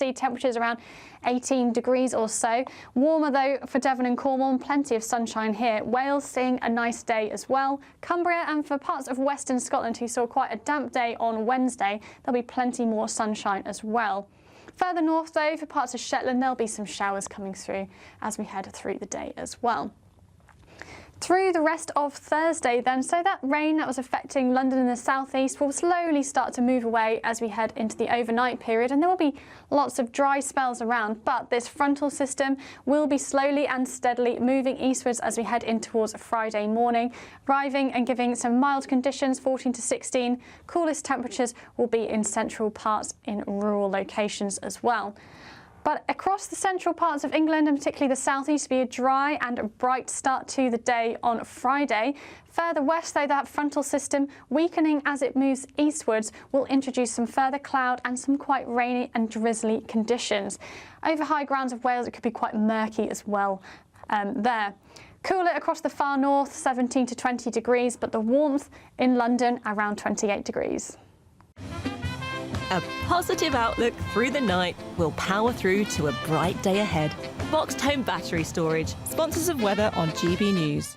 See temperatures around 18 degrees or so. Warmer though for Devon and Cornwall, plenty of sunshine here. Wales seeing a nice day as well. Cumbria and for parts of western Scotland who saw quite a damp day on Wednesday, there'll be plenty more sunshine as well. Further north though, for parts of Shetland, there'll be some showers coming through as we head through the day as well. Through the rest of Thursday then, so that rain that was affecting London and the southeast will slowly start to move away as we head into the overnight period, and there will be lots of dry spells around, but this frontal system will be slowly and steadily moving eastwards as we head in towards Friday morning, arriving and giving some mild conditions, 14 to 16. Coolest temperatures will be in central parts in rural locations as well. But across the central parts of England, and particularly the southeast, will be a dry and bright start to the day on Friday. Further west, though, that frontal system weakening as it moves eastwards will introduce some further cloud and some quite rainy and drizzly conditions. Over high grounds of Wales, it could be quite murky as well there. Cooler across the far north, 17 to 20 degrees, but the warmth in London around 28 degrees. A positive outlook through the night will power through to a bright day ahead. Boxed Home Battery Storage, sponsors of weather on GB News.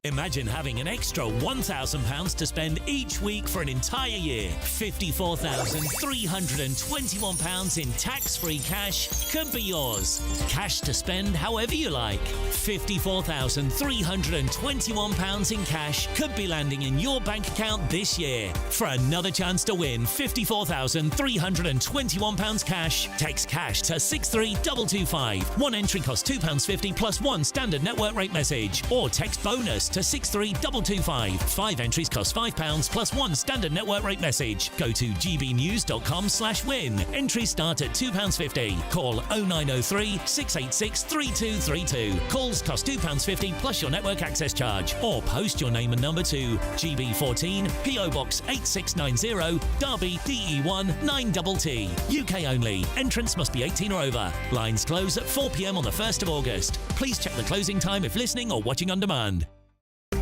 Imagine having an extra £1,000 to spend each week for an entire year. £54,321 in tax-free cash could be yours. Cash to spend however you like. £54,321 in cash could be landing in your bank account this year. For another chance to win £54,321 cash, text cash to 63225. One entry costs £2.50 plus one standard network rate message, or text bonus to 63225. 5 entries cost £5 plus one standard network rate message. Go to gbnews.com/win. Entries start at £2.50. Call 0903 686 3232. Calls cost £2.50 plus your network access charge. Or post your name and number to GB14 PO Box 8690 Derby DE1 9TT. UK only. Entrance must be 18 or over. Lines close at 4 p.m. on the 1st of August. Please check the closing time if listening or watching on demand.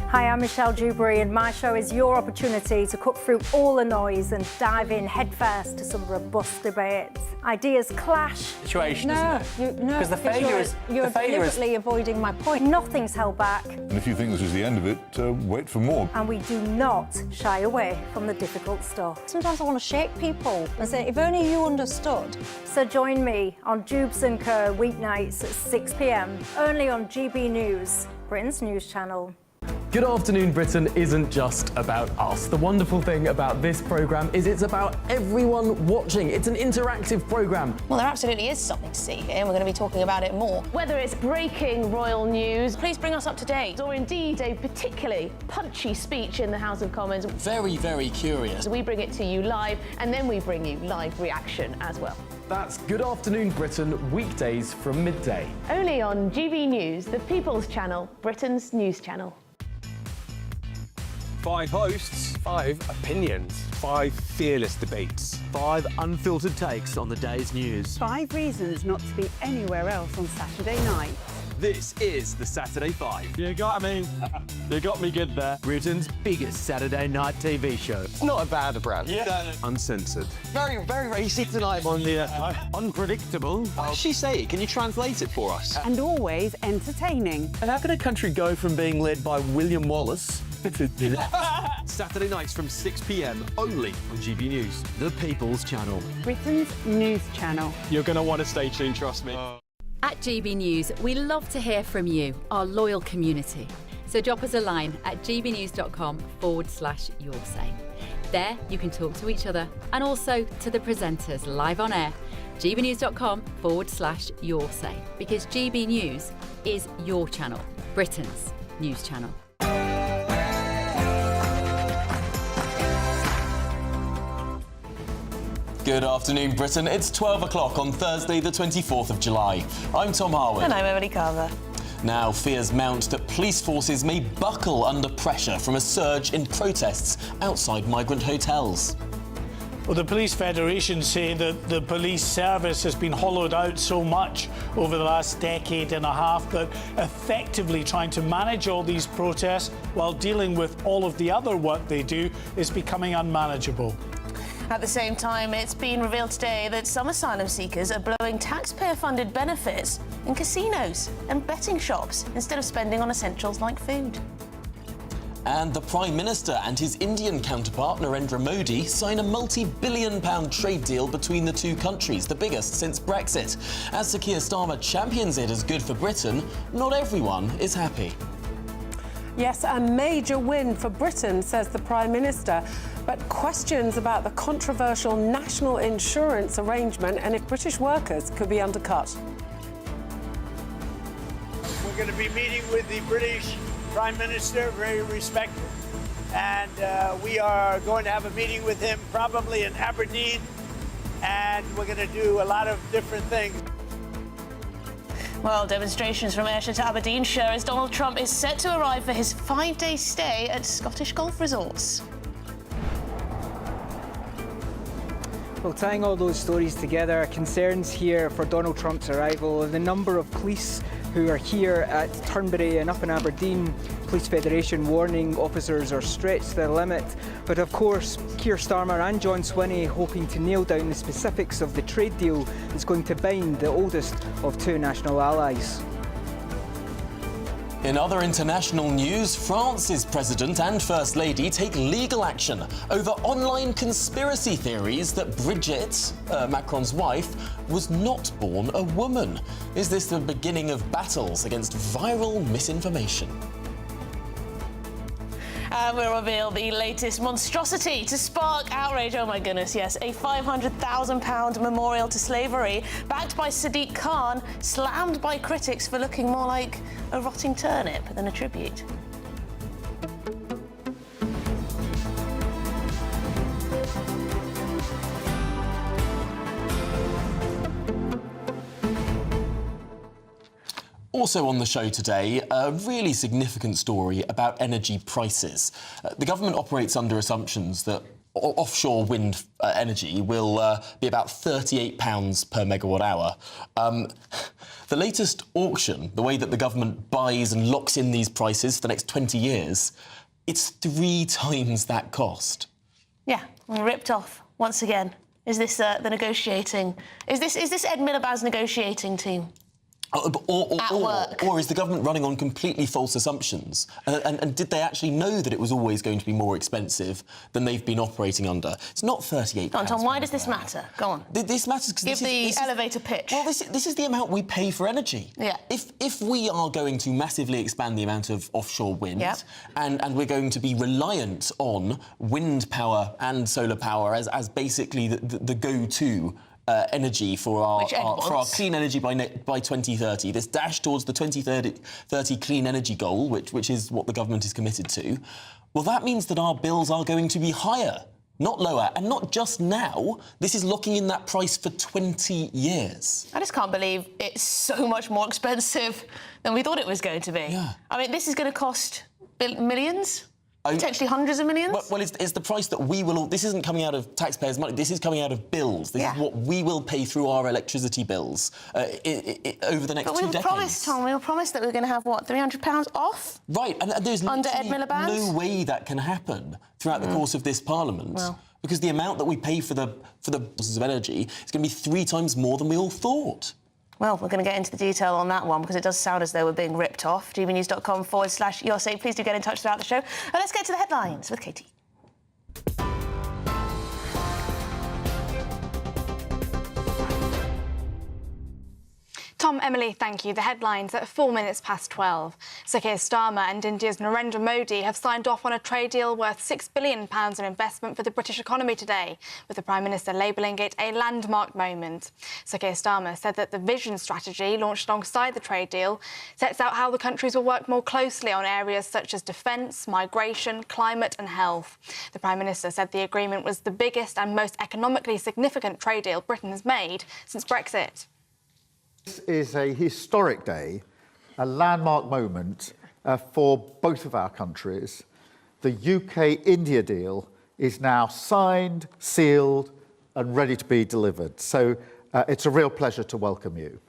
Hi, I'm Michelle Dewberry, and my show is your opportunity to cut through all the noise and dive in headfirst to some robust debates. Ideas clash. Situation, isn't it? Because the failure is you're deliberately avoiding my point. Nothing's held back. And if you think this is the end of it, wait for more. And we do not shy away from the difficult stuff. Sometimes I want to shake people and say, if only you understood. So join me on Jubes & Co. weeknights at 6 p.m, only on GB News, Britain's news channel. Good Afternoon Britain isn't just about us. The wonderful thing about this programme is it's about everyone watching. It's an interactive programme. Well, there absolutely is something to see here, and we're going to be talking about it more. Whether it's breaking royal news, please bring us up to date, or indeed a particularly punchy speech in the House of Commons. Very, very curious. We bring it to you live, and then we bring you live reaction as well. That's Good Afternoon Britain, weekdays from midday. Only on GB News, the People's Channel, Britain's news channel. 5 hosts, 5 opinions, 5 fearless debates, 5 unfiltered takes on the day's news. 5 reasons not to be anywhere else on Saturday night. This is the Saturday 5. You got me good there. Britain's biggest Saturday night TV show. It's not a bad brand. Yeah. Uncensored. Very, very racy tonight. On the unpredictable. What does she say? Can you translate it for us? And always entertaining. And how can a country go from being led by William Wallace to Saturday nights from 6 p.m. only on GB News. The People's Channel. Britain's news channel. You're going to want to stay tuned, trust me. At GB News, we love to hear from you, our loyal community. So drop us a line at gbnews.com/yoursay. There you can talk to each other and also to the presenters live on air. gbnews.com/yoursay, because GB News is your channel, Britain's news channel. Good afternoon, Britain. It's 12 o'clock on Thursday, the 24th of July. I'm Tom Harwood. And I'm Emily Carver. Now, fears mount that police forces may buckle under pressure from a surge in protests outside migrant hotels. Well, the Police Federation say that the police service has been hollowed out so much over the last decade and a half that effectively trying to manage all these protests while dealing with all of the other work they do is becoming unmanageable. At the same time, it's been revealed today that some asylum seekers are blowing taxpayer-funded benefits in casinos and betting shops instead of spending on essentials like food. And the Prime Minister and his Indian counterpart, Narendra Modi, sign a multi-billion-pound trade deal between the two countries, the biggest since Brexit. As Sir Keir Starmer champions it as good for Britain, not everyone is happy. Yes, a major win for Britain, says the Prime Minister, but questions about the controversial national insurance arrangement and if British workers could be undercut. We're going to be meeting with the British Prime Minister, very respected, and we are going to have a meeting with him probably in Aberdeen, and we're going to do a lot of different things. Well, demonstrations from Ayrshire to Aberdeenshire as Donald Trump is set to arrive for his 5-day stay at Scottish golf resorts. Well, tying all those stories together, concerns here for Donald Trump's arrival, the number of police who are here at Turnberry and up in Aberdeen. Police Federation warning officers are stretched to their limit. But of course, Keir Starmer and John Swinney hoping to nail down the specifics of the trade deal that's going to bind the oldest of two national allies. In other international news, France's President and First Lady take legal action over online conspiracy theories that Brigitte, Macron's wife, was not born a woman. Is this the beginning of battles against viral misinformation? And we'll reveal the latest monstrosity to spark outrage. Oh my goodness, yes. A £500,000 memorial to slavery, backed by Sadiq Khan, slammed by critics for looking more like a rotting turnip than a tribute. Also on the show today, a really significant story about energy prices. The government operates under assumptions that offshore wind energy will be about £38 per megawatt hour. The latest auction, the way that the government buys and locks in these prices for the next 20 years, it's 3 times that cost. Yeah, we're ripped off once again. Is this the negotiating? Is this Ed Miliband's negotiating team? Or is the government running on completely false assumptions? And did they actually know that it was always going to be more expensive than they've been operating under? It's not £38. Go on, Tom, why does this matter? Go on. This matters because Give the elevator pitch. Well, this is the amount we pay for energy. Yeah. If we are going to massively expand the amount of offshore wind, yep, and we're going to be reliant on wind power and solar power as basically the go-to energy for our clean energy by 2030, this dash towards the 2030 clean energy goal, which is what the government is committed to, well, that means that our bills are going to be higher, not lower. And not just now. This is locking in that price for 20 years. I just can't believe it's so much more expensive than we thought it was going to be. Yeah. I mean, this is going to cost millions? Potentially hundreds of millions? Well, it's the price that we will... This isn't coming out of taxpayers' money. This is coming out of bills. This is what we will pay through our electricity bills over the next 2 decades. Promised, Tom, we were promised that we were going to have, what, £300 off? Right, and there's under Ed Miliband? no way that can happen throughout the course of this Parliament. Well. Because the amount that we pay for the sources of energy is going to be 3 times more than we all thought. Well, we're going to get into the detail on that one because it does sound as though we're being ripped off. gbnews.com/yoursay. Please do get in touch throughout the show. And let's get to the headlines with Katie. Tom, Emily, thank you. The headlines at 4 minutes past 12. Sir Keir Starmer and India's Narendra Modi have signed off on a trade deal worth £6 billion in investment for the British economy today, with the Prime Minister labelling it a landmark moment. Sir Keir Starmer said that the vision strategy launched alongside the trade deal sets out how the countries will work more closely on areas such as defence, migration, climate and health. The Prime Minister said the agreement was the biggest and most economically significant trade deal Britain has made since Brexit. This is a historic day, a landmark moment for both of our countries. The UK-India deal is now signed, sealed and ready to be delivered. So it's a real pleasure to welcome you.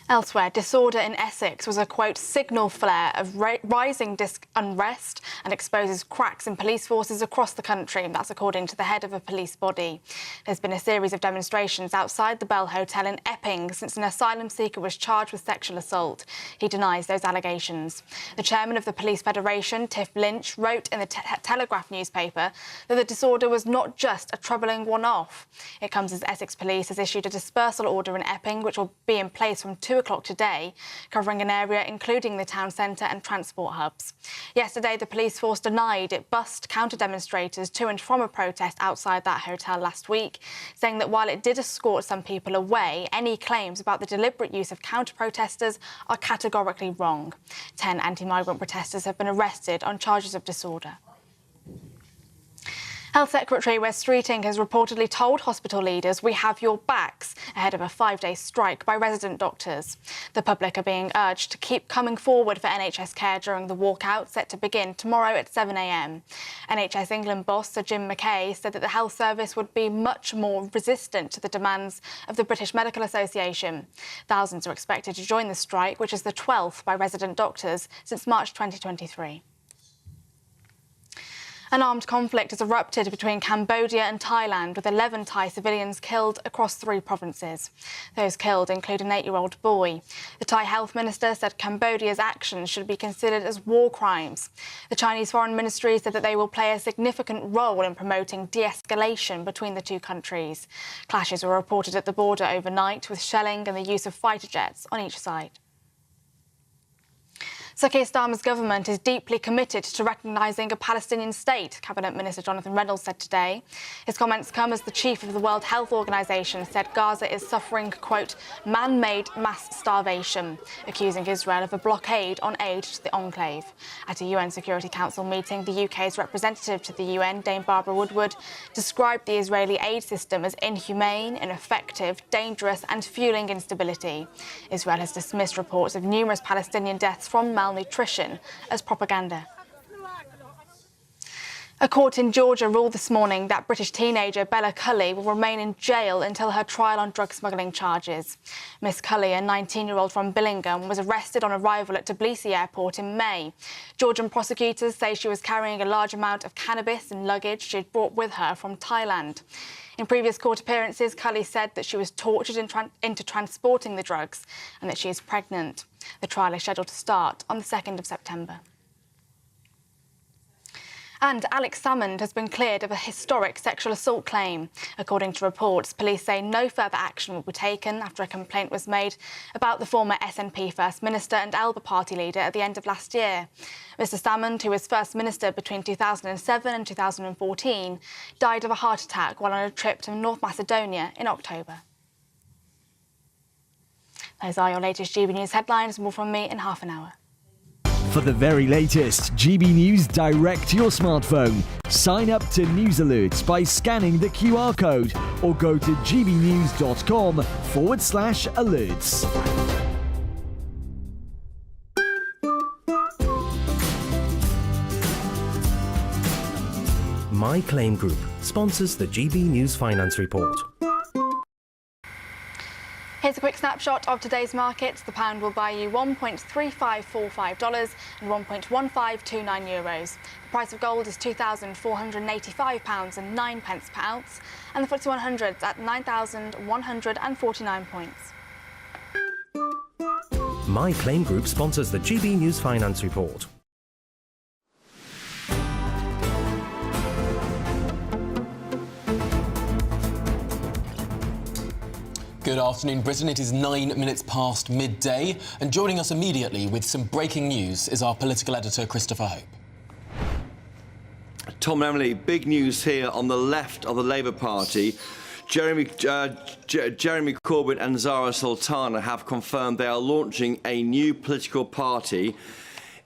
Elsewhere, disorder in Essex was a, quote, signal flare of rising unrest and exposes cracks in police forces across the country. That's according to the head of a police body. There's been a series of demonstrations outside the Bell Hotel in Epping since an asylum seeker was charged with sexual assault. He denies those allegations. The chairman of the Police Federation, Tiff Lynch, wrote in the Telegraph newspaper that the disorder was not just a troubling one-off. It comes as Essex Police has issued a dispersal order in Epping, which will be in place from 2 o'clock today, covering an area including the town centre and transport hubs. Yesterday, the police force denied it bussed counter-demonstrators to and from a protest outside that hotel last week, saying that while it did escort some people away, any claims about the deliberate use of counter-protesters are categorically wrong. 10 anti-migrant protesters have been arrested on charges of disorder. Health Secretary Wes Streeting has reportedly told hospital leaders we have your backs ahead of a 5-day strike by resident doctors. The public are being urged to keep coming forward for NHS care during the walkout set to begin tomorrow at 7 a.m. NHS England boss Sir Jim McKay said that the health service would be much more resistant to the demands of the British Medical Association. Thousands are expected to join the strike, which is the 12th by resident doctors since March 2023. An armed conflict has erupted between Cambodia and Thailand, with 11 Thai civilians killed across 3 provinces. Those killed include an 8-year-old boy. The Thai health minister said Cambodia's actions should be considered as war crimes. The Chinese Foreign Ministry said that they will play a significant role in promoting de-escalation between the two countries. Clashes were reported at the border overnight, with shelling and the use of fighter jets on each side. Sir Keir Starmer's government is deeply committed to recognising a Palestinian state, Cabinet Minister Jonathan Reynolds said today. His comments come as the chief of the World Health Organization said Gaza is suffering, quote, man-made mass starvation, accusing Israel of a blockade on aid to the enclave. At a UN Security Council meeting, the UK's representative to the UN, Dame Barbara Woodward, described the Israeli aid system as inhumane, ineffective, dangerous and fuelling instability. Israel has dismissed reports of numerous Palestinian deaths from malnutrition as propaganda. A court in Georgia ruled this morning that British teenager Bella Cully will remain in jail until her trial on drug smuggling charges. Miss Cully, a 19-year-old from Billingham, was arrested on arrival at Tbilisi airport in May. Georgian prosecutors say she was carrying a large amount of cannabis and luggage she had brought with her from Thailand. In previous court appearances, Cully said that she was tortured into transporting the drugs and that she is pregnant. The trial is scheduled to start on the 2nd of September. And Alex Salmond has been cleared of a historic sexual assault claim. According to reports, police say no further action will be taken after a complaint was made about the former SNP First Minister and Labour Party leader at the end of last year. Mr Salmond, who was First Minister between 2007 and 2014, died of a heart attack while on a trip to North Macedonia in October. Those are your latest GB News headlines. More from me in half an hour. For the very latest GB News direct to your smartphone, sign up to News Alerts by scanning the QR code or go to gbnews.com/alerts. My Claim Group sponsors the GB News Finance Report. Here's a quick snapshot of today's markets. The pound will buy you $1.3545 and €1.1529. The price of gold is £2,485.09 per ounce, and the FTSE 100 is at 9,149 points. My Claim Group sponsors the GB News Finance Report. Good afternoon, Britain. It is 9 minutes past midday, and joining us immediately with some breaking news is our political editor, Christopher Hope. Tom and Emily, big news here on the left of the Labour Party. Jeremy Corbyn and Zara Sultana have confirmed they are launching a new political party.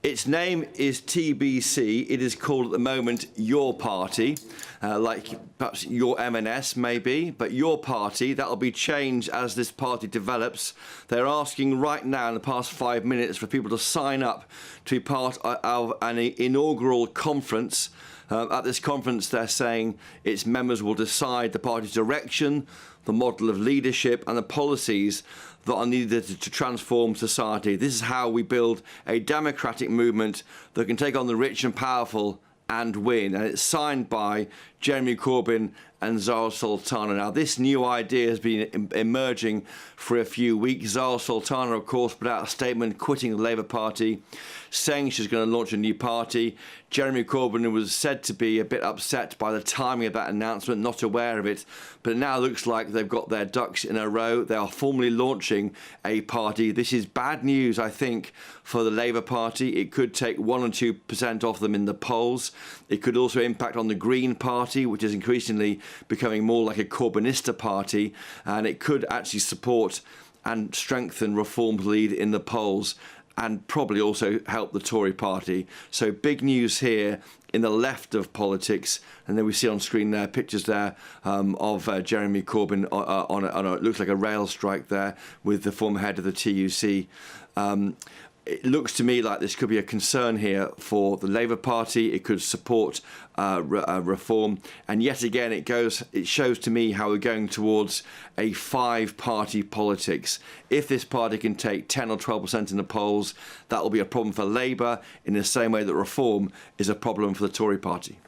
Its name is TBC. It is called at the moment Your Party, like perhaps Your M&S maybe, but Your Party. That will be changed as this party develops. They're asking right now in the past 5 minutes for people to sign up to be part of an inaugural conference. At this conference, they're saying its members will decide the party's direction, the model of leadership and the policies that are needed to transform society. This is how we build a democratic movement that can take on the rich and powerful and win. And it's signed by Jeremy Corbyn and Zara Sultana. Now, this new idea has been emerging for a few weeks. Zara Sultana, of course, put out a statement quitting the Labour Party, saying she's going to launch a new party. Jeremy Corbyn was said to be a bit upset by the timing of that announcement, not aware of it, but it now looks like they've got their ducks in a row. They are formally launching a party. This is bad news, I think, for the Labour Party. It could take 1 or 2% off them in the polls. It could also impact on the Green Party, which is increasingly becoming more like a Corbynista party, and it could actually support and strengthen Reform's lead in the polls, and probably also help the Tory party. So big news here in the left of politics. And then we see on screen there pictures there of Jeremy Corbyn on a, it looks like a rail strike there with the former head of the TUC. It looks to me like this could be a concern here for the Labour Party. It could support reform, and yet again it shows to me how we're going towards a 5-party politics. If this party can take 10 or 12% in the polls, that will be a problem for Labour in the same way that reform is a problem for the Tory party.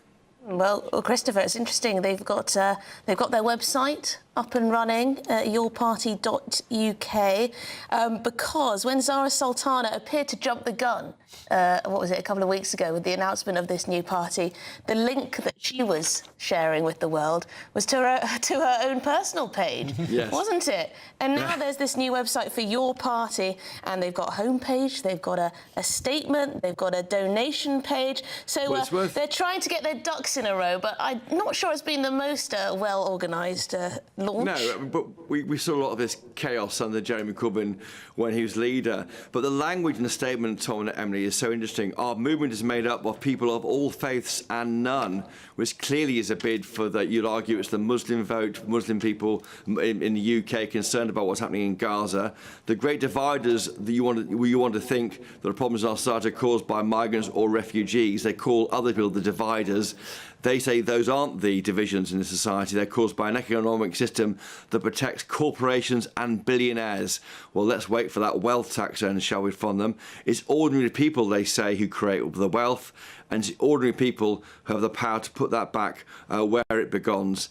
Well, Christopher, it's interesting. They've got their website up and running, yourparty.uk, because when Zara Sultana appeared to jump the gun, what was it, a couple of weeks ago with the announcement of this new party, the link that she was sharing with the world was to her own personal page, yes. Wasn't it? And now there's this new website for Your Party, and they've got a homepage, they've got a statement, they've got a donation page. So they're trying to get their ducks in a row, but I'm not sure it's been the most well-organised launch. No, but we saw a lot of this chaos under Jeremy Corbyn when he was leader. But the language in the statement, Tom and Emily, is so interesting. Our movement is made up of people of all faiths and none, which clearly is a bid for you'd argue it's the Muslim vote, Muslim people in the UK concerned about what's happening in Gaza. The great dividers that you want to think that the problems in our society are caused by migrants or refugees. They call other people the dividers. They say those aren't the divisions in the society. They're caused by an economic system that protects corporations and billionaires. Well, let's wait for that wealth tax then, shall we, from them? It's ordinary people, they say, who create the wealth, and it's ordinary people who have the power to put that back where it belongs.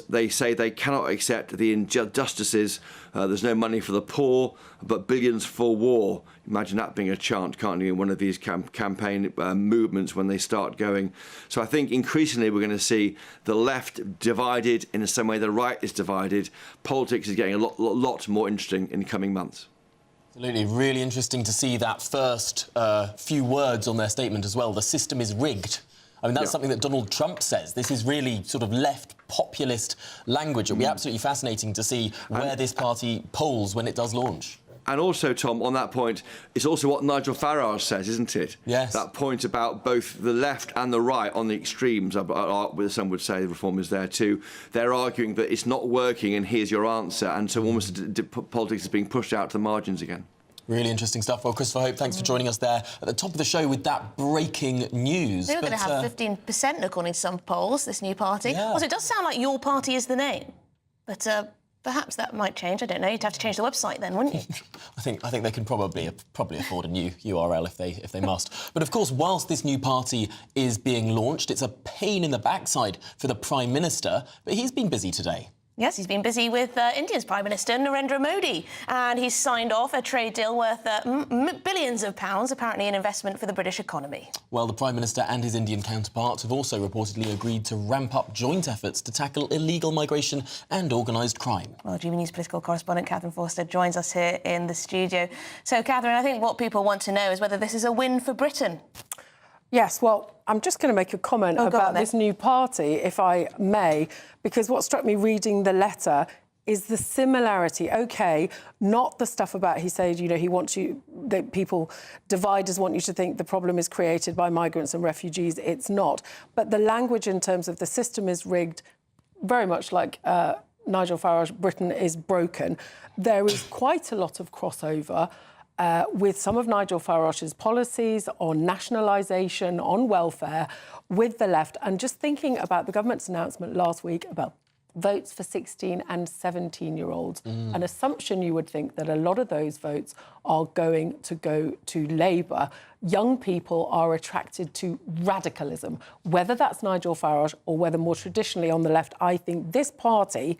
They say they cannot accept the injustices. There's no money for the poor, but billions for war. Imagine that being a chant, can't you, in one of these campaign movements when they start going. So I think increasingly we're going to see the left divided in the same way the right is divided. Politics is getting a lot more interesting in the coming months. Absolutely. Really interesting to see that first few words on their statement as well. The system is rigged. I mean, that's something that Donald Trump says. This is really sort of left populist language. It'll be absolutely fascinating to see where this party polls when it does launch. And also, Tom, on that point, it's also what Nigel Farage says, isn't it? Yes. That point about both the left and the right on the extremes, some would say reform is there too. They're arguing that it's not working and here's your answer. And so almost politics is being pushed out to the margins again. Really interesting stuff. Well, Christopher Hope, thanks for joining us there at the top of the show with that breaking news. They were going to have 15% according to some polls, this new party. Yeah. Also, it does sound like Your Party is the name, but perhaps that might change. I don't know. You'd have to change the website then, wouldn't you? I think they can probably afford a new URL if they must. But of course, whilst this new party is being launched, it's a pain in the backside for the Prime Minister. But he's been busy today. Yes, he's been busy with India's Prime Minister, Narendra Modi, and he's signed off a trade deal worth billions of pounds, apparently, in investment for the British economy. Well, the Prime Minister and his Indian counterparts have also reportedly agreed to ramp up joint efforts to tackle illegal migration and organised crime. Well, GBNews political correspondent Catherine Forster joins us here in the studio. So, Catherine, I think what people want to know is whether this is a win for Britain. Yes, well, I'm just going to make a comment about this new party, if I may, because what struck me reading the letter is the similarity. OK, not the stuff about, he said, you know, he wants you, that people, dividers want you to think the problem is created by migrants and refugees. It's not. But the language in terms of the system is rigged, very much like Nigel Farage, Britain is broken. There is quite a lot of crossover. with some of Nigel Farage's policies on nationalisation, on welfare, with the left, and just thinking about the government's announcement last week about votes for 16 and 17-year-olds. An assumption you would think that a lot of those votes are going to go to Labour. Young people are attracted to radicalism, whether that's Nigel Farage or whether more traditionally on the left. I think this party,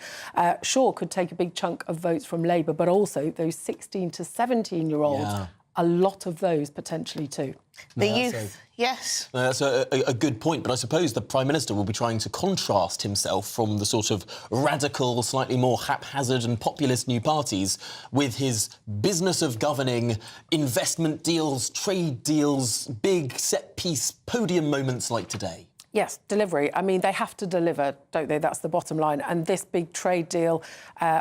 sure, could take a big chunk of votes from Labour, but also those 16 to 17-year-olds, a lot of those potentially too. The youth, yes. That's a good point, but I suppose the Prime Minister will be trying to contrast himself from the sort of radical, slightly more haphazard and populist new parties with his business of governing, investment deals, trade deals, big set-piece podium moments like today. Yes, delivery. I mean, they have to deliver, don't they? That's the bottom line. And this big trade deal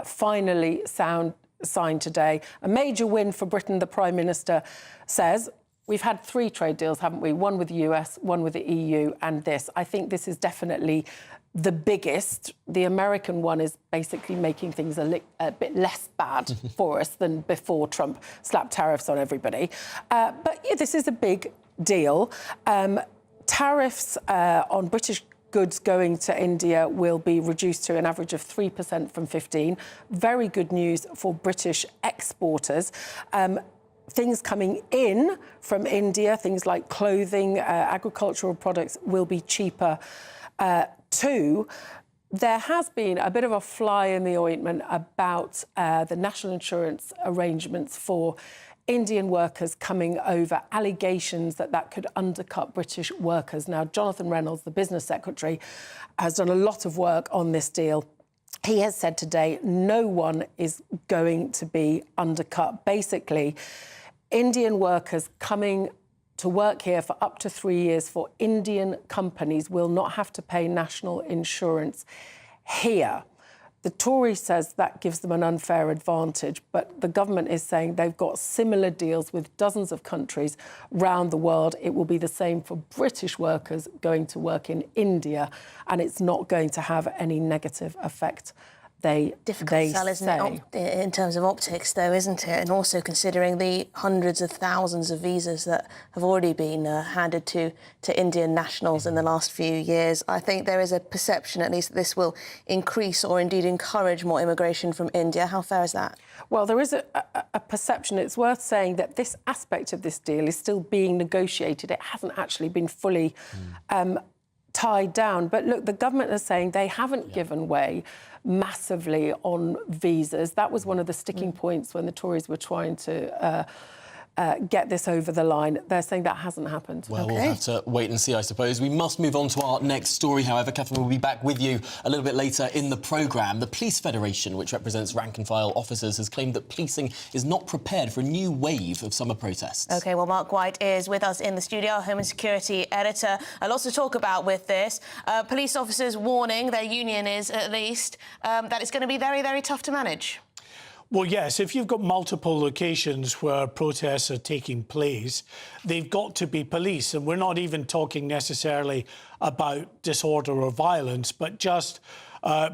finally signed today. A major win for Britain, the Prime Minister says. We've had 3 trade deals, haven't we? One with the US, one with the EU, and this. I think this is definitely the biggest. The American one is basically making things a bit less bad for us than before Trump slapped tariffs on everybody. But yeah, this is a big deal. Tariffs on British goods going to India will be reduced to an average of 3% from 15%. Very good news for British exporters. Things coming in from India, things like clothing, agricultural products, will be cheaper too. There has been a bit of a fly in the ointment about the national insurance arrangements for Indian workers coming over, allegations that could undercut British workers. Now, Jonathan Reynolds, the business secretary, has done a lot of work on this deal. He has said today no one is going to be undercut. Basically, Indian workers coming to work here for up to 3 years for Indian companies will not have to pay national insurance here. The Tory says that gives them an unfair advantage, but the government is saying they've got similar deals with dozens of countries around the world. It will be the same for British workers going to work in India, and it's not going to have any negative effect. Difficult sell, isn't it, in terms of optics, though, isn't it? And also considering the hundreds of thousands of visas that have already been handed to Indian nationals in the last few years, I think there is a perception, at least, that this will increase or indeed encourage more immigration from India. How fair is that? Well, there is a perception. It's worth saying that this aspect of this deal is still being negotiated. It hasn't actually been fully tied down. But look, the government is saying they haven't given way massively on visas. That was one of the sticking points when the Tories were trying to get this over the line. They're saying that hasn't happened. Well, we'll have to wait and see, I suppose. We must move on to our next story, however. Catherine will be back with you a little bit later in the programme. The Police Federation, which represents rank-and-file officers, has claimed that policing is not prepared for a new wave of summer protests. OK, well, Mark White is with us in the studio, our Home and Security editor. Lots to talk about with this. Police officers warning, their union is at least, that it's going to be very, very tough to manage. Well, yes, if you've got multiple locations where protests are taking place, they've got to be police. And we're not even talking necessarily about disorder or violence, but just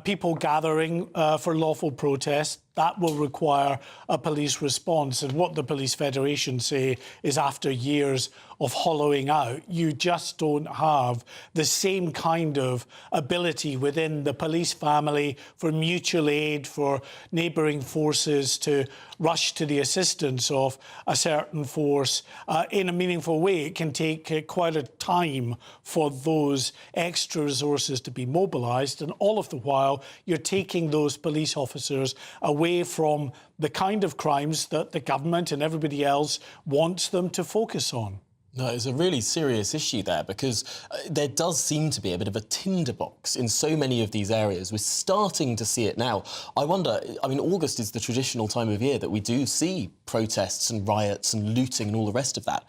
people gathering for lawful protest. That will require a police response. And what the Police Federation say is after years of hollowing out, you just don't have the same kind of ability within the police family for mutual aid, for neighbouring forces to rush to the assistance of a certain force in a meaningful way. It can take quite a time for those extra resources to be mobilised, and all of the while you're taking those police officers away from the kind of crimes that the government and everybody else wants them to focus on. No, it's a really serious issue there, because there does seem to be a bit of a tinderbox in so many of these areas. We're starting to see it now. I wonder, I mean, August is the traditional time of year that we do see protests and riots and looting and all the rest of that.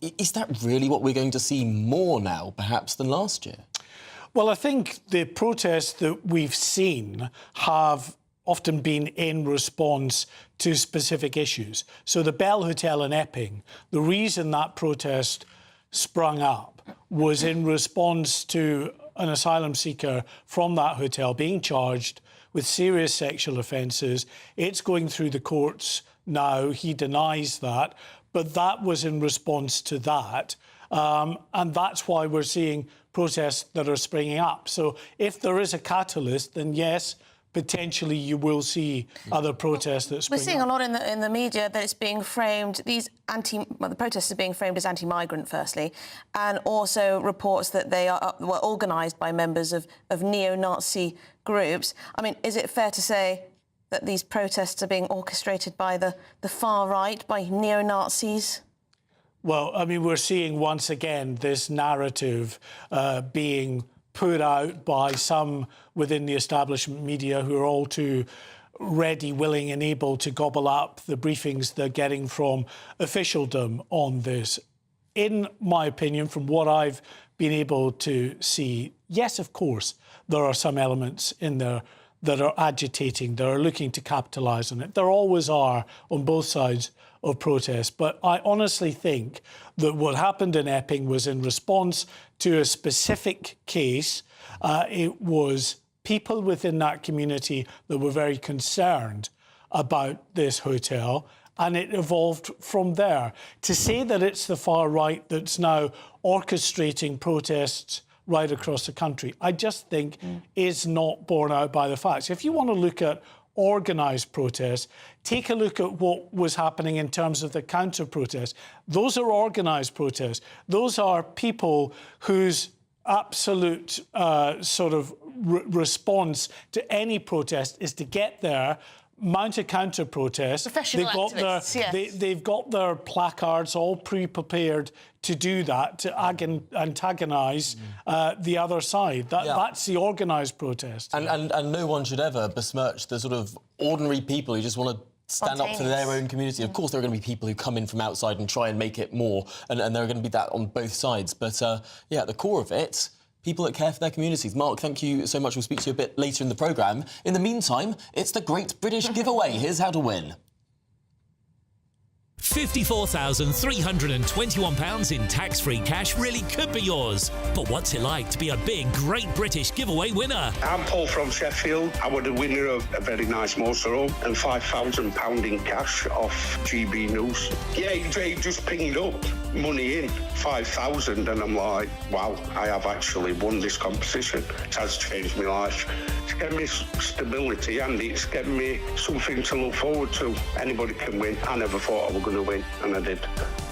Is that really what we're going to see more now, perhaps, than last year? Well, I think the protests that we've seen have often been in response to specific issues. So the Bell Hotel in Epping, the reason that protest sprung up was in response to an asylum seeker from that hotel being charged with serious sexual offences. It's going through the courts now. He denies that. But that was in response to that. And that's why we're seeing protests that are springing up. So if there is a catalyst, then yes, potentially you will see other protests that spring up. We're seeing a lot in the media that it's being framed, the protests are being framed as anti-migrant, firstly, and also reports that they were organised by members of neo-Nazi groups. I mean, is it fair to say that these protests are being orchestrated by the far right, by neo-Nazis? Well, I mean, we're seeing once again this narrative being put out by some within the establishment media who are all too ready, willing and able to gobble up the briefings they're getting from officialdom on this. In my opinion, from what I've been able to see, yes, of course, there are some elements in there that are agitating, that are looking to capitalise on it. There always are on both sides of protest. But I honestly think that what happened in Epping was in response to a specific case. It was people within that community that were very concerned about this hotel, and it evolved from there. To say that it's the far right that's now orchestrating protests right across the country, I just think is not borne out by the facts. If you want to look at organised protests, take a look at what was happening in terms of the counter-protests. Those are organised protests. Those are people whose absolute sort of response to any protest is to get there, mount a counter-protest. Professional activists, yes. They've got their placards all pre-prepared to do that, to antagonise the other side. That's the organised protest. And no one should ever besmirch the sort of ordinary people who just want to stand up for their own community. Of course, there are going to be people who come in from outside and try and make it more, and there are going to be that on both sides. But, yeah, at the core of it, people that care for their communities. Mark, thank you so much. We'll speak to you a bit later in the programme. In the meantime, it's the Great British Giveaway. Here's how to win. £54,321 in tax-free cash really could be yours. But what's it like to be a big Great British Giveaway winner? I'm Paul from Sheffield. I was the winner of a very nice motorhome and £5,000 in cash off GBNews. Yeah, he just pinged up money in, 5,000, and I'm like, wow, I have actually won this competition. It has changed my life. It's given me stability and it's given me something to look forward to. Anybody can win. I never thought I was going to win, and I did.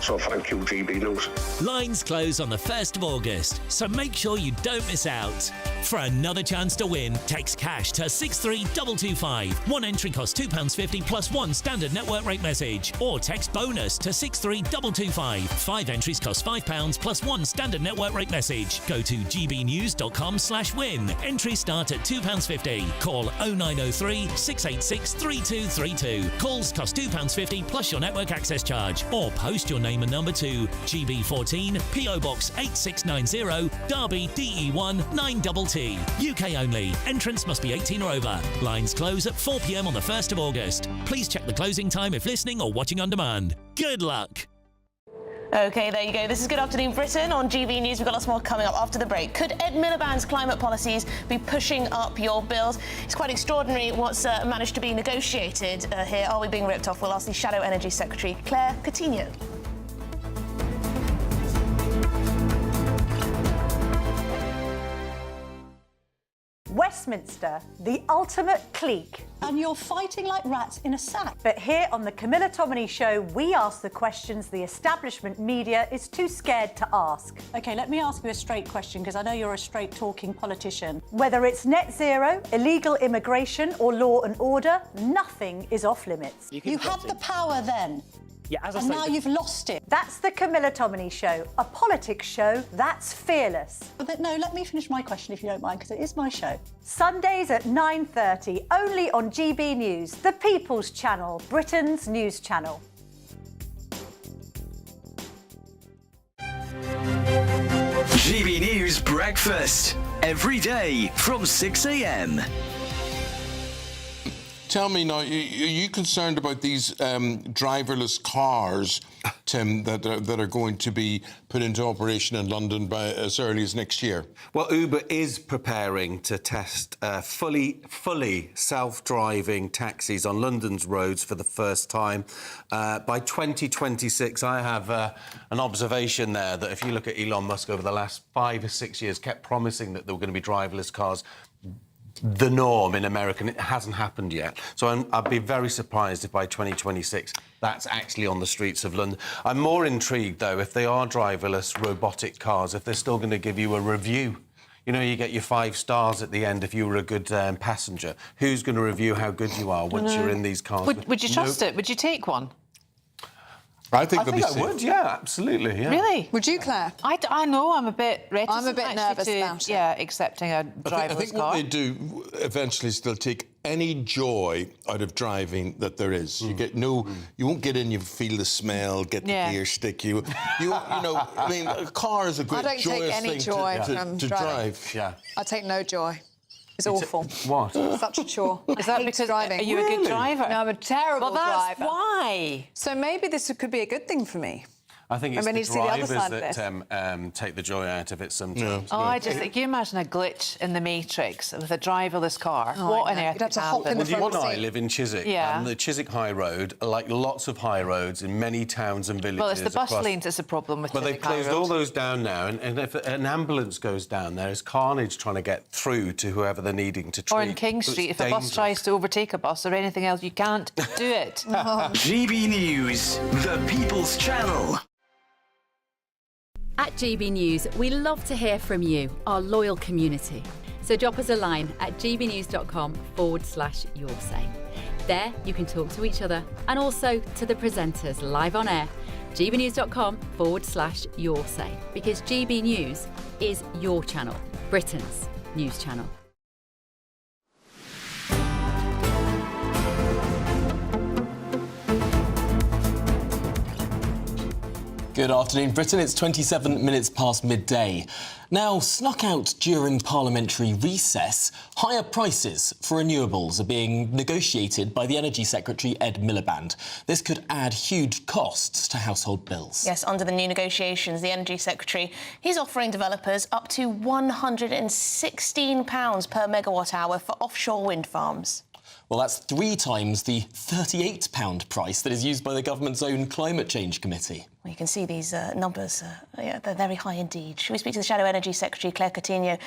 So thank you, GBNews. Lines close on the 1st of August, so make sure you don't miss out. For another chance to win, text cash to 63225. One entry costs £2.50 plus one standard network rate message. Or text bonus to 63225. 5 entries cost £5 plus one standard network rate message. Go to gbnews.com/win. Entries start at £2.50. Call 0903 686 3232. Calls cost £2.50 plus your network access charge. Or post your name and number to GB14 PO Box 8690 Derby DE1 9TT. UK only. Entrance must be 18 or over. Lines close at 4 p.m. on the 1st of August. Please check the closing time if listening or watching on demand. Good luck. OK, there you go. This is Good Afternoon Britain on GB News. We've got lots more coming up after the break. Could Ed Miliband's climate policies be pushing up your bills? It's quite extraordinary what's managed to be negotiated here. Are we being ripped off? We'll ask the Shadow Energy Secretary, Claire Coutinho. Westminster, the ultimate clique. And you're fighting like rats in a sack. But here on the Camilla Tominey Show, we ask the questions the establishment media is too scared to ask. OK, let me ask you a straight question, because I know you're a straight-talking politician. Whether it's net zero, illegal immigration or law and order, nothing is off limits. You had the power then. Yeah, as I and say, now you've lost it. That's the Camilla Tominey Show, a politics show that's fearless. But no, let me finish my question if you don't mind, because it is my show. Sundays at 9:30, only on GB News, the People's Channel, Britain's news channel. GB News Breakfast, every day from 6 a.m. Tell me now, are you concerned about these driverless cars, Tim, that are going to be put into operation in London by as early as next year? Well, Uber is preparing to test fully self-driving taxis on London's roads for the first time. By 2026, I have an observation there that if you look at Elon Musk over the last 5 or 6 years, kept promising that there were going to be driverless cars, the norm in America, and it hasn't happened yet. So I'd be very surprised if by 2026 that's actually on the streets of London. I'm more intrigued, though, if they are driverless robotic cars, if they're still going to give you a review. You know, you get your 5 stars at the end if you were a good passenger. Who's going to review how good you are once you're in these cars? Would you trust it? Would you take one? I think I would, yeah, absolutely, yeah. Really? Would you, Claire? I know, I'm a bit reticent. I'm a bit nervous about it. Yeah, accepting a driverless car. I think what they do eventually is they'll take any joy out of driving that there is. You get you won't get in, you feel the smell, get the gear stick. You know, I mean, a car is a great joyous thing I don't take any joy from to drive. Yeah. I take no joy. It's awful. What? Such a chore. Is that because driving. Are you a good driver? No, I'm a terrible driver. Well, that's why. So maybe this could be a good thing for me. I think it's I mean, the drivers that take the joy out of it sometimes. Oh, I just think, you imagine a glitch in the Matrix with a driverless car. Oh, what on earth would happen? Well, you and I live in Chiswick, Yeah. and the Chiswick High Road, like lots of high roads in many towns and villages. Well, it's the bus across... lanes that's a problem with Well, they've Chiswick High closed Road. all those down now, and if an ambulance goes down, there is carnage trying to get through to whoever they're needing to treat. Or in King Street, if a bus tries to overtake a bus or anything else, you can't do it. GB News, the People's Channel. At GB News, we love to hear from you, our loyal community. So drop us a line at gbnews.com/yoursay. There you can talk to each other and also to the presenters live on air. gbnews.com/yoursay, because GB News is your channel, Britain's news channel. Good afternoon, Britain. It's 27 minutes past midday. Now, snuck out during parliamentary recess, higher prices for renewables are being negotiated by the Energy Secretary, Ed Miliband. This could add huge costs to household bills. Yes, under the new negotiations, the Energy Secretary, he's offering developers up to £116 per megawatt hour for offshore wind farms. Well, that's 3 times the £38 price that is used by the government's own Climate Change Committee. Well, you can see these numbers, they're very high indeed. Should we speak to the Shadow Energy Secretary, Claire Coutinho?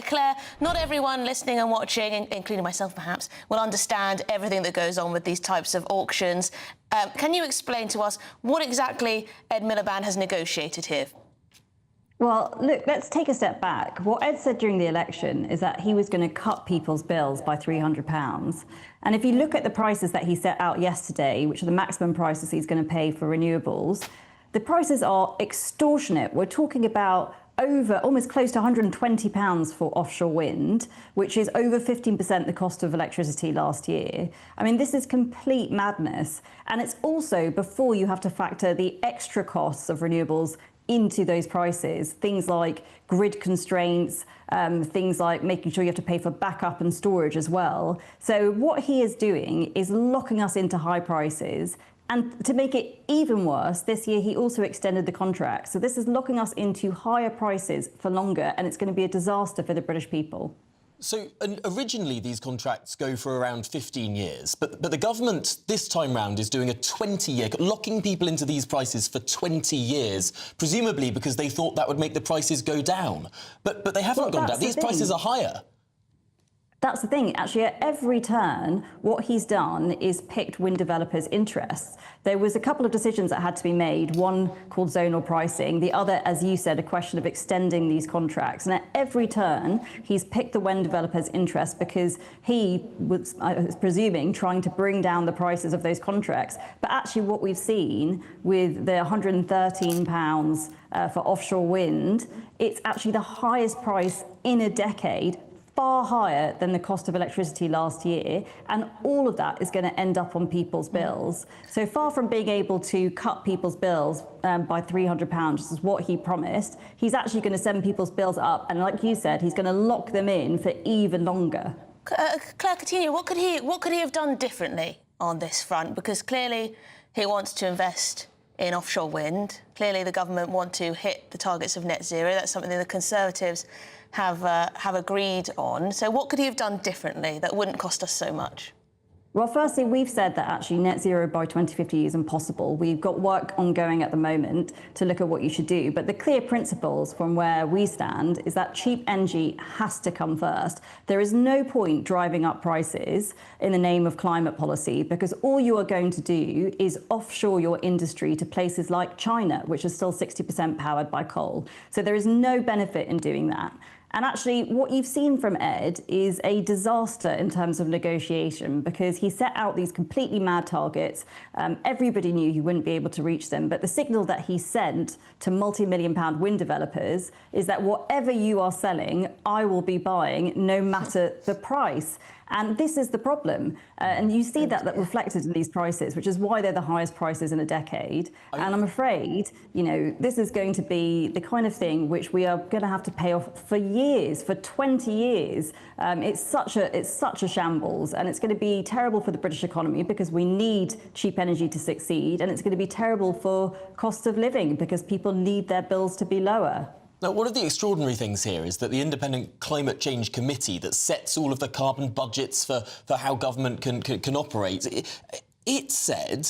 Claire, not everyone listening and watching, including myself perhaps, will understand everything that goes on with these types of auctions. Can you explain to us what exactly Ed Miliband has negotiated here? Well, look, let's take a step back. What Ed said during the election is that he was going to cut people's bills by £300. And if you look at the prices that he set out yesterday, which are the maximum prices he's going to pay for renewables, the prices are extortionate. We're talking about almost close to £120 for offshore wind, which is over 15% the cost of electricity last year. I mean, this is complete madness. And it's also before you have to factor the extra costs of renewables into those prices, things like grid constraints, things like making sure you have to pay for backup and storage as well. So what he is doing is locking us into high prices. And to make it even worse, this year he also extended the contract. So this is locking us into higher prices for longer, and it's going to be a disaster for the British people. So originally these contracts go for around 15 years, but the government this time round is doing a 20-year, locking people into these prices for 20 years, presumably because they thought that would make the prices go down. But they haven't gone down. These prices are higher. That's the thing. Actually, at every turn, what he's done is picked wind developers' interests. There was a couple of decisions that had to be made, one called zonal pricing, the other, as you said, a question of extending these contracts. And at every turn, he's picked the wind developers' interests because he was, I was presuming, trying to bring down the prices of those contracts. But actually what we've seen with the £113 for offshore wind, it's actually the highest price in a decade, far higher than the cost of electricity last year, and all of that is going to end up on people's bills. So far from being able to cut people's bills by £300, which is what he promised, he's actually going to send people's bills up, and like you said, he's going to lock them in for even longer. Claire Coutinho, what could he have done differently on this front? Because clearly he wants to invest in offshore wind. Clearly the government want to hit the targets of net zero. That's something that the Conservatives have agreed on. So what could he have done differently that wouldn't cost us so much? Well, firstly, we've said that actually net zero by 2050 is impossible. We've got work ongoing at the moment to look at what you should do. But the clear principles from where we stand is that cheap energy has to come first. There is no point driving up prices in the name of climate policy, because all you are going to do is offshore your industry to places like China, which is still 60% powered by coal. So there is no benefit in doing that. And actually, what you've seen from Ed is a disaster in terms of negotiation, because he set out these completely mad targets. Everybody knew he wouldn't be able to reach them. But the signal that he sent to multi-million-pound wind developers is that whatever you are selling, I will be buying, no matter the price. And this is the problem. And you see that reflected in these prices, which is why they're the highest prices in a decade. And I'm afraid, you know, this is going to be the kind of thing which we are going to have to pay off for years, for 20 years. It's such a shambles, and it's going to be terrible for the British economy because we need cheap energy to succeed, and it's going to be terrible for cost of living because people need their bills to be lower. Now, one of the extraordinary things here is that the Independent Climate Change Committee that sets all of the carbon budgets for how government can operate, it said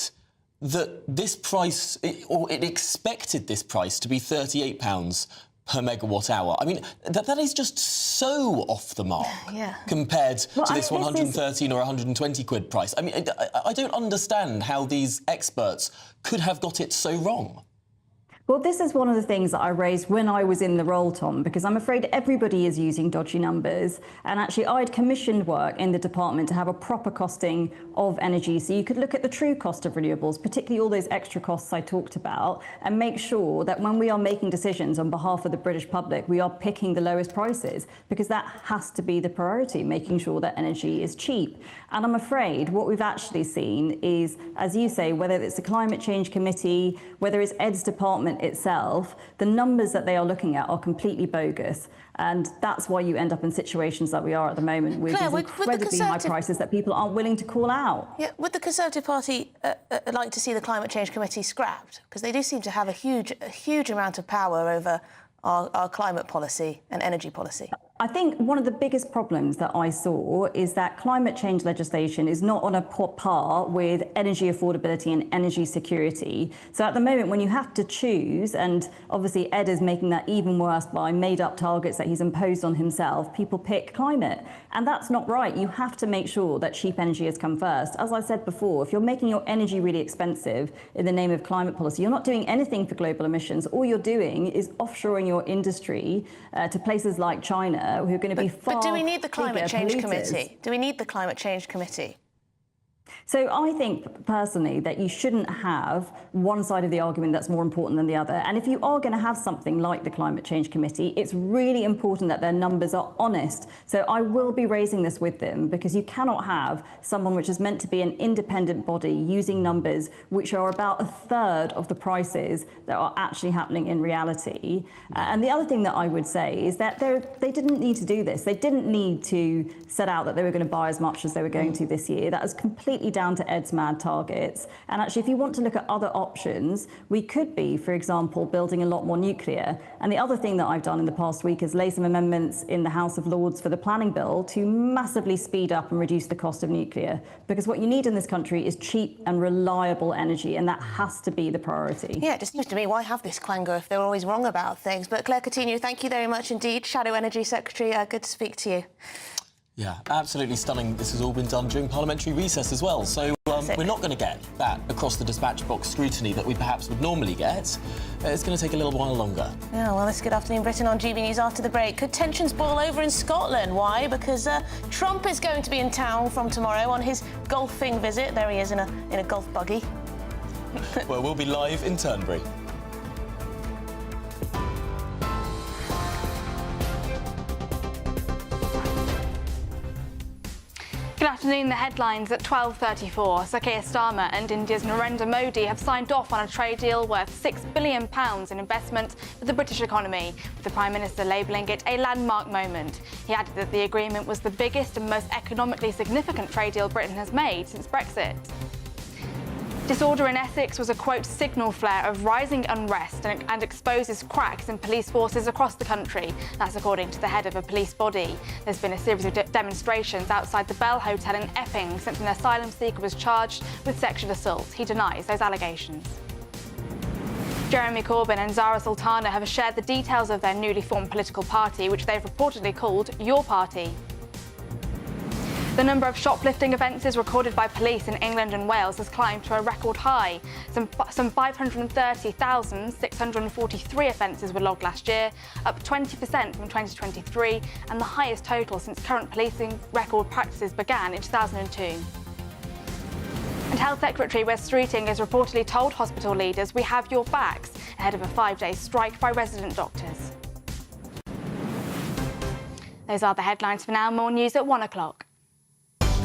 that this price, or it expected this price to be £38 per megawatt hour. I mean, that is just so off the mark compared to this 113 or 120 quid price. I mean, I don't understand how these experts could have got it so wrong. Well, this is one of the things that I raised when I was in the role, Tom, because I'm afraid everybody is using dodgy numbers. And actually, I'd commissioned work in the department to have a proper costing of energy. So you could look at the true cost of renewables, particularly all those extra costs I talked about, and make sure that when we are making decisions on behalf of the British public, we are picking the lowest prices, because that has to be the priority, making sure that energy is cheap. And I'm afraid what we've actually seen is, as you say, whether it's the Climate Change Committee, whether it's Ed's department itself, the numbers that they are looking at are completely bogus. And that's why you end up in situations that we are at the moment with these incredibly high prices that people aren't willing to call out. Yeah, would the Conservative Party like to see the Climate Change Committee scrapped? Because they do seem to have a huge amount of power over our climate policy and energy policy. I think one of the biggest problems that I saw is that climate change legislation is not on a par with energy affordability and energy security. So at the moment, when you have to choose, and obviously Ed is making that even worse by made-up targets that he's imposed on himself, people pick climate. And that's not right. You have to make sure that cheap energy has come first. As I said before, if you're making your energy really expensive in the name of climate policy, you're not doing anything for global emissions. All you're doing is offshoring your industry to places like China, who are going to be far But do we need the Climate Change polluters. Committee? Do we need the Climate Change Committee? So I think personally that you shouldn't have one side of the argument that's more important than the other. And if you are going to have something like the Climate Change Committee, it's really important that their numbers are honest. So I will be raising this with them, because you cannot have someone which is meant to be an independent body using numbers which are about a third of the prices that are actually happening in reality. And the other thing that I would say is that they didn't need to do this. They didn't need to set out that they were going to buy as much as they were going to this year. That is completely down to Ed's mad targets. And actually, if you want to look at other options, we could be, for example, building a lot more nuclear. And the other thing that I've done in the past week is lay some amendments in the House of Lords for the planning bill to massively speed up and reduce the cost of nuclear. Because what you need in this country is cheap and reliable energy, and that has to be the priority. Yeah, it just seems to me, why have this clangor if they're always wrong about things? But Claire Coutinho, thank you very much indeed. Shadow Energy Secretary, good to speak to you. Yeah, absolutely stunning. This has all been done during parliamentary recess as well. So we're not going to get that across the dispatch box scrutiny that we perhaps would normally get. It's going to take a little while longer. Yeah, well, it's Good Afternoon Britain on GB News after the break. Could tensions boil over in Scotland? Why? Because Trump is going to be in town from tomorrow on his golfing visit. There he is in a golf buggy. Well, we'll be live in Turnberry. Good afternoon, the headlines at 12:34. Sir Keir Starmer and India's Narendra Modi have signed off on a trade deal worth £6 billion in investment for the British economy, with the Prime Minister labelling it a landmark moment. He added that the agreement was the biggest and most economically significant trade deal Britain has made since Brexit. Disorder in Essex was a, quote, signal flare of rising unrest and exposes cracks in police forces across the country. That's according to the head of a police body. There's been a series of demonstrations outside the Bell Hotel in Epping since an asylum seeker was charged with sexual assault. He denies those allegations. Jeremy Corbyn and Zara Sultana have shared the details of their newly formed political party, which they've reportedly called Your Party. The number of shoplifting offences recorded by police in England and Wales has climbed to a record high. Some 530,643 offences were logged last year, up 20% from 2023, and the highest total since current policing record practices began in 2002. And Health Secretary Wes Streeting has reportedly told hospital leaders, "We have your backs," ahead of a 5-day strike by resident doctors. Those are the headlines for now. More news at 1 o'clock.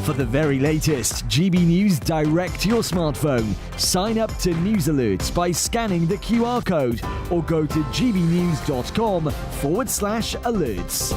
For the very latest GB News direct to your smartphone, sign up to News Alerts by scanning the QR code or go to gbnews.com/alerts.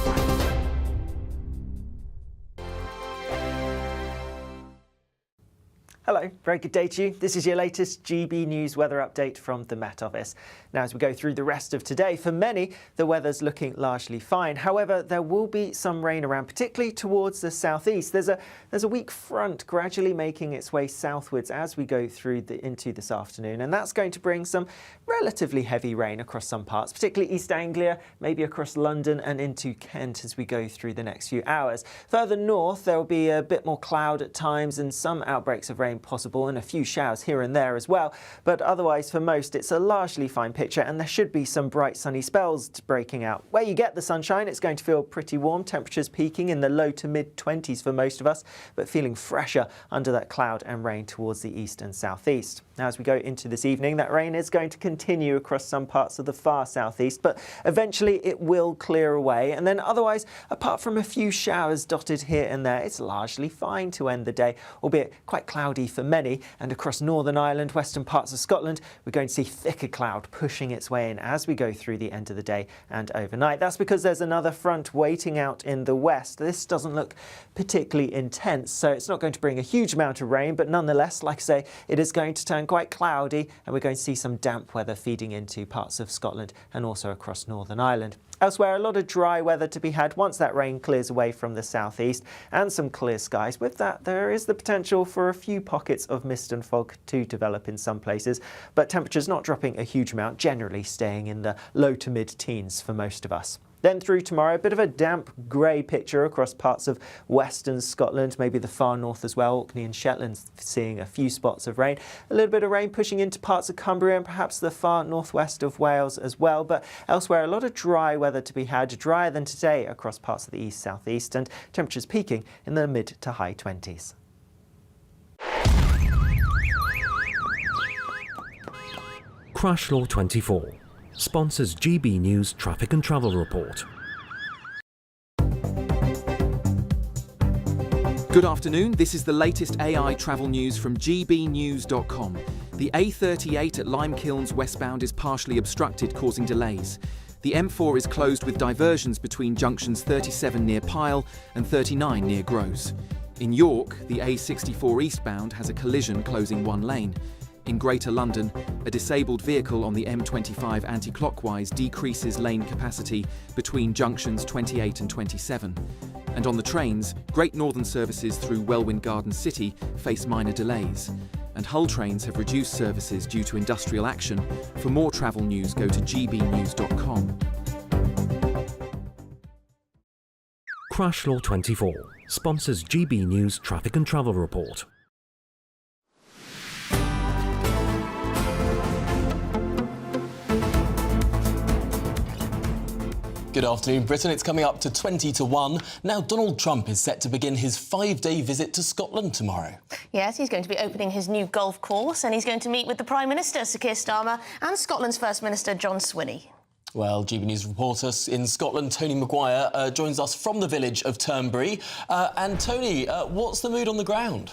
Hello, very good day to you. This is your latest GB News weather update from the Met Office. Now, as we go through the rest of today, for many, the weather's looking largely fine. However, there will be some rain around, particularly towards the southeast. There's a weak front gradually making its way southwards as we go through into this afternoon, and that's going to bring some relatively heavy rain across some parts, particularly East Anglia, maybe across London and into Kent as we go through the next few hours. Further north, there will be a bit more cloud at times and some outbreaks of rain possible and a few showers here and there as well. But otherwise, for most, it's a largely fine picture and there should be some bright sunny spells breaking out. Where you get the sunshine, it's going to feel pretty warm, temperatures peaking in the low to mid-20s for most of us, but feeling fresher under that cloud and rain towards the east and southeast. Now, as we go into this evening, that rain is going to continue across some parts of the far southeast, but eventually it will clear away. And then otherwise, apart from a few showers dotted here and there, it's largely fine to end the day, albeit quite cloudy for many. And across Northern Ireland, western parts of Scotland, we're going to see thicker cloud pushing its way in as we go through the end of the day and overnight. That's because there's another front waiting out in the west. This doesn't look particularly intense, so it's not going to bring a huge amount of rain, but nonetheless, like I say, it is going to turn quite cloudy and we're going to see some damp weather feeding into parts of Scotland and also across Northern Ireland. Elsewhere, a lot of dry weather to be had once that rain clears away from the southeast and some clear skies. With that, there is the potential for a few pockets of mist and fog to develop in some places, but temperatures not dropping a huge amount, generally staying in the low to mid-teens for most of us. Then through tomorrow, a bit of a damp grey picture across parts of western Scotland, maybe the far north as well. Orkney and Shetland seeing a few spots of rain. A little bit of rain pushing into parts of Cumbria and perhaps the far northwest of Wales as well. But elsewhere, a lot of dry weather to be had, drier than today across parts of the east, southeast, and temperatures peaking in the mid to high 20s. Crash Law 24 sponsors GB News Traffic and Travel Report. Good afternoon, this is the latest AI travel news from GBnews.com. The A38 at Limekilns westbound is partially obstructed, causing delays. The M4 is closed with diversions between junctions 37 near Pyle and 39 near Gross. In York, the A64 eastbound has a collision closing one lane. In Greater London, a disabled vehicle on the M25 anti-clockwise decreases lane capacity between junctions 28 and 27. And on the trains, Great Northern services through Welwyn Garden City face minor delays. And Hull trains have reduced services due to industrial action. For more travel news, go to gbnews.com. Crash Law 24 sponsors GB News Traffic and Travel Report. Good afternoon, Britain. It's coming up to 20 to 1. Now, Donald Trump is set to begin his 5-day visit to Scotland tomorrow. Yes, he's going to be opening his new golf course and he's going to meet with the Prime Minister, Sir Keir Starmer, and Scotland's First Minister, John Swinney. Well, GB News reporter in Scotland, Tony Maguire, joins us from the village of Turnberry. And Tony, what's the mood on the ground?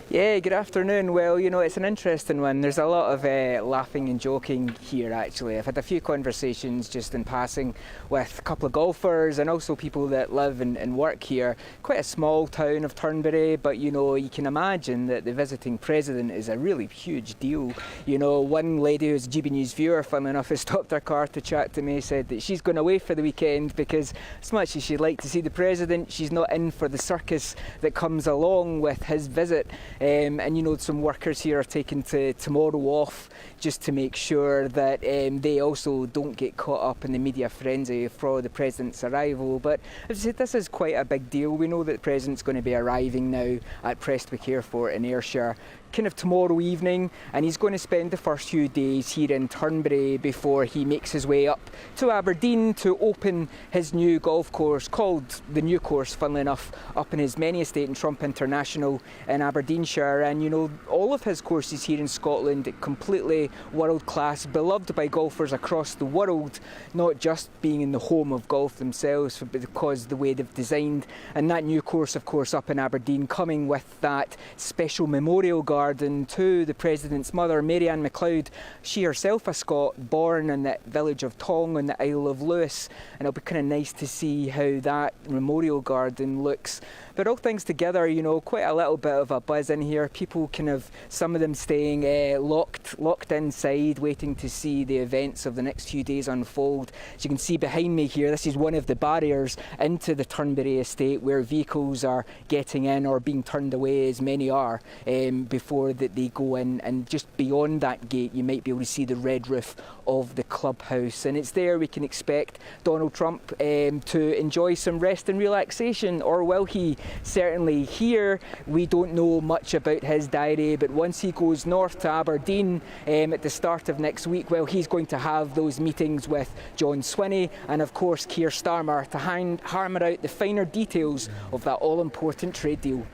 Yeah, good afternoon. Well, you know, it's an interesting one. There's a lot of laughing and joking here, actually. I've had a few conversations just in passing with a couple of golfers and also people that live and work here. Quite a small town of Turnberry, but, you know, you can imagine that the visiting president is a really huge deal. You know, one lady who's a GB News viewer, funnily enough, has stopped her car to chat to me, said that she's going away for the weekend because as much as she'd like to see the president, she's not in for the circus that comes along with his visit. And you know, some workers here are taking tomorrow off just to make sure that they also don't get caught up in the media frenzy for the president's arrival. But as I said, this is quite a big deal. We know that the president's going to be arriving now at Prestwick Airport in Ayrshire kind of tomorrow evening, and he's going to spend the first few days here in Turnberry before he makes his way up to Aberdeen to open his new golf course, called the New Course, funnily enough, up in his many estate in Trump International in Aberdeenshire. And you know, all of his courses here in Scotland, completely world class, beloved by golfers across the world, not just being in the home of golf themselves, but because the way they've designed. And that new course, of course, up in Aberdeen, coming with that special memorial garden to the president's mother, Mary Ann MacLeod. She herself a Scot, born in the village of Tong on the Isle of Lewis, and it'll be kind of nice to see how that memorial garden looks. But all things together, you know, quite a little bit of a buzz in here. People kind of, some of them staying locked inside, waiting to see the events of the next few days unfold. As you can see behind me here, this is one of the barriers into the Turnberry estate where vehicles are getting in or being turned away, as many are, before that they go in. And just beyond that gate, you might be able to see the red roof of the clubhouse. And it's there we can expect Donald Trump to enjoy some rest and relaxation, or will he? Certainly here, we don't know much about his diary, but once he goes north to Aberdeen at the start of next week, well, he's going to have those meetings with John Swinney and, of course, Keir Starmer to hammer out the finer details of that all-important trade deal.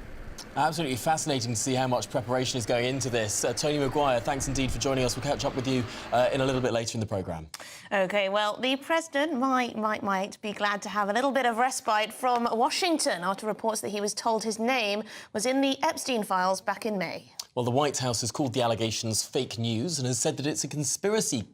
Absolutely fascinating to see how much preparation is going into this. Tony Maguire, thanks indeed for joining us. We'll catch up with you in a little bit later in the programme. OK, well, the president might be glad to have a little bit of respite from Washington after reports that he was told his name was in the Epstein files back in May. Well, the White House has called the allegations fake news and has said that it's a conspiracy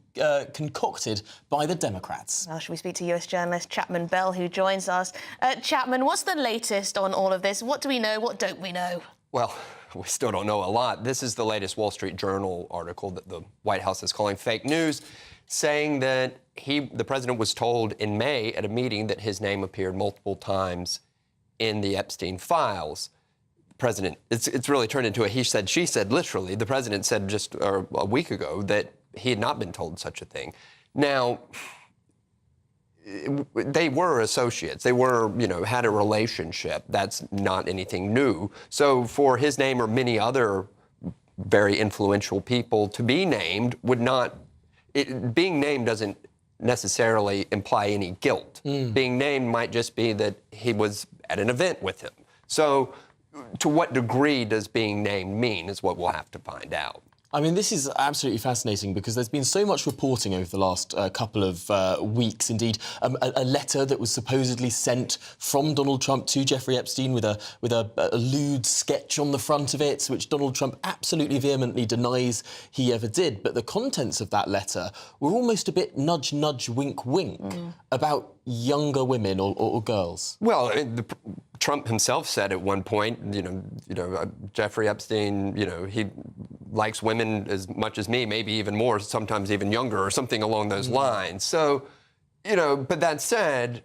concocted by the Democrats. Well, should we speak to US journalist Chapman Bell, who joins us? Chapman, what's the latest on all of this? What do we know? What don't we know? Well, we still don't know a lot. This is the latest Wall Street Journal article that the White House is calling fake news, saying that the president was told in May at a meeting that his name appeared multiple times in the Epstein files. President, it's really turned into a he said, she said, literally. The president said just a week ago that he had not been told such a thing. Now, they were associates. They were, you know, had a relationship. That's not anything new. So for his name or many other very influential people to be named would not, being named doesn't necessarily imply any guilt. Being named might just be that he was at an event with him. So to what degree does being named mean is what we'll have to find out. I mean, this is absolutely fascinating because there's been so much reporting over the last couple of weeks. Indeed, a letter that was supposedly sent from Donald Trump to Jeffrey Epstein with a lewd sketch on the front of it, which Donald Trump absolutely vehemently denies he ever did. But the contents of that letter were almost a bit nudge, nudge, wink, wink about younger women or girls. Well, Trump himself said at one point, Jeffrey Epstein, he likes women as much as me, maybe even more, sometimes even younger, or something along those lines. So, but that said,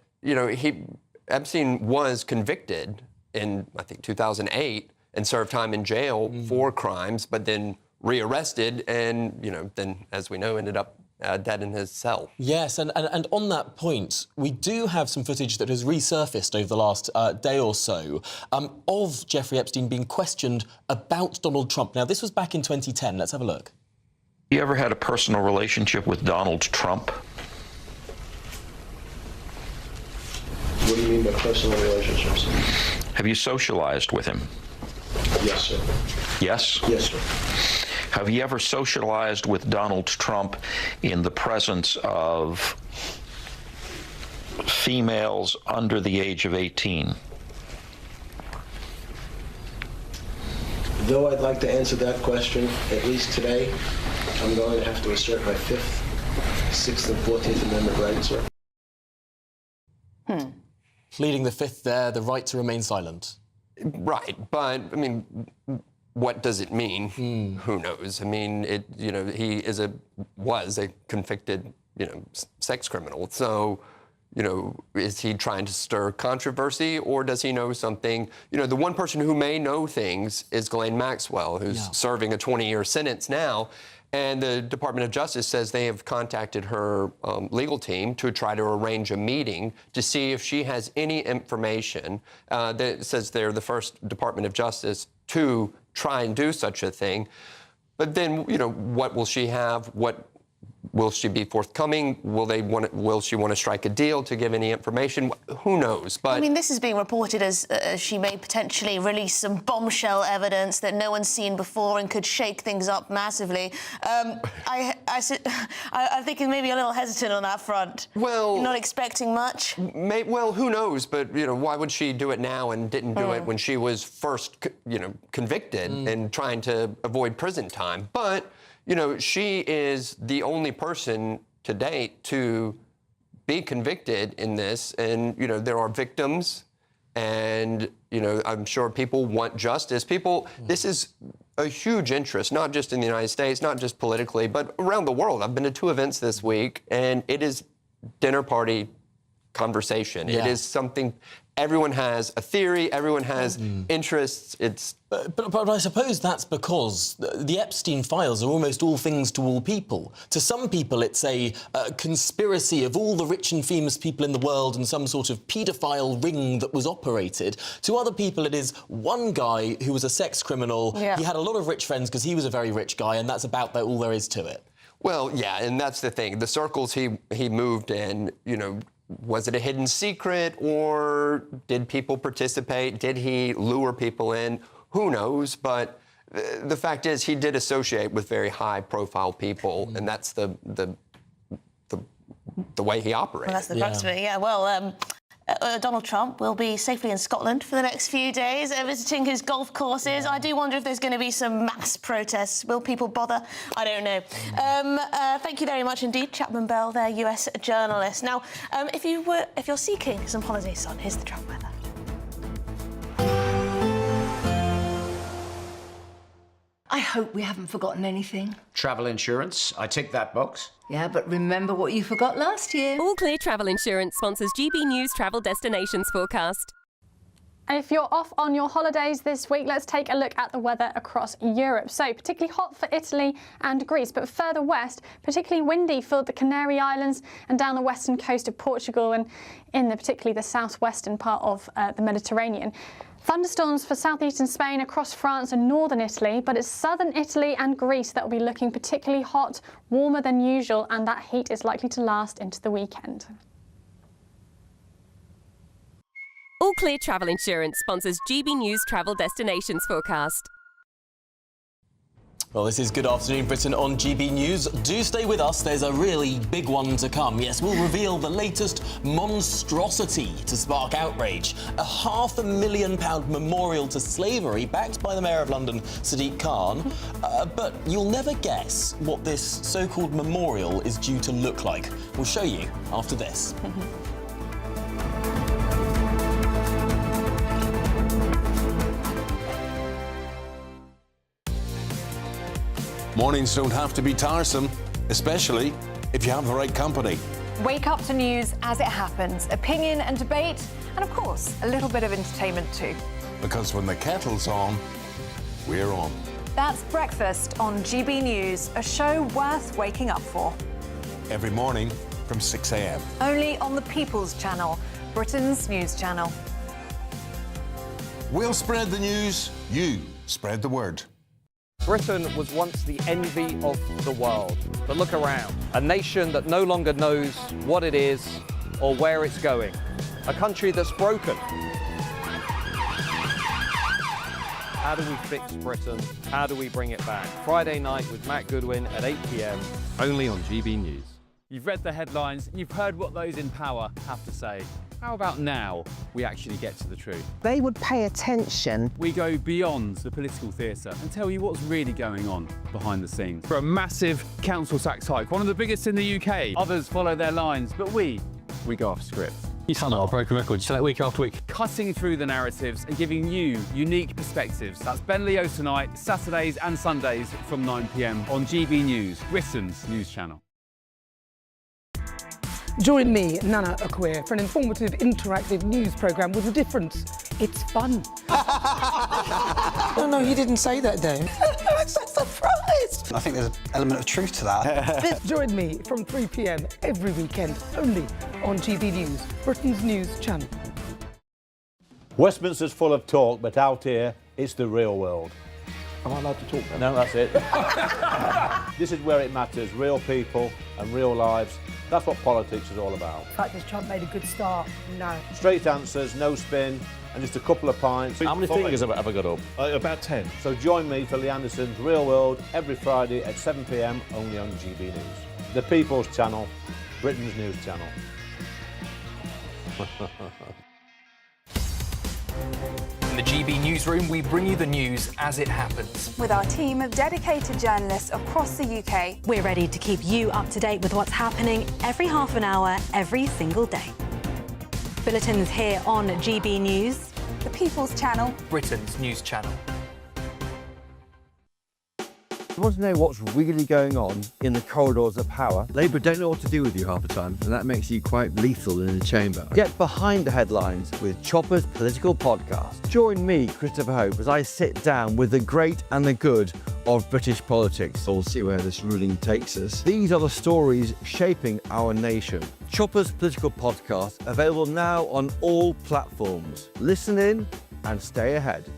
Epstein was convicted in, I think, 2008 and served time in jail for crimes, but then rearrested and, then, as we know, ended up dead in his cell. Yes, and on that point, we do have some footage that has resurfaced over the last day or so of Jeffrey Epstein being questioned about Donald Trump. Now, this was back in 2010. Let's have a look. You ever had a personal relationship with Donald Trump? What do you mean by personal relationships? Have you socialized with him? Yes, sir. Yes? Yes, sir. Have you ever socialized with Donald Trump in the presence of females under the age of 18? Though I'd like to answer that question, at least today, I'm going to have to assert my 5th, 6th, and 14th Amendment rights, sir. Pleading the 5th there, the right to remain silent. Right, but, I mean, what does it mean? Who knows? I mean, he was a convicted, sex criminal. So, is he trying to stir controversy, or does he know something? The one person who may know things is Ghislaine Maxwell, who's serving a 20-year sentence now. And the Department of Justice says they have contacted her legal team to try to arrange a meeting to see if she has any information that says they're the first Department of Justice to try and do such a thing. But then, what will she have? What will she be forthcoming? Will she want to strike a deal to give any information? Who knows? But I mean, this is being reported as she may potentially release some bombshell evidence that no one's seen before and could shake things up massively. I think maybe a little hesitant on that front. Well, you're not expecting much. Well, who knows? But why would she do it now and didn't do it when she was first, convicted and trying to avoid prison time? But she is the only person to date to be convicted in this. And, there are victims and, I'm sure people want justice. This is a huge interest, not just in the United States, not just politically, but around the world. I've been to 2 events this week, and it is dinner party conversation. Yeah. It is something. Everyone has a theory, everyone has interests. But I suppose that's because the Epstein files are almost all things to all people. To some people, it's a conspiracy of all the rich and famous people in the world and some sort of paedophile ring that was operated. To other people, it is one guy who was a sex criminal. Yeah. He had a lot of rich friends because he was a very rich guy, and that's about all there is to it. Well, yeah, and that's the thing. The circles he moved in, was it a hidden secret, or did people participate? Did he lure people in? Who knows? But the fact is, he did associate with very high-profile people, and that's the way he operates. Well, that's the crux of it. Yeah. Well, Donald Trump will be safely in Scotland for the next few days, visiting his golf courses. I do wonder if there's going to be some mass protests. Will people bother? I don't know. Thank you very much indeed, Chapman Bell, their US journalist. Now, if you're seeking some holiday sun, here's the travel weather. I hope we haven't forgotten anything. Travel insurance, I tick that box. Yeah, but remember what you forgot last year. All Clear Travel Insurance sponsors GB News Travel Destinations Forecast. If you're off on your holidays this week, let's take a look at the weather across Europe. So, particularly hot for Italy and Greece, but further west, particularly windy for the Canary Islands and down the western coast of Portugal and particularly the southwestern part of the Mediterranean. Thunderstorms for southeastern Spain, across France and northern Italy, but it's southern Italy and Greece that will be looking particularly hot, warmer than usual, and that heat is likely to last into the weekend. All Clear Travel Insurance sponsors GB News Travel Destinations Forecast. Well, this is Good Afternoon Britain on GB News. Do stay with us, there's a really big one to come. Yes, we'll reveal the latest monstrosity to spark outrage. A £500,000 memorial to slavery backed by the Mayor of London, Sadiq Khan. But you'll never guess what this so-called memorial is due to look like. We'll show you after this. Mornings don't have to be tiresome, especially if you have the right company. Wake up to news as it happens, opinion and debate, and of course, a little bit of entertainment too. Because when the kettle's on, we're on. That's Breakfast on GB News, a show worth waking up for. Every morning from 6 a.m. Only on the People's Channel, Britain's news channel. We'll spread the news, you spread the word. Britain was once the envy of the world. But look around. A nation that no longer knows what it is or where it's going. A country that's broken. How do we fix Britain? How do we bring it back? Friday night with Matt Goodwin at 8 p.m, only on GB News. You've read the headlines, you've heard what those in power have to say. How about now we actually get to the truth? They would pay attention. We go beyond the political theatre and tell you what's really going on behind the scenes. For a massive council tax hike, one of the biggest in the UK. Others follow their lines, but we go off script. You sound like a broken record, you say it week after week. Cutting through the narratives and giving you unique perspectives. That's Ben Leo tonight, Saturdays and Sundays from 9 p.m. on GB News, Britain's news channel. Join me, Nana Akwe, for an informative, interactive news programme with a difference. It's fun. No, you didn't say that, Dave. I'm so surprised. I think there's an element of truth to that. Join me from 3 p.m. every weekend, only on GB News, Britain's news channel. Westminster's full of talk, but out here, it's the real world. Am I allowed to talk then? No, that's it. This is where it matters, real people and real lives. That's what politics is all about. In fact, has Trump made a good start? No. Straight answers, no spin, and just a couple of pints. How many fingers have I got up? About 10. So join me for Lee Anderson's Real World every Friday at 7 p.m, only on GB News. The People's Channel, Britain's news channel. In the GB newsroom, we bring you the news as it happens. With our team of dedicated journalists across the UK, we're ready to keep you up to date with what's happening every half an hour, every single day. Bulletins here on GB News, the People's Channel, Britain's news channel. You want to know what's really going on in the corridors of power? Labour don't know what to do with you half the time, and that makes you quite lethal in the chamber. Get behind the headlines with Chopper's political podcast. Join me, Christopher Hope, as I sit down with the great and the good of British politics. We'll see where this ruling takes us. These are the stories shaping our nation. Chopper's political podcast, available now on all platforms. Listen in and stay ahead.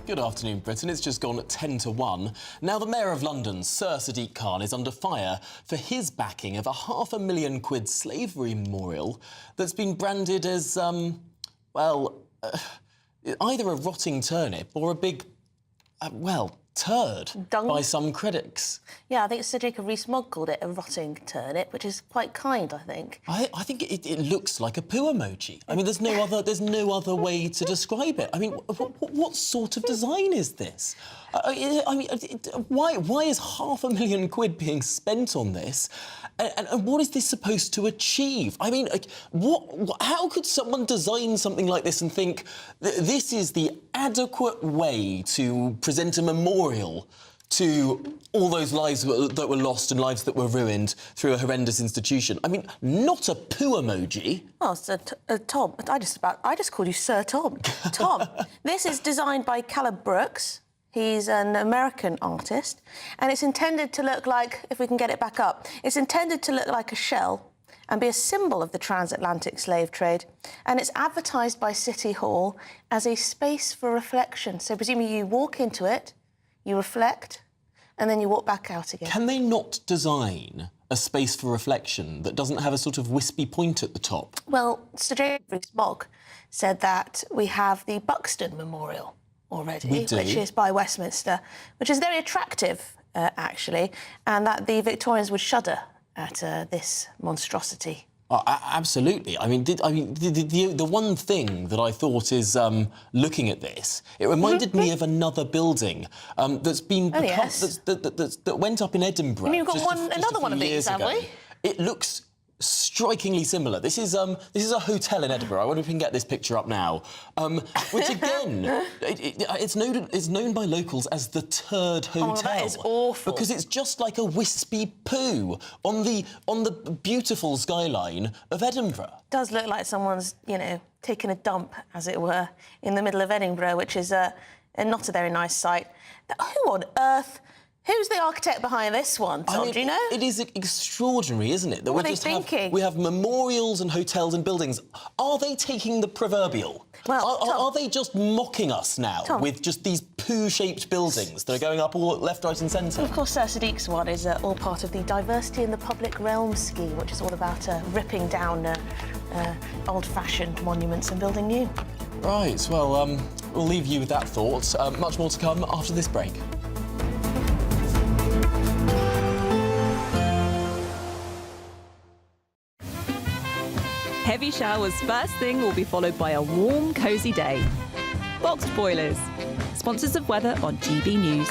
Good afternoon, Britain. It's just gone 10 to 1. Now, the Mayor of London, Sir Sadiq Khan, is under fire for his backing of a £500,000 slavery memorial that's been branded as, either a rotting turnip or a big, turd by some critics. Yeah, I think Sir Jacob Rees-Mogg called it a rotting turnip, which is quite kind, I think. I think it looks like a poo emoji. I mean, there's no other way to describe it. I mean, what sort of design is this? I mean, why is £500,000 being spent on this? And what is this supposed to achieve? I mean, how could someone design something like this and think this is the adequate way to present a memorial to all those lives that were lost and lives that were ruined through a horrendous institution? I mean, not a poo emoji. Oh, Sir Tom, I just called you Sir Tom. Tom, this is designed by Caleb Brooks. He's an American artist, and it's intended to look like, if we can get it back up, it's intended to look like a shell and be a symbol of the transatlantic slave trade. And it's advertised by City Hall as a space for reflection. So presumably you walk into it, you reflect, and then you walk back out again. Can they not design a space for reflection that doesn't have a sort of wispy point at the top? Well, Sir Jacob Rees-Mogg said that we have the Buxton Memorial already, which is by Westminster, which is very attractive, actually, and that the Victorians would shudder at this monstrosity. Oh, absolutely. I mean, the one thing that I thought is, looking at this, it reminded me of another building that's been that went up in Edinburgh. I mean, we've got another one of these, have we? It looks strikingly similar. This is a hotel in Edinburgh. I wonder if we can get this picture up now. Which again, it's known by locals as the Turd Hotel. Oh, that is awful. Because it's just like a wispy poo on the beautiful skyline of Edinburgh. It does look like someone's, taken a dump, as it were, in the middle of Edinburgh, which is not a very nice sight. Who on earth Who's the architect behind this one, Tom? Do you know? It is extraordinary, isn't it? That What are they thinking? We have memorials and hotels and buildings. Are they taking the proverbial? Well, are they just mocking us now with just these poo-shaped buildings that are going up all left, right and centre? Of course, Sadiq's one is all part of the Diversity in the Public Realm scheme, which is all about ripping down old-fashioned monuments and building new. Right, well, we'll leave you with that thought. Much more to come after this break. Heavy showers first thing will be followed by a warm, cosy day. Boxed Boilers, sponsors of weather on GB News.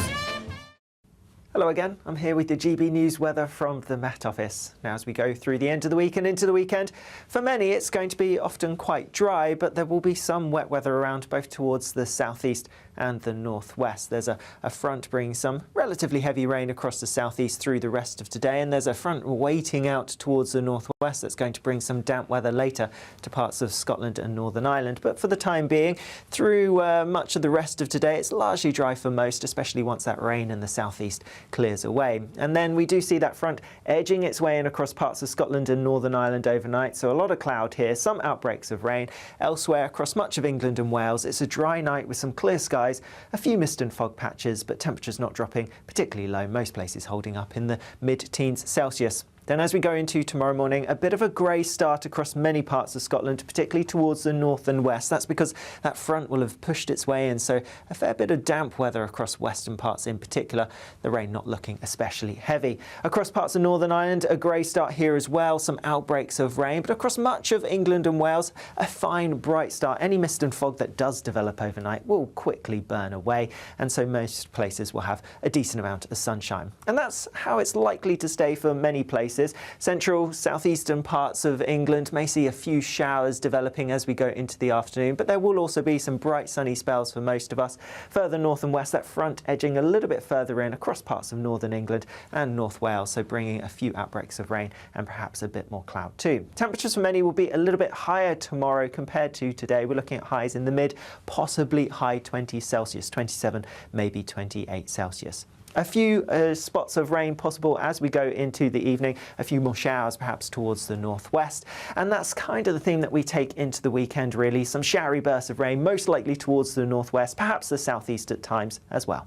Hello again, I'm here with the GB News weather from the Met Office. Now as we go through the end of the week and into the weekend, for many it's going to be often quite dry, but there will be some wet weather around both towards the southeast and the northwest. There's a front bringing some relatively heavy rain across the southeast through the rest of today, and there's a front waiting out towards the northwest that's going to bring some damp weather later to parts of Scotland and Northern Ireland. But for the time being, through much of the rest of today, it's largely dry for most, especially once that rain in the southeast clears away. And then we do see that front edging its way in across parts of Scotland and Northern Ireland overnight, so a lot of cloud here, some outbreaks of rain. Elsewhere across much of England and Wales, it's a dry night with some clear skies, a few mist and fog patches, but temperatures not dropping particularly low, most places holding up in the mid-teens Celsius. Then as we go into tomorrow morning, a bit of a grey start across many parts of Scotland, particularly towards the north and west. That's because that front will have pushed its way in, so a fair bit of damp weather across western parts in particular, the rain not looking especially heavy. Across parts of Northern Ireland, a grey start here as well, some outbreaks of rain, but across much of England and Wales, a fine bright start. Any mist and fog that does develop overnight will quickly burn away, and so most places will have a decent amount of sunshine. And that's how it's likely to stay for many places. Central, southeastern parts of England may see a few showers developing as we go into the afternoon, but there will also be some bright sunny spells for most of us. Further north and west, that front edging a little bit further in across parts of northern England and North Wales, so bringing a few outbreaks of rain and perhaps a bit more cloud too. Temperatures for many will be a little bit higher tomorrow compared to today. We're looking at highs in the mid, possibly high 20 Celsius, 27, maybe 28 Celsius. A few spots of rain possible as we go into the evening, a few more showers perhaps towards the northwest, and that's kind of the theme that we take into the weekend really. Some showery bursts of rain, most likely towards the northwest, perhaps the southeast at times as well.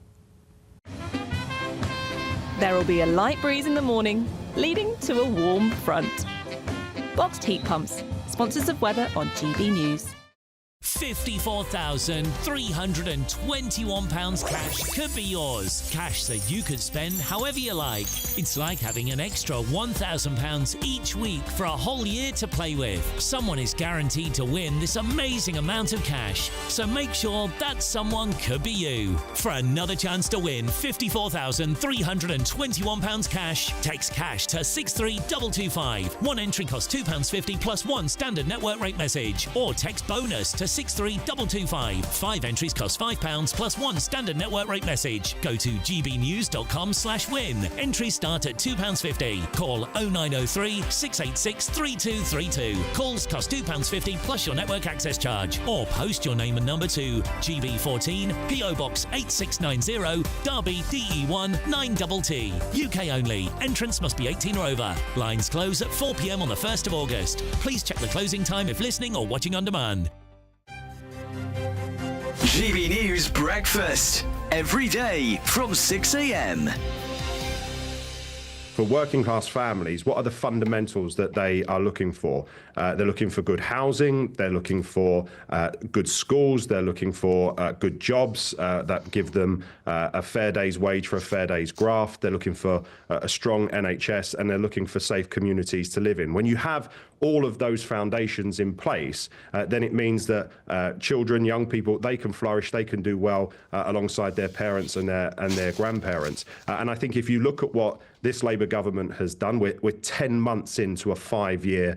There will be a light breeze in the morning, leading to a warm front. Boxed Heat Pumps, sponsors of weather on GB News. £54,321 cash could be yours. Cash that you could spend however you like. It's like having an extra £1,000 each week for a whole year to play with. Someone is guaranteed to win this amazing amount of cash, so make sure that someone could be you. For another chance to win £54,321 cash, text cash to 63225. One entry costs £2.50 plus one standard network rate message, or text bonus to 63225. 5 entries cost £5 plus one standard network rate message. Go to gbnews.com/win. Entries start at £2.50. Call 0903 686 3232. Calls cost £2.50 plus your network access charge. Or post your name and number to GB14 PO Box 8690 Derby DE1 9TT. UK only. Entrance must be 18 or over. Lines close at 4 p.m. on the 1st of August. Please check the closing time if listening or watching on demand. GB News Breakfast, every day from 6 a.m. For working class families, what are the fundamentals that they are looking for? They're looking for good housing, they're looking for good schools, they're looking for good jobs that give them a fair day's wage for a fair day's graft, they're looking for a strong NHS, and they're looking for safe communities to live in. When you have all of those foundations in place, then it means that children, young people, they can flourish, they can do well alongside their parents and their grandparents. And I think if you look at what this Labour government has done. We're 10 months into a 5-year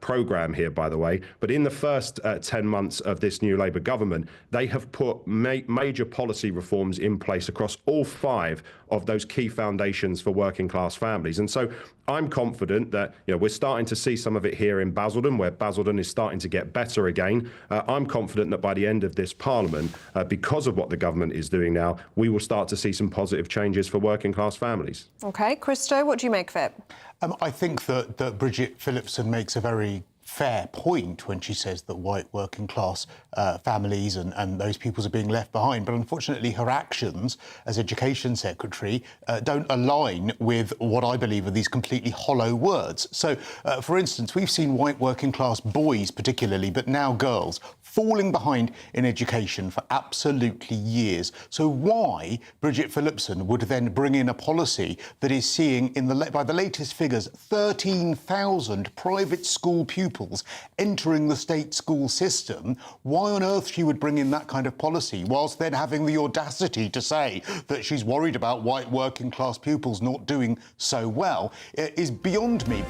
programme here, by the way. But in the first 10 months of this new Labour government, they have put major policy reforms in place across all 5 of those key foundations for working class families. And so I'm confident that we're starting to see some of it here in Basildon, where Basildon is starting to get better again. I'm confident that by the end of this Parliament, because of what the government is doing now, we will start to see some positive changes for working class families. OK, Christo, what do you make of it? I think that Bridget Phillipson makes a very fair point when she says that white working class families and those peoples are being left behind. But unfortunately, her actions as Education Secretary don't align with what I believe are these completely hollow words. So, for instance, we've seen white working class boys particularly, but now girls, falling behind in education for absolutely years. So why Bridget Phillipson would then bring in a policy that is seeing, by the latest figures, 13,000 private school pupils entering the state school system, why on earth she would bring in that kind of policy, whilst then having the audacity to say that she's worried about white working class pupils not doing so well, is beyond me.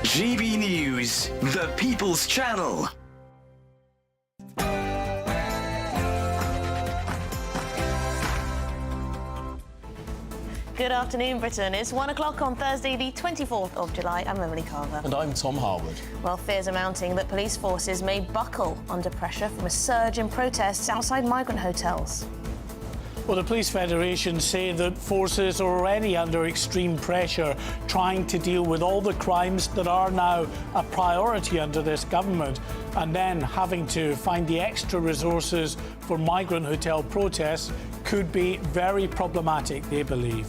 GB News, the People's Channel. Good afternoon, Britain. It's 1 o'clock on Thursday, the 24th of July. I'm Emily Carver. And I'm Tom Harwood. Well, fears are mounting that police forces may buckle under pressure from a surge in protests outside migrant hotels. Well, the Police Federation say that forces are already under extreme pressure trying to deal with all the crimes that are now a priority under this government, and then having to find the extra resources for migrant hotel protests could be very problematic, they believe.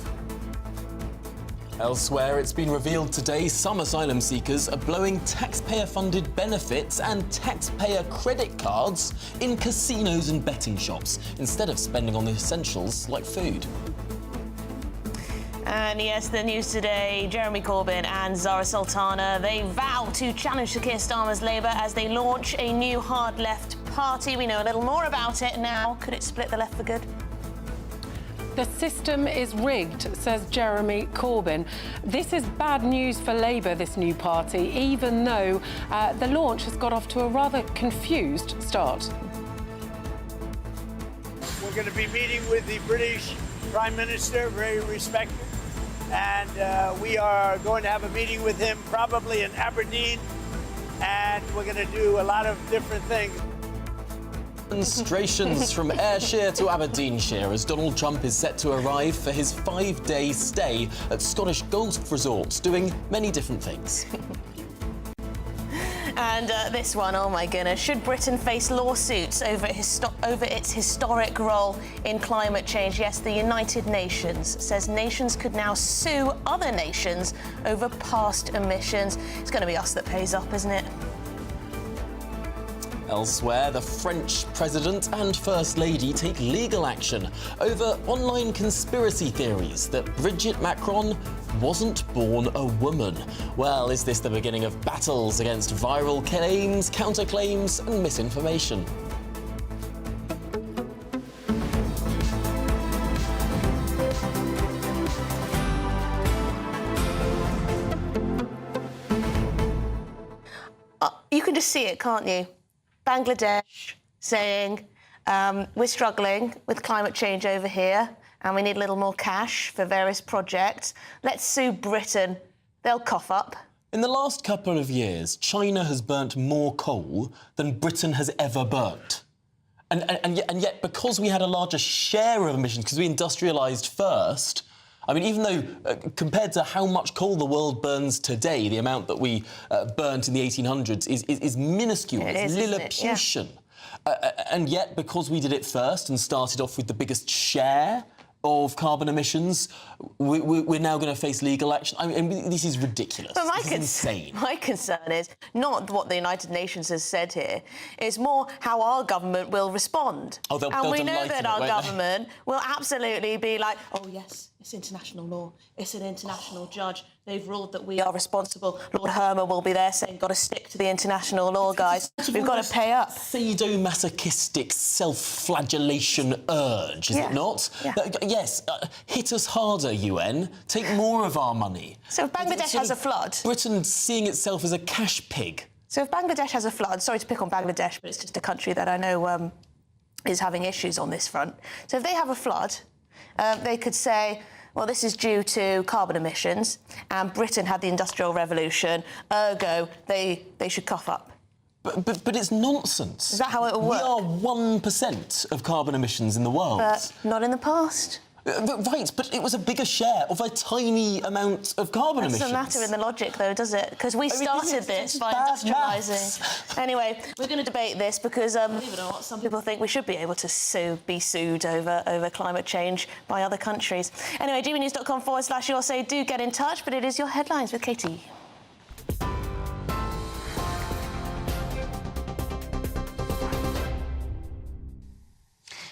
Elsewhere, it's been revealed today some asylum seekers are blowing taxpayer-funded benefits and taxpayer credit cards in casinos and betting shops, instead of spending on the essentials like food. And yes, the news today, Jeremy Corbyn and Zara Sultana, they vow to challenge Sir Keir Starmer's Labour as they launch a new hard left party. We know a little more about it now. Could it split the left for good? The system is rigged, says Jeremy Corbyn. This is bad news for Labour, this new party, even though the launch has got off to a rather confused start. We're going to be meeting with the British Prime Minister, very respected, and we are going to have a meeting with him probably in Aberdeen, and we're going to do a lot of different things. Demonstrations from Ayrshire to Aberdeenshire as Donald Trump is set to arrive for his 5-day stay at Scottish golf resorts, doing many different things. And this one, oh my goodness, should Britain face lawsuits over its historic role in climate change? Yes, the United Nations says nations could now sue other nations over past emissions. It's going to be us that pays up, isn't it? Elsewhere, the French President and First Lady take legal action over online conspiracy theories that Brigitte Macron wasn't born a woman. Well, is this the beginning of battles against viral claims, counterclaims and misinformation? You can just see it, can't you? Bangladesh saying, we're struggling with climate change over here and we need a little more cash for various projects. Let's sue Britain. They'll cough up. In the last couple of years, China has burnt more coal than Britain has ever burnt. And yet, because we had a larger share of emissions, because we industrialised first, I mean, even though compared to how much coal the world burns today, the amount that we burnt in the 1800s is minuscule. It's Lilliputian. Yeah. And yet, because we did it first and started off with the biggest share of carbon emissions, we're now going to face legal action. I mean, this is ridiculous. But this is insane. My concern is not what the United Nations has said here. It's more how our government will respond. Oh, they'll and we know that our it, government will absolutely be like, oh, yes, It's international law. It's an international judge. They've ruled that we are responsible. Lord Herman will be there saying, got to stick to the international law, guys. We've got to pay up. Sadomasochistic self-flagellation urge, is it not? Yeah. Yes, hit us harder, UN. Take more of our money. So if Bangladesh has a flood... Britain seeing itself as a cash pig. So if Bangladesh has a flood... Sorry to pick on Bangladesh, but it's just a country that I know is having issues on this front. So if they have a flood... they could say, well, this is due to carbon emissions, and Britain had the Industrial Revolution, ergo, they should cough up. But it's nonsense. Is that how it will work? We are 1% of carbon emissions in the world. But not in the past. Right, but it was a bigger share of a tiny amount of carbon emissions. It doesn't matter in the logic, though, does it? Because we started this by industrialising. Anyway, we're going to debate this because, believe it or not, some people think we should be able to be sued over climate change by other countries. Anyway, gbnews.com/your say. Do get in touch, but it is your headlines with Katie.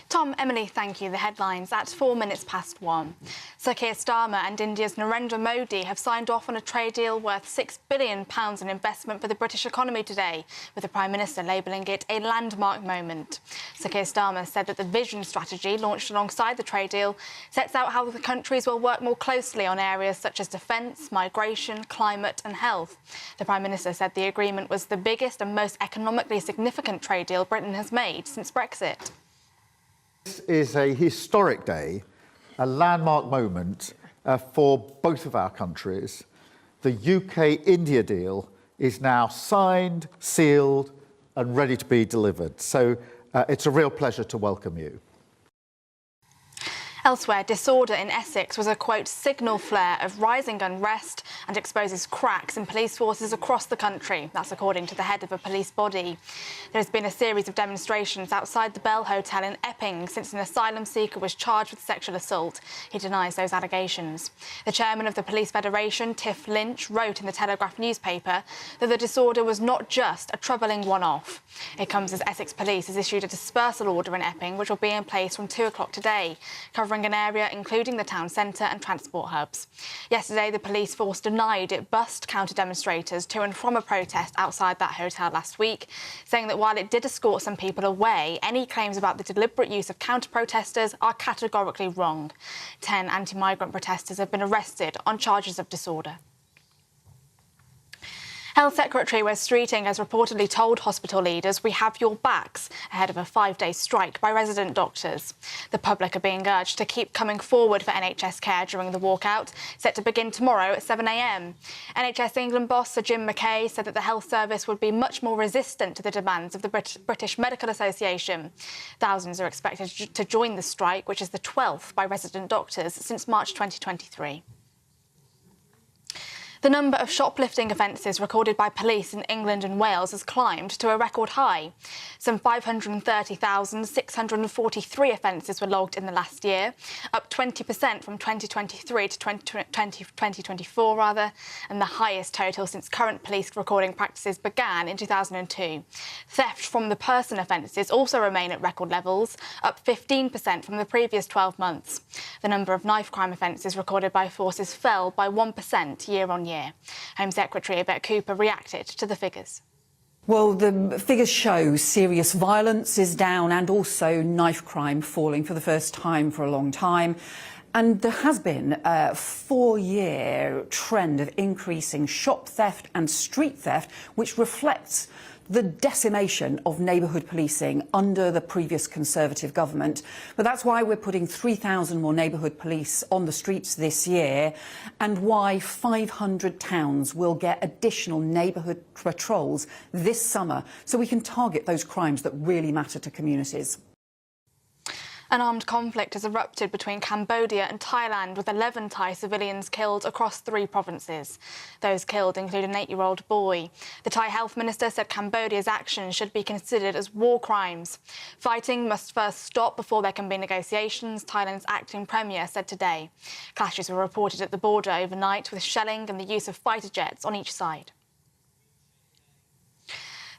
Tom, Emily, thank you. The headlines at 1:04. Sir Keir Starmer and India's Narendra Modi have signed off on a trade deal worth £6 billion in investment for the British economy today, with the Prime Minister labelling it a landmark moment. Sir Keir Starmer said that the vision strategy launched alongside the trade deal sets out how the countries will work more closely on areas such as defence, migration, climate and health. The Prime Minister said the agreement was the biggest and most economically significant trade deal Britain has made since Brexit. This is a historic day, a landmark moment for both of our countries. The UK-India deal is now signed, sealed and ready to be delivered. So it's a real pleasure to welcome you. Elsewhere, disorder in Essex was a, quote, signal flare of rising unrest and exposes cracks in police forces across the country. That's according to the head of a police body. There has been a series of demonstrations outside the Bell Hotel in Epping since an asylum seeker was charged with sexual assault. He denies those allegations. The chairman of the Police Federation, Tiff Lynch, wrote in the Telegraph newspaper that the disorder was not just a troubling one-off. It comes as Essex Police has issued a dispersal order in Epping, which will be in place from 2 o'clock today, covering an area including the town centre and transport hubs. Yesterday, the police force denied it bussed counter-demonstrators to and from a protest outside that hotel last week, saying that while it did escort some people away, any claims about the deliberate use of counter-protesters are categorically wrong. 10 anti-migrant protesters have been arrested on charges of disorder. Health Secretary Wes Streeting has reportedly told hospital leaders we have your backs ahead of a 5-day strike by resident doctors. The public are being urged to keep coming forward for NHS care during the walkout, set to begin tomorrow at 7 a.m. NHS England boss Sir Jim McKay said that the health service would be much more resistant to the demands of the British Medical Association. Thousands are expected to join the strike, which is the 12th by resident doctors since March 2023. The number of shoplifting offences recorded by police in England and Wales has climbed to a record high. Some 530,643 offences were logged in the last year, up 20% from 2023 to 2024, and the highest total since current police recording practices began in 2002. Theft from the person offences also remain at record levels, up 15% from the previous 12 months. The number of knife crime offences recorded by forces fell by 1% year on year. Home Secretary Yvette Cooper reacted to the figures. Well, the figures show serious violence is down and also knife crime falling for the first time for a long time. And there has been a 4-year trend of increasing shop theft and street theft, which reflects the decimation of neighbourhood policing under the previous Conservative government. But that's why we're putting 3,000 more neighbourhood police on the streets this year, and why 500 towns will get additional neighbourhood patrols this summer, so we can target those crimes that really matter to communities. An armed conflict has erupted between Cambodia and Thailand, with 11 Thai civilians killed across 3 provinces. Those killed include an 8-year-old boy. The Thai health minister said Cambodia's actions should be considered as war crimes. Fighting must first stop before there can be negotiations, Thailand's acting premier said today. Clashes were reported at the border overnight, with shelling and the use of fighter jets on each side.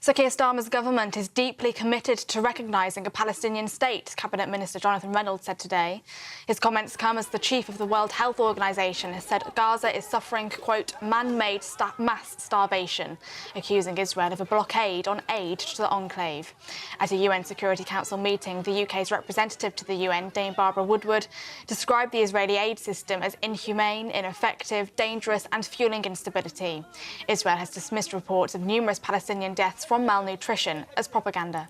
So Keir Starmer's government is deeply committed to recognising a Palestinian state, Cabinet Minister Jonathan Reynolds said today. His comments come as the chief of the World Health Organization has said Gaza is suffering, quote, man-made mass starvation, accusing Israel of a blockade on aid to the enclave. At a UN Security Council meeting, the UK's representative to the UN, Dame Barbara Woodward, described the Israeli aid system as inhumane, ineffective, dangerous and fuelling instability. Israel has dismissed reports of numerous Palestinian deaths from malnutrition as propaganda.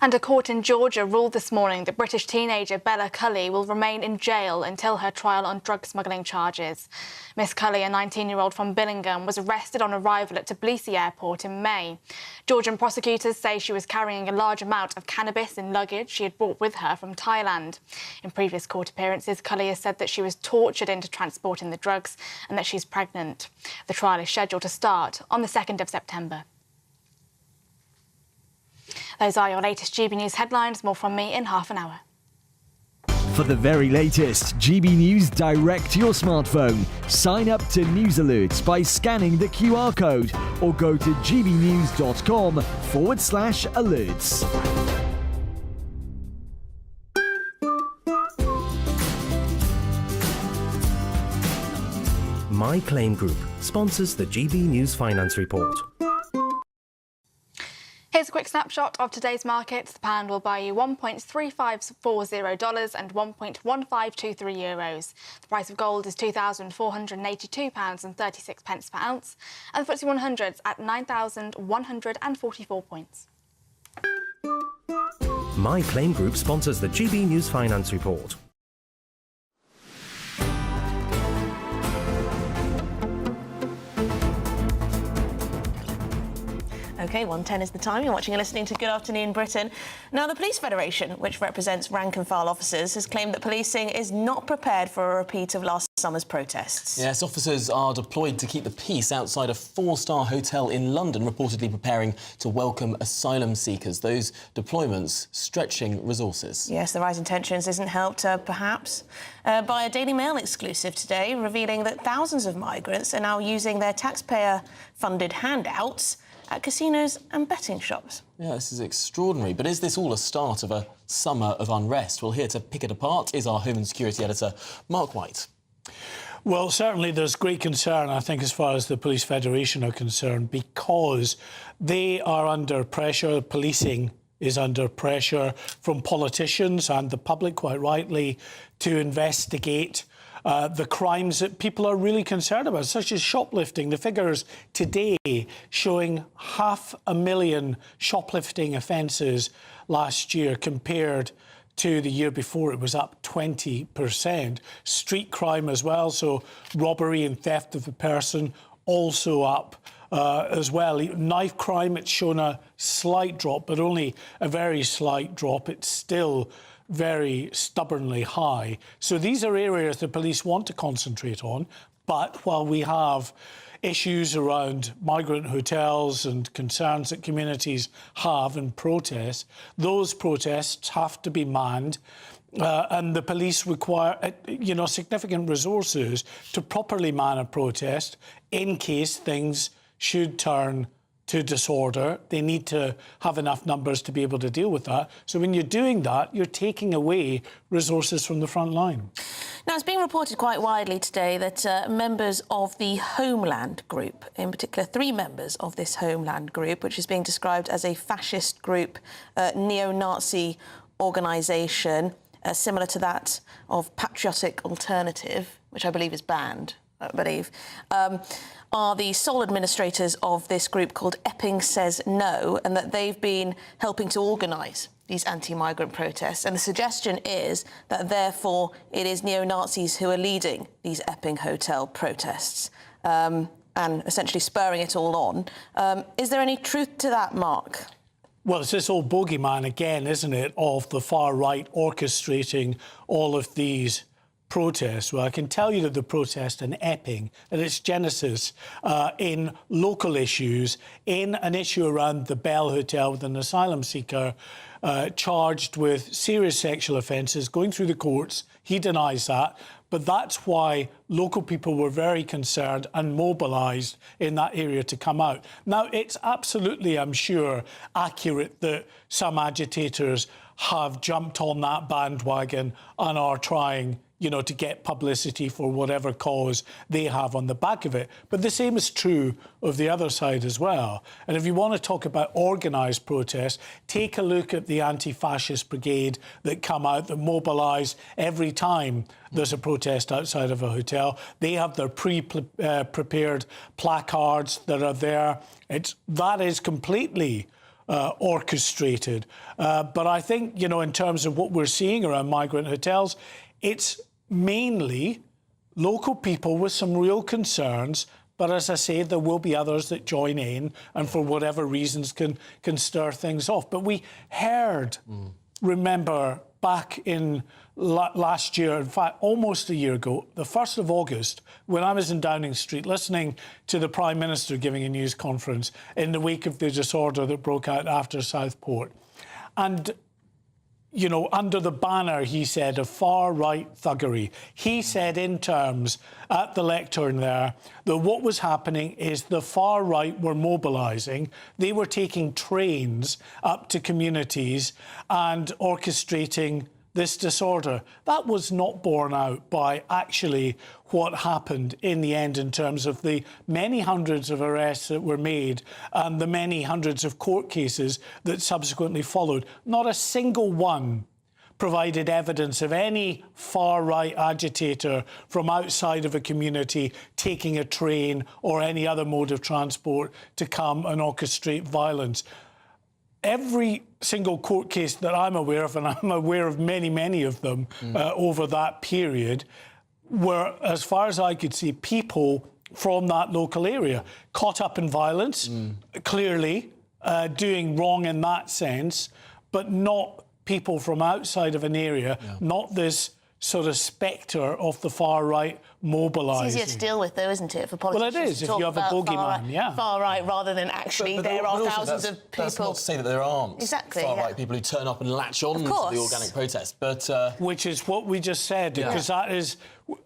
And a court in Georgia ruled this morning that British teenager Bella Cully will remain in jail until her trial on drug smuggling charges. Miss Cully, a 19-year-old from Billingham, was arrested on arrival at Tbilisi airport in May. Georgian prosecutors say she was carrying a large amount of cannabis in luggage she had brought with her from Thailand. In previous court appearances, Cully has said that she was tortured into transporting the drugs and that she's pregnant. The trial is scheduled to start on the 2nd of September. Those are your latest GB News headlines. More from me in half an hour. For the very latest GB News direct to your smartphone, sign up to News Alerts by scanning the QR code or go to gbnews.com/alerts. My Claim Group sponsors the GB News Finance Report. Here's a quick snapshot of today's markets. The pound will buy you $1.3540 and €1.1523. The price of gold is £2,482.36 per ounce, and the FTSE 100's at 9,144 points. My Claim Group sponsors the GB News Finance Report. OK, 1:10 is the time. You're watching and listening to Good Afternoon Britain. Now, the Police Federation, which represents rank-and-file officers, has claimed that policing is not prepared for a repeat of last summer's protests. Yes, officers are deployed to keep the peace outside a four-star hotel in London, reportedly preparing to welcome asylum seekers. Those deployments stretching resources. Yes, the rise in tensions isn't helped, perhaps, by a Daily Mail exclusive today, revealing that thousands of migrants are now using their taxpayer-funded handouts at casinos and betting shops. Yeah, this is extraordinary. But is this all a start of a summer of unrest? Well, here to pick it apart is our Home and Security Editor, Mark White. Well, certainly there's great concern, I think, as far as the Police Federation are concerned, because they are under pressure. Policing is under pressure from politicians and the public, quite rightly, to investigate the crimes that people are really concerned about, such as shoplifting. The figures today showing 500,000 shoplifting offences last year compared to the year before. It was up 20%. Street crime as well, so robbery and theft of a person, also up as well. Knife crime, it's shown a slight drop, but only a very slight drop. It's still very stubbornly high. So these are areas the police want to concentrate on. But while we have issues around migrant hotels and concerns that communities have and protests, those protests have to be manned. And the police require, significant resources to properly man a protest in case things should turn to disorder. They need to have enough numbers to be able to deal with that. So when you're doing that, you're taking away resources from the front line. Now, it's being reported quite widely today that members of the Homeland Group, in particular 3 members of this Homeland Group, which is being described as a fascist group, neo-Nazi organisation, similar to that of Patriotic Alternative, which I believe is banned, are the sole administrators of this group called Epping Says No, and that they've been helping to organise these anti-migrant protests. And the suggestion is that, therefore, it is neo-Nazis who are leading these Epping Hotel protests and essentially spurring it all on. Is there any truth to that, Mark? Well, it's this old bogeyman again, isn't it, of the far right orchestrating all of these protests. Well, I can tell you that the protest in Epping, at its genesis in local issues, in an issue around the Bell Hotel with an asylum seeker charged with serious sexual offences, going through the courts, He denies that. But that's why local people were very concerned and mobilised in that area to come out. Now, it's absolutely, I'm sure, accurate that some agitators have jumped on that bandwagon and are trying, you know, to get publicity for whatever cause they have on the back of it. But the same is true of the other side as well. And if you want to talk about organised protests, take a look at the anti-fascist brigade that come out, that mobilise every time there's a protest outside of a hotel. They have their prepared placards that are there. That is completely orchestrated. But I think, you know, in terms of what we're seeing around migrant hotels, it's mainly local people with some real concerns. But as I say, there will be others that join in and for whatever reasons can stir things off. But we heard, remember, back in last year, in fact, almost a year ago, the 1st of August, when I was in Downing Street listening to the Prime Minister giving a news conference in the wake of the disorder that broke out after Southport. And, you know, under the banner, he said, of far-right thuggery. He said in terms at the lectern there that what was happening is the far-right were mobilising. They were taking trains up to communities and orchestrating this disorder. That was not borne out by actually what happened in the end in terms of the many hundreds of arrests that were made and the many hundreds of court cases that subsequently followed. Not a single one provided evidence of any far-right agitator from outside of a community taking a train or any other mode of transport to come and orchestrate violence. Every single court case that I'm aware of, and I'm aware of many, many of them over that period, were, as far as I could see, people from that local area caught up in violence, clearly doing wrong in that sense, but not people from outside of an area, not this sort of spectre of the far right mobilising. It's easier to deal with, though, isn't it, for politicians? Well, it is, if you have a boogeyman, far right, rather than actually there are thousands of people. That's not to say that there aren't far-right people who turn up and latch on to the organic protest, but... Which is what we just said, because that is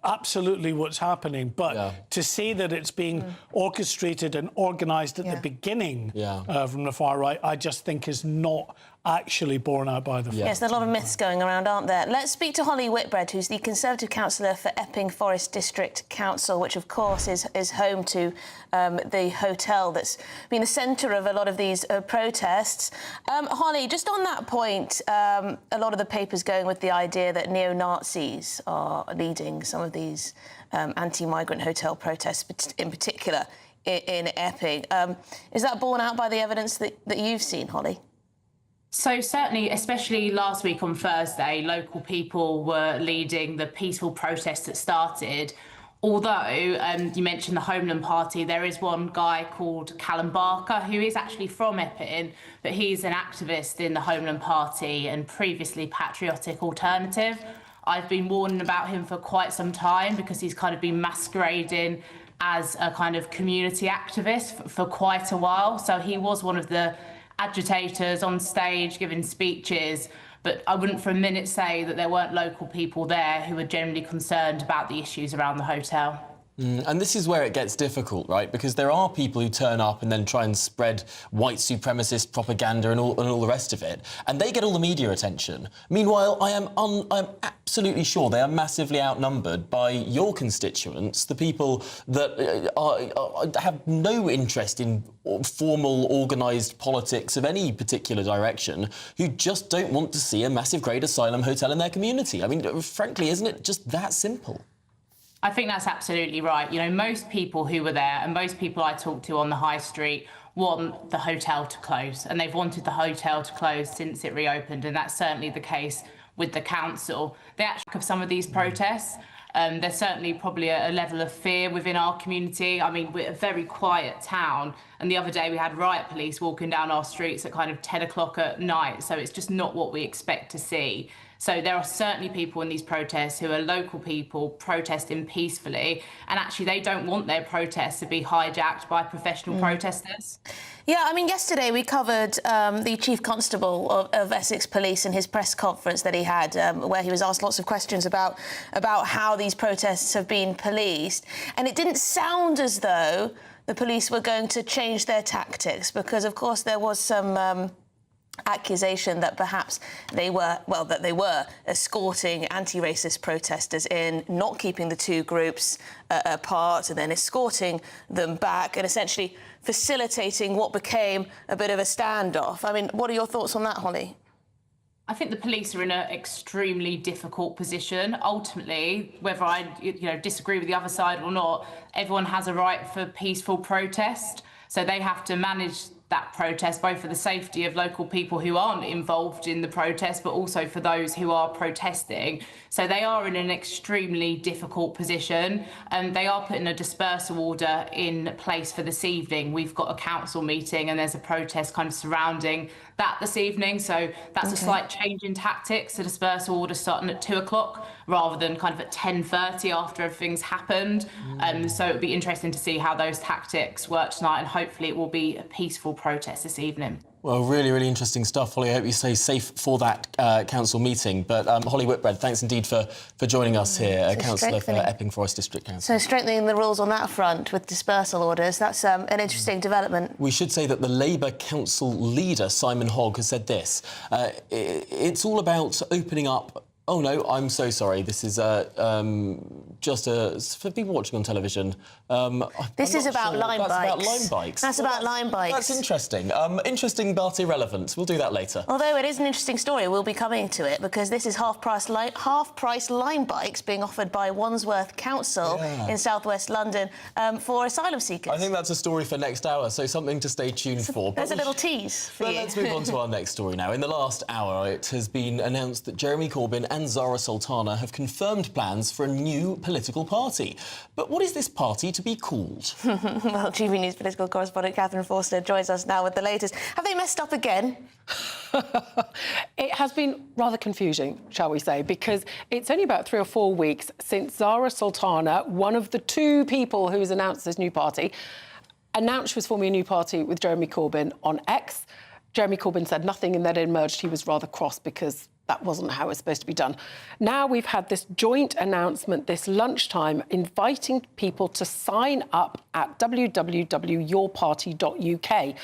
absolutely what's happening. But to say that it's being orchestrated and organised at the beginning from the far right, I just think is not actually borne out by the facts. Yes, there are a lot of myths going around, aren't there? Let's speak to Holly Whitbread, who's the Conservative councillor for Epping Forest District Council, which, of course, is home to the hotel that's been the centre of a lot of these protests. Holly, just on that point, a lot of the papers going with the idea that neo-Nazis are leading some of these anti-migrant hotel protests, in particular in Epping. Is that borne out by the evidence that you've seen, Holly? So certainly, especially last week on Thursday, local people were leading the peaceful protest that started. Although you mentioned the Homeland Party, there is one guy called Callum Barker who is actually from Epping, but he's an activist in the Homeland Party and previously Patriotic Alternative. I've been warning about him for quite some time because he's kind of been masquerading as a kind of community activist for quite a while. So he was one of the agitators on stage giving speeches, but I wouldn't for a minute say that there weren't local people there who were generally concerned about the issues around the hotel. And this is where it gets difficult, right? Because there are people who turn up and then try and spread white supremacist propaganda and all the rest of it, and they get all the media attention. Meanwhile, I am absolutely sure they are massively outnumbered by your constituents, the people that have no interest in formal, organised politics of any particular direction, who just don't want to see a massive grade asylum hotel in their community. I mean, frankly, isn't it just that simple? I think that's absolutely right. You know, most people who were there and most people I talked to on the high street want the hotel to close, and they've wanted the hotel to close since it reopened, and that's certainly the case with the council. The actual of some of these protests, there's certainly probably a level of fear within our community. I mean, we're a very quiet town, and the other day we had riot police walking down our streets at kind of 10 o'clock at night, so it's just not what we expect to see. So there are certainly people in these protests who are local people protesting peacefully, and actually they don't want their protests to be hijacked by professional protesters. Yeah, I mean, yesterday we covered the Chief Constable of Essex Police in his press conference that he had, where he was asked lots of questions about how these protests have been policed. And it didn't sound as though the police were going to change their tactics, because, of course, there was some accusation that perhaps they were escorting anti-racist protesters in, not keeping the two groups apart, and then escorting them back and essentially facilitating what became a bit of a standoff. I mean, what are your thoughts on that, Holly? I think the police are in an extremely difficult position. Ultimately, whether I disagree with the other side or not, everyone has a right for peaceful protest. So they have to manage that protest, both for the safety of local people who aren't involved in the protest, but also for those who are protesting. So they are in an extremely difficult position, and they are putting a dispersal order in place for this evening. We've got a council meeting and there's a protest kind of surrounding that this evening. So that's a slight change in tactics. The dispersal order starting at 2 o'clock rather than kind of at 10:30 after everything's happened. So it'll be interesting to see how those tactics work tonight, and hopefully it will be a peaceful protest this evening. Well, really, really interesting stuff, Holly. I hope you stay safe for that council meeting. But Holly Whitbread, thanks indeed for joining us here, Councillor for Epping Forest District Council. So strengthening the rules on that front with dispersal orders, that's an interesting development. We should say that the Labour Council leader, Simon Hogg, has said this. It's all about opening up... Oh, no, I'm so sorry. This is just for people watching on television. This is about line bikes. That's about line bikes. That's about line bikes. That's interesting. Interesting but irrelevant. We'll do that later. Although it is an interesting story, we'll be coming to it, because this is half-price line bikes being offered by Wandsworth Council in south-west London for asylum seekers. I think that's a story for next hour, so something to stay tuned for. There's a little tease for you. Let's move on to our next story now. In the last hour, it has been announced that Jeremy Corbyn and Zara Sultana have confirmed plans for a new political party. But what is this party to be called? Well, GBNews political correspondent Catherine Forster joins us now with the latest. Have they messed up again? It has been rather confusing, shall we say, because it's only about 3 or 4 weeks since Zara Sultana, one of the two people who has announced this new party, announced she was forming a new party with Jeremy Corbyn on X. Jeremy Corbyn said nothing, and then it emerged he was rather cross because that wasn't how it's supposed to be done. Now we've had this joint announcement this lunchtime inviting people to sign up at www.yourparty.uk.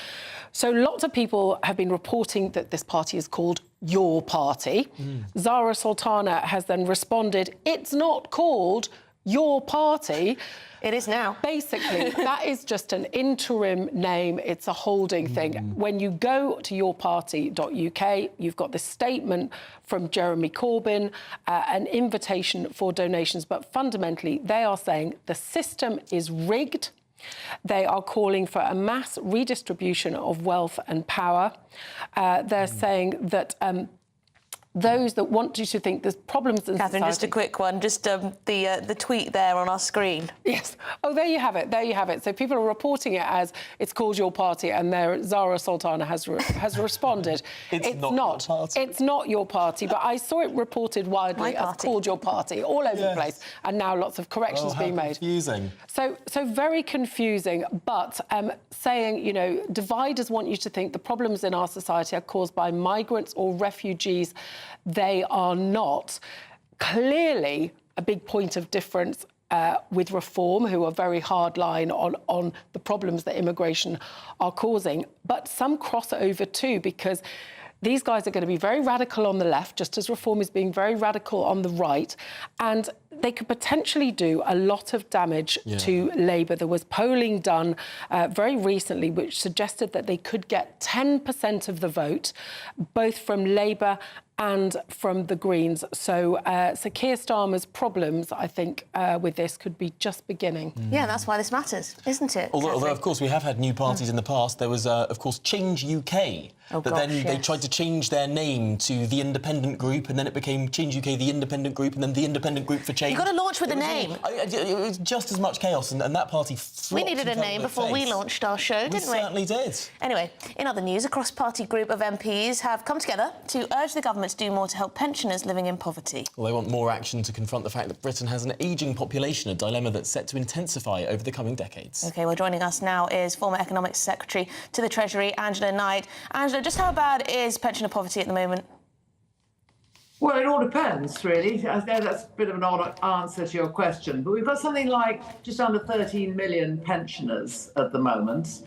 So lots of people have been reporting that this party is called Your Party. Zara Sultana has then responded, it's not called Your Party. It is now. Basically, that is just an interim name. It's a holding thing. When you go to yourparty.uk, you've got this statement from Jeremy Corbyn, an invitation for donations. But fundamentally, they are saying the system is rigged. They are calling for a mass redistribution of wealth and power. They're saying that... those that want you to think there's problems in Catherine, society... just a quick one, just the tweet there on our screen. Yes. Oh, there you have it, there you have it. So people are reporting it as it's called Your Party, and there Zara Sultana has responded. It's not your party. It's not Your Party, but I saw it reported widely as called Your Party, all over the place, and now lots of corrections being made. Confusing. So very confusing, but saying, dividers want you to think the problems in our society are caused by migrants or refugees. They are not. Clearly, a big point of difference with Reform, who are very hardline on the problems that immigration are causing, but some crossover too, because these guys are going to be very radical on the left, just as Reform is being very radical on the right, and they could potentially do a lot of damage to Labour. There was polling done very recently which suggested that they could get 10% of the vote, both from Labour and from the Greens. So Keir Starmer's problems, I think, with this could be just beginning. Yeah, that's why this matters, isn't it? Although, of course, we have had new parties in the past. There was, of course, Change UK. They tried to change their name to the Independent Group, and then it became Change UK, the Independent Group, and then the Independent Group for Change. You've got to launch with a name. It was just as much chaos, and that party We needed a name before we launched our show, didn't we? We certainly did. Anyway, in other news, a cross-party group of MPs have come together to urge the government government to do more to help pensioners living in poverty? Well, they want more action to confront the fact that Britain has an ageing population, a dilemma that's set to intensify over the coming decades. OK, well, joining us now is former Economics Secretary to the Treasury, Angela Knight. Angela, just how bad is pensioner poverty at the moment? Well, it all depends, really. I know that's a bit of an odd answer to your question, but we've got something like just under 13 million pensioners at the moment.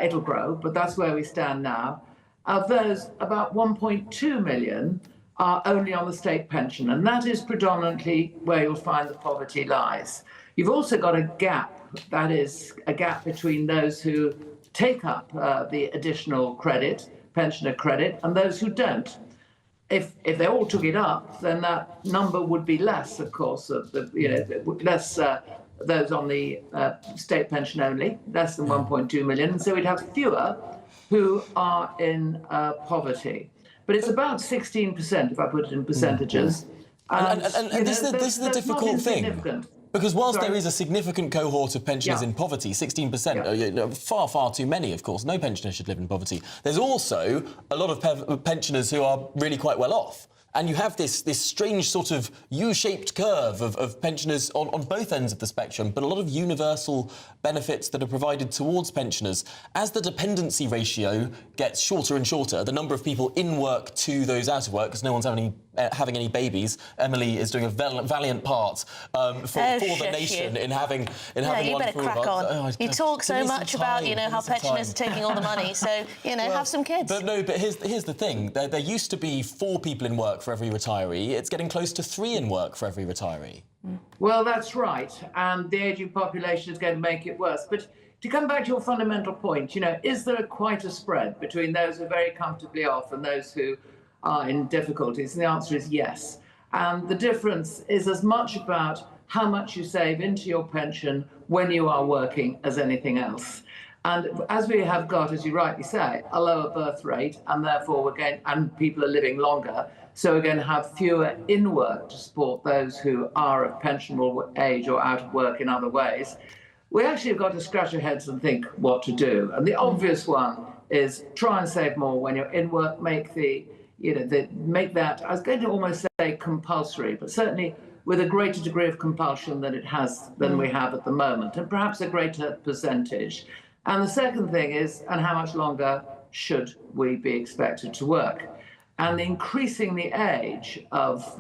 It'll grow, but that's where we stand now. Of those, about 1.2 million are only on the state pension, and that is predominantly where you'll find the poverty lies. You've also got a gap, that is a gap between those who take up the additional credit, pensioner credit, and those who don't. If they all took it up, then that number would be less, of course, of the, less those on the state pension only, less than 1.2 million. And so we'd have fewer who are in poverty. But it's about 16%, if I put it in percentages. And this is the difficult thing. Because whilst there is a significant cohort of pensioners in poverty, 16%, far, far too many, of course, no pensioner should live in poverty, there's also a lot of pensioners who are really quite well off. And you have this strange sort of U-shaped curve of pensioners on both ends of the spectrum, but a lot of universal benefits that are provided towards pensioners. As the dependency ratio gets shorter and shorter, the number of people in work to those out of work, because no one's having any babies. Emily is doing a valiant part for the nation in having you better crack on. You talk so much about how pensioners are taking all the money, so have some kids. But here's the thing: there used to be 4 people in work for every retiree. It's getting close to 3 in work for every retiree. Well, that's right, and the ageing population is going to make it worse. But to come back to your fundamental point, is there quite a spread between those who are very comfortably off and those who are in difficulties? And the answer is yes. And the difference is as much about how much you save into your pension when you are working as anything else. And as we have got, as you rightly say, a lower birth rate, and therefore and people are living longer, so we're going to have fewer in work to support those who are of pensionable age or out of work in other ways. We actually have got to scratch our heads and think what to do. And the obvious one is try and save more when you're in work, make that, I was going to almost say compulsory, but certainly with a greater degree of compulsion than we have at the moment, and perhaps a greater percentage. And the second thing is, and how much longer should we be expected to work? And increasing the age of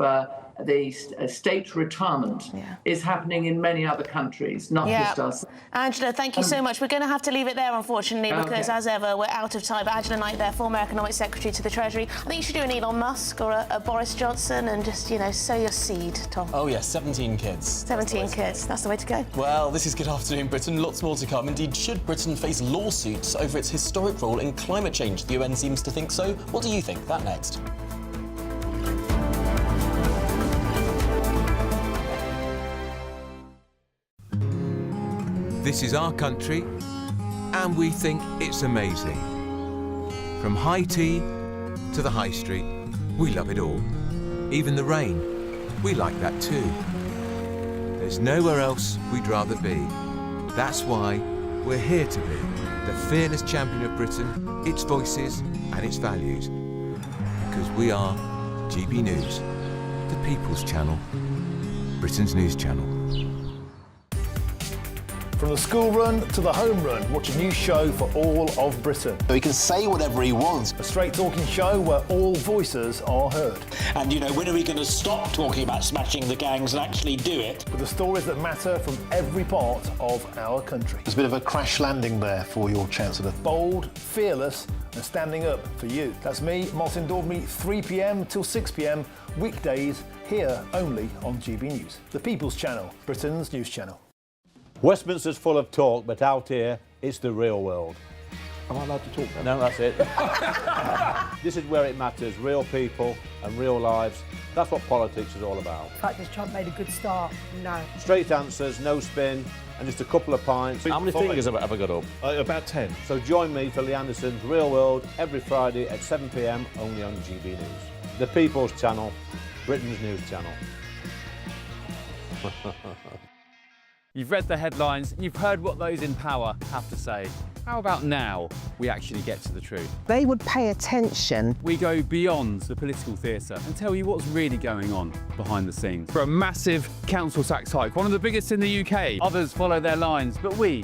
the state retirement is happening in many other countries, not just us. Angela, thank you so much. We're going to have to leave it there, unfortunately, because as ever, we're out of time. But Angela Knight there, former Economic Secretary to the Treasury. I think you should do an Elon Musk or a Boris Johnson and just, sow your seed, Tom. Oh, yes, 17 kids. 17 kids. That's the way to go. Well, this is Good Afternoon Britain. Lots more to come. Indeed, should Britain face lawsuits over its historic role in climate change? The UN seems to think so. What do you think? That next. This is our country, and we think it's amazing. From high tea to the high street, we love it all. Even the rain, we like that too. There's nowhere else we'd rather be. That's why we're here to be the fearless champion of Britain, its voices and its values. Because we are GB News, the People's Channel, Britain's news channel. From the school run to the home run, watch a new show for all of Britain. So he can say whatever he wants. A straight talking show where all voices are heard. And when are we going to stop talking about smashing the gangs and actually do it? With the stories that matter from every part of our country. There's a bit of a crash landing there for your Chancellor. Bold, fearless and standing up for you. That's me, Martin Daubney, 3 p.m. till 6 p.m, weekdays, here only on GB News. The People's Channel, Britain's news channel. Westminster's full of talk, but out here, it's the real world. Am I allowed to talk then? No, that's it. This is where it matters, real people and real lives. That's what politics is all about. The fact has Trump made a good start? No. Straight answers, no spin, and just a couple of pints. How many fingers have I got up? About 10. So join me for Lee Anderson's Real World every Friday at 7 p.m, only on GB News. The People's Channel, Britain's news channel. You've read the headlines, you've heard what those in power have to say. How about now we actually get to the truth? They would pay attention. We go beyond the political theatre and tell you what's really going on behind the scenes. For a massive council tax hike, one of the biggest in the UK. Others follow their lines, but we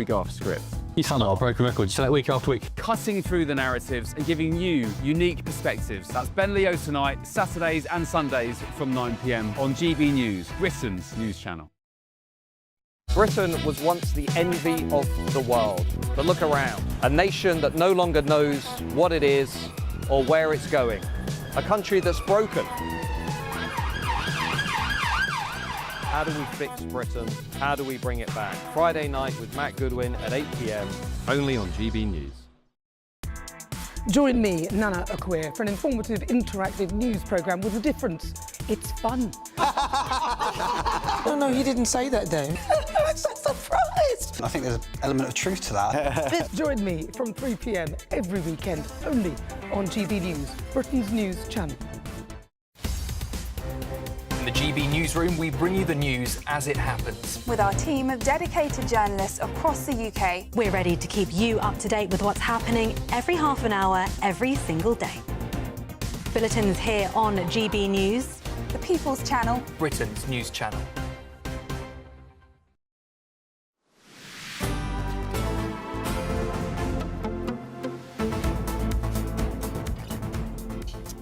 go off script. You sound like a broken record. You say that week after week. Cutting through the narratives and giving you unique perspectives. That's Ben Leo tonight, Saturdays and Sundays from 9 p.m. on GB News, Britain's news channel. Britain was once the envy of the world. But look around. A nation that no longer knows what it is or where it's going. A country that's broken. How do we fix Britain? How do we bring it back? Friday night with Matt Goodwin at 8 p.m. only on GB News. Join me, Nana Akwe, for an informative, interactive news programme with a difference. It's fun. No, he didn't say that, Dave. I'm so surprised. I think there's an element of truth to that. Join me from 3 p.m. every weekend, only on GB News, Britain's news channel. In the GB Newsroom, we bring you the news as it happens. With our team of dedicated journalists across the UK, we're ready to keep you up to date with what's happening every half an hour, every single day. Bulletins here on GB News, the People's Channel, Britain's news channel.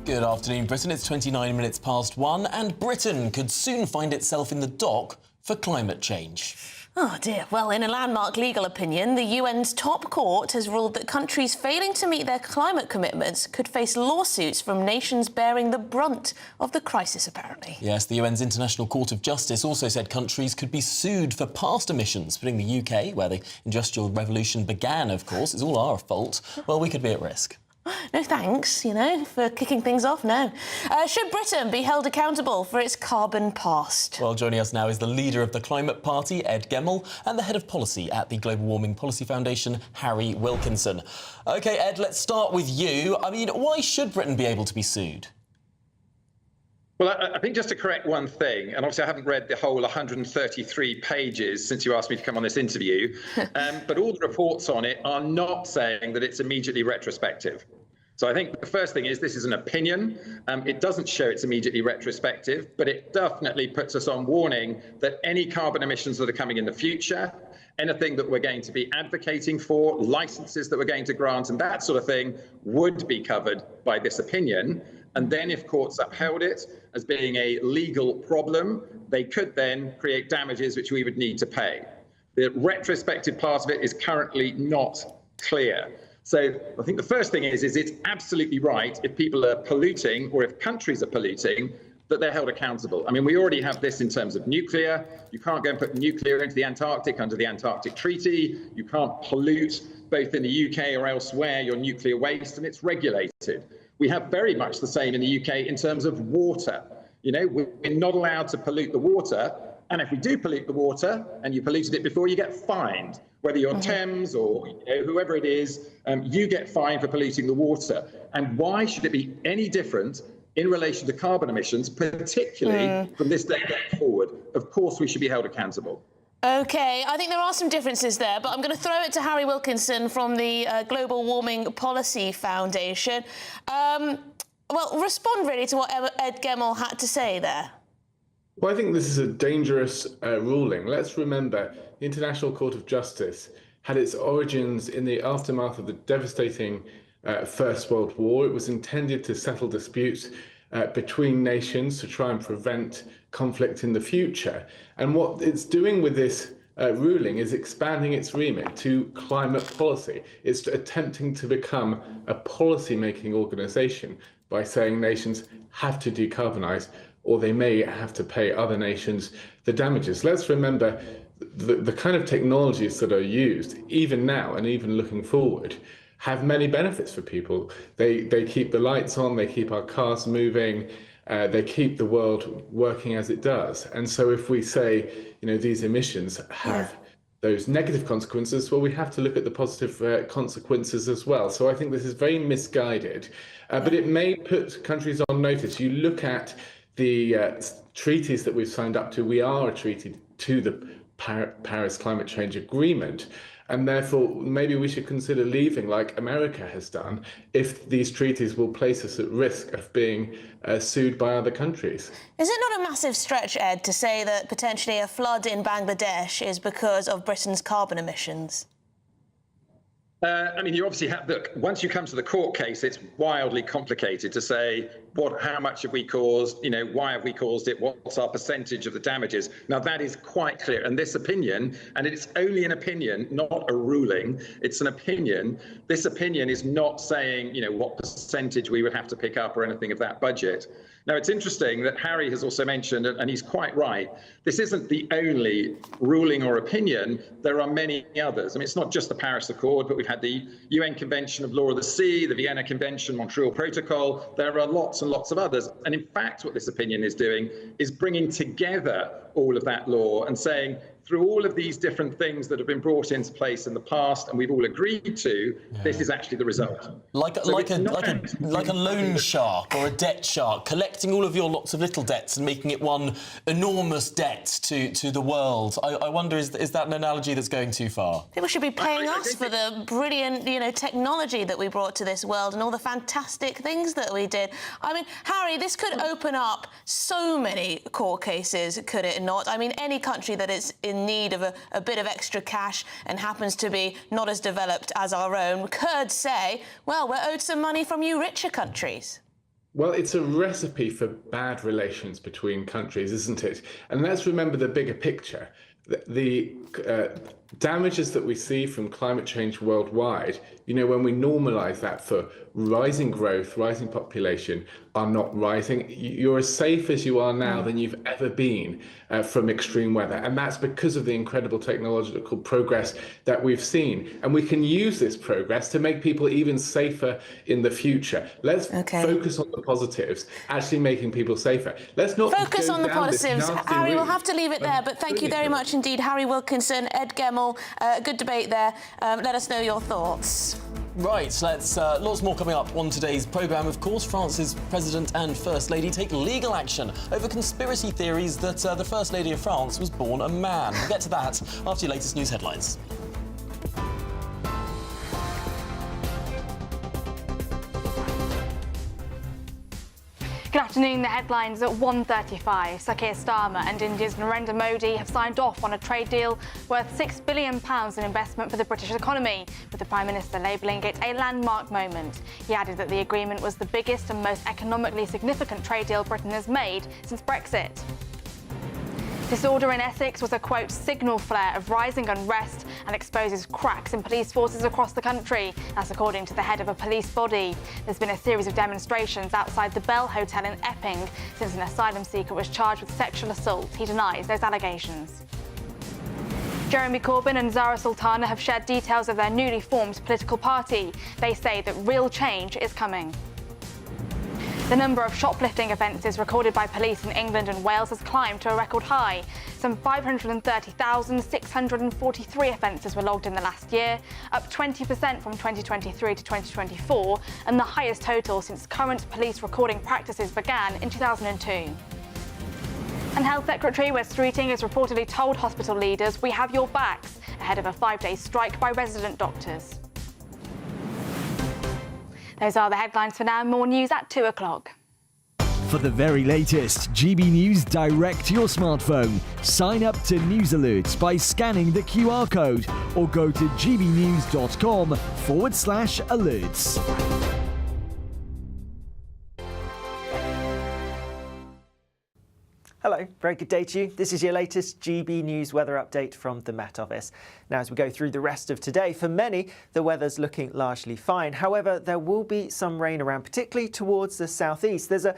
Good afternoon, Britain. It's 29 minutes past 1, and Britain could soon find itself in the dock for climate change. Oh dear. Well, in a landmark legal opinion, the UN's top court has ruled that countries failing to meet their climate commitments could face lawsuits from nations bearing the brunt of the crisis, apparently. Yes, the UN's International Court of Justice also said countries could be sued for past emissions, putting the UK, where the Industrial Revolution began, of course, it's all our fault, well, we could be at risk. No thanks, for kicking things off, no. Should Britain be held accountable for its carbon past? Well, joining us now is the leader of the Climate Party, Ed Gemmell, and the head of policy at the Global Warming Policy Foundation, Harry Wilkinson. OK, Ed, let's start with you. I mean, why should Britain be able to be sued? Well, I think just to correct one thing, and obviously I haven't read the whole 133 pages since you asked me to come on this interview, but all the reports on it are not saying that it's immediately retrospective. So I think the first thing is this is an opinion. It doesn't show it's immediately retrospective, but it definitely puts us on warning that any carbon emissions that are coming in the future, anything that we're going to be advocating for, licenses that we're going to grant and that sort of thing would be covered by this opinion. And then if courts upheld it as being a legal problem, they could then create damages which we would need to pay. The retrospective part of it is currently not clear. So I think the first thing is it's absolutely right if people are polluting or if countries are polluting that they're held accountable. I mean, we already have this in terms of nuclear. You can't go and put nuclear into the Antarctic under the Antarctic Treaty. You can't pollute both in the UK or elsewhere your nuclear waste, and it's regulated. We have very much the same in the UK in terms of water. We're not allowed to pollute the water. And if we do pollute the water and you polluted it before, you get fined. Whether you're Thames or whoever it is, you get fined for polluting the water. And why should it be any different in relation to carbon emissions, particularly from this day going forward? Of course, we should be held accountable. OK, I think there are some differences there, but I'm going to throw it to Harry Wilkinson from the Global Warming Policy Foundation. Well, respond really to what Ed Gemmell had to say there. Well, I think this is a dangerous ruling. Let's remember the International Court of Justice had its origins in the aftermath of the devastating First World War. It was intended to settle disputes between nations to try and prevent conflict in the future. And what it's doing with this ruling is expanding its remit to climate policy. It's attempting to become a policy-making organisation by saying nations have to decarbonise or they may have to pay other nations the damages. Let's remember the kind of technologies that are used, even now and even looking forward, have many benefits for people. They keep the lights on, they keep our cars moving, they keep the world working as it does. And so if we say, these emissions have those negative consequences, well, we have to look at the positive consequences as well. So I think this is very misguided, but it may put countries on notice. You look at the treaties that we've signed up to, we are a treaty to the Paris Climate Change Agreement. And therefore, maybe we should consider leaving like America has done if these treaties will place us at risk of being sued by other countries. Is it not a massive stretch, Ed, to say that potentially a flood in Bangladesh is because of Britain's carbon emissions? I mean, you obviously have, look, once you come to the court case, it's wildly complicated to say how much have we caused, why have we caused it, what's our percentage of the damages. Now, that is quite clear. And this opinion, and it's only an opinion, not a ruling, it's an opinion. This opinion is not saying, what percentage we would have to pick up or anything of that budget. Now, it's interesting that Harry has also mentioned, and he's quite right, this isn't the only ruling or opinion. There are many others. I mean, it's not just the Paris Accord, but we've had the UN Convention of Law of the Sea, the Vienna Convention, Montreal Protocol. There are lots and lots of others. And in fact, what this opinion is doing is bringing together all of that law and saying, through all of these different things that have been brought into place in the past and we've all agreed to, this is actually the result. Like a loan shark or a debt shark, collecting all of your lots of little debts and making it one enormous debt to the world. I wonder, is that an analogy that's going too far? People should be paying us for the brilliant, technology that we brought to this world and all the fantastic things that we did. I mean, Harry, this could open up so many court cases, could it not? I mean, any country that is in need of a bit of extra cash and happens to be not as developed as our own could say, well, we're owed some money from you richer countries. Well, it's a recipe for bad relations between countries, isn't it? And let's remember the bigger picture. The damages that we see from climate change worldwide, when we normalise that for rising growth, rising population, are not rising. You're as safe as you are now than you've ever been from extreme weather. And that's because of the incredible technological progress that we've seen. And we can use this progress to make people even safer in the future. Let's focus on the positives, actually making people safer. Let's not focus on the positives. Harry, we'll have to leave it there, but thank you very much indeed. Harry Wilkinson, Ed Gemmell, good debate there. Let us know your thoughts. Right, let's lots more coming up on today's programme. Of course, France's President and First Lady take legal action over conspiracy theories that the First Lady of France was born a man. We'll get to that after your latest news headlines. Good afternoon. The headlines at 1:35. Sir Keir Starmer and India's Narendra Modi have signed off on a trade deal worth £6 billion in investment for the British economy, with the Prime Minister labelling it a landmark moment. He added that the agreement was the biggest and most economically significant trade deal Britain has made since Brexit. Disorder in Essex was a, quote, signal flare of rising unrest and exposes cracks in police forces across the country. That's according to the head of a police body. There's been a series of demonstrations outside the Bell Hotel in Epping since an asylum seeker was charged with sexual assault. He denies those allegations. Jeremy Corbyn and Zara Sultana have shared details of their newly formed political party. They say that real change is coming. The number of shoplifting offences recorded by police in England and Wales has climbed to a record high. Some 530,643 offences were logged in the last year, up 20% from 2023 to 2024, and the highest total since current police recording practices began in 2002. And Health Secretary Wes Streeting has reportedly told hospital leaders, "We have your backs," ahead of a 5-day strike by resident doctors. Those are the headlines for now. More news at 2 o'clock. For the very latest GB News direct to your smartphone, sign up to News Alerts by scanning the QR code or go to gbnews.com/alerts. Hello, very good day to you. This is your latest GB News weather update from the Met Office. Now, as we go through the rest of today, for many, the weather's looking largely fine. However, there will be some rain around, particularly towards the southeast. There's a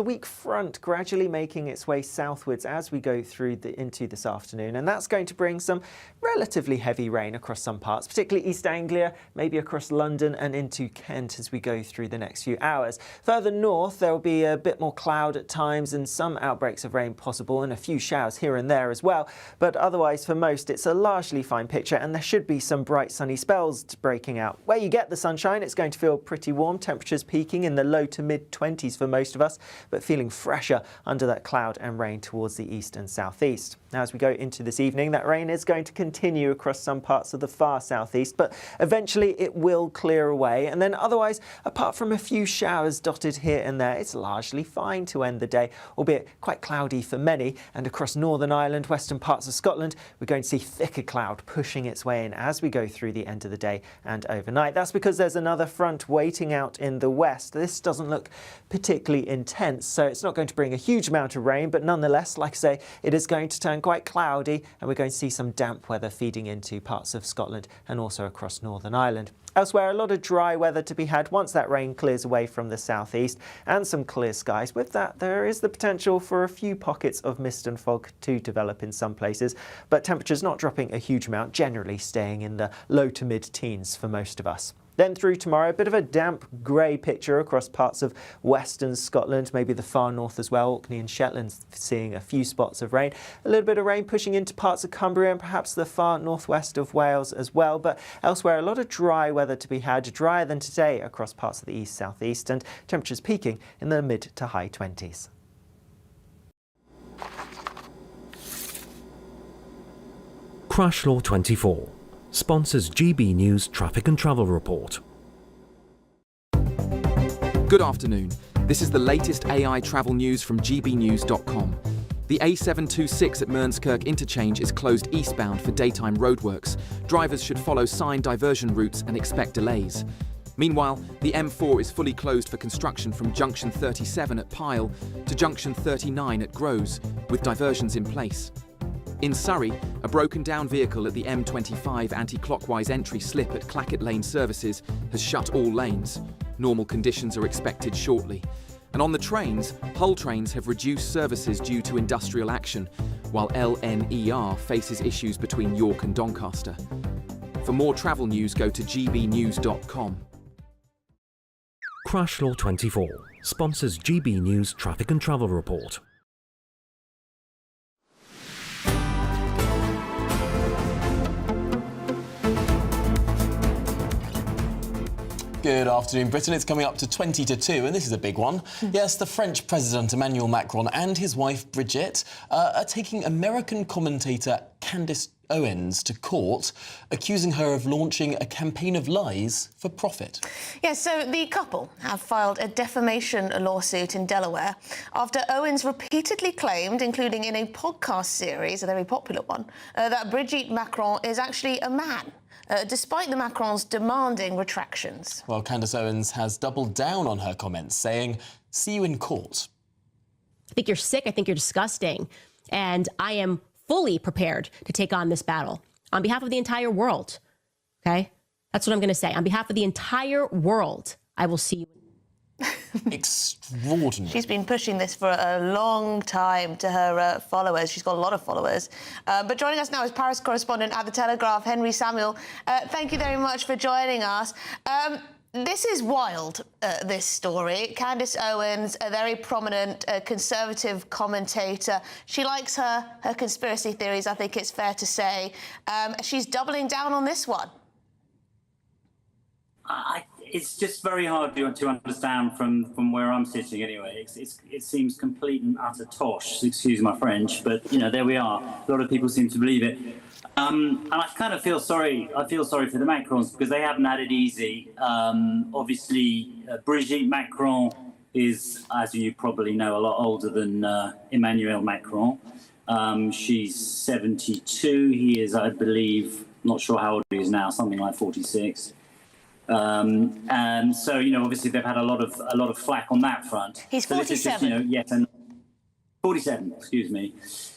weak front gradually making its way southwards as we go through into this afternoon, and that's going to bring some relatively heavy rain across some parts, particularly East Anglia, maybe across London and into Kent as we go through the next few hours. Further north, there will be a bit more cloud at times and some outbreaks of rain possible and a few showers here and there as well. But otherwise, for most, it's a largely fine picture, and there should be some bright sunny spells breaking out. Where you get the sunshine, it's going to feel pretty warm. Temperatures peaking in the low to mid-20s for most of us, but feeling fresher under that cloud and rain towards the east and southeast. Now, as we go into this evening, that rain is going to continue across some parts of the far southeast, but eventually it will clear away. And then otherwise, apart from a few showers dotted here and there, it's largely fine to end the day, albeit quite cloudy for many. And across Northern Ireland, western parts of Scotland, we're going to see thicker cloud pushing its way in as we go through the end of the day and overnight. That's because there's another front waiting out in the west. This doesn't look particularly intense, so it's not going to bring a huge amount of rain, but nonetheless, like I say, it is going to turn quite cloudy, and we're going to see some damp weather feeding into parts of Scotland and also across Northern Ireland. Elsewhere, a lot of dry weather to be had once that rain clears away from the southeast, and some clear skies. With that, there is the potential for a few pockets of mist and fog to develop in some places, but temperatures not dropping a huge amount, generally staying in the low to mid-teens for most of us. Then through tomorrow, a bit of a damp grey picture across parts of western Scotland, maybe the far north as well. Orkney and Shetland seeing a few spots of rain. A little bit of rain pushing into parts of Cumbria and perhaps the far northwest of Wales as well. But elsewhere, a lot of dry weather to be had, drier than today across parts of the east, southeast, and temperatures peaking in the mid to high 20s. Crash Law 24 sponsors GB News Traffic and Travel Report. Good afternoon. This is the latest AI travel news from GBNews.com. The A726 at Mearnskirk interchange is closed eastbound for daytime roadworks. Drivers should follow signed diversion routes and expect delays. Meanwhile, the M4 is fully closed for construction from junction 37 at Pyle to junction 39 at Groves, with diversions in place. In Surrey, a broken-down vehicle at the M25 anti-clockwise entry slip at Clackett Lane Services has shut all lanes. Normal conditions are expected shortly. And on the trains, Hull Trains have reduced services due to industrial action, while LNER faces issues between York and Doncaster. For more travel news, go to gbnews.com. Crash Law 24 sponsors GB News Traffic and Travel Report. Good afternoon, Britain. It's coming up to 20 to 2, and this is a big one. Yes, the French President Emmanuel Macron and his wife Brigitte are taking American commentator Candace Owens to court, accusing her of launching a campaign of lies for profit. Yes, so the couple have filed a defamation lawsuit in Delaware after Owens repeatedly claimed, including in a podcast series, a very popular one, that Brigitte Macron is actually a man. Despite the Macrons demanding retractions. Well, Candace Owens has doubled down on her comments, saying, "See you in court." I think you're sick. I think you're disgusting. And I am fully prepared to take on this battle on behalf of the entire world. Okay? That's what I'm going to say. On behalf of the entire world, I will see you. Extraordinary. She's been pushing this for a long time to her followers. She's got a lot of followers. But joining us now is Paris correspondent at The Telegraph, Henry Samuel. Thank you very much for joining us. This is wild, this story. Candace Owens, a very prominent conservative commentator. She likes her conspiracy theories, I think it's fair to say. She's doubling down on this one. It's just very hard to understand from where I'm sitting anyway. It seems complete and utter tosh, excuse my French, but, you know, there we are. A lot of people seem to believe it. And I kind of feel sorry. I feel sorry for the Macrons because they haven't had it easy. Obviously, Brigitte Macron is, as you probably know, a lot older than Emmanuel Macron. She's 72. He is, I believe, not sure how old he is now, something like 46. And so, you know, obviously they've had a lot of flack on that front. He's 47. So this is just, you know, yet another 47. Excuse me.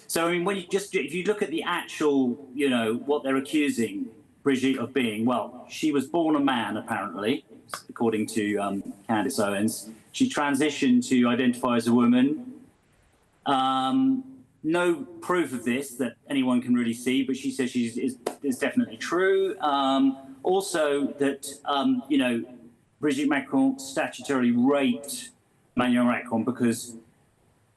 So I mean, if you look at the actual, you know, what they're accusing Brigitte of being, well, she was born a man apparently, according to Candace Owens. She transitioned to identify as a woman. No proof of this that anyone can really see, but she says is definitely true. Also, that, you know, Brigitte Macron statutorily raped Emmanuel Macron because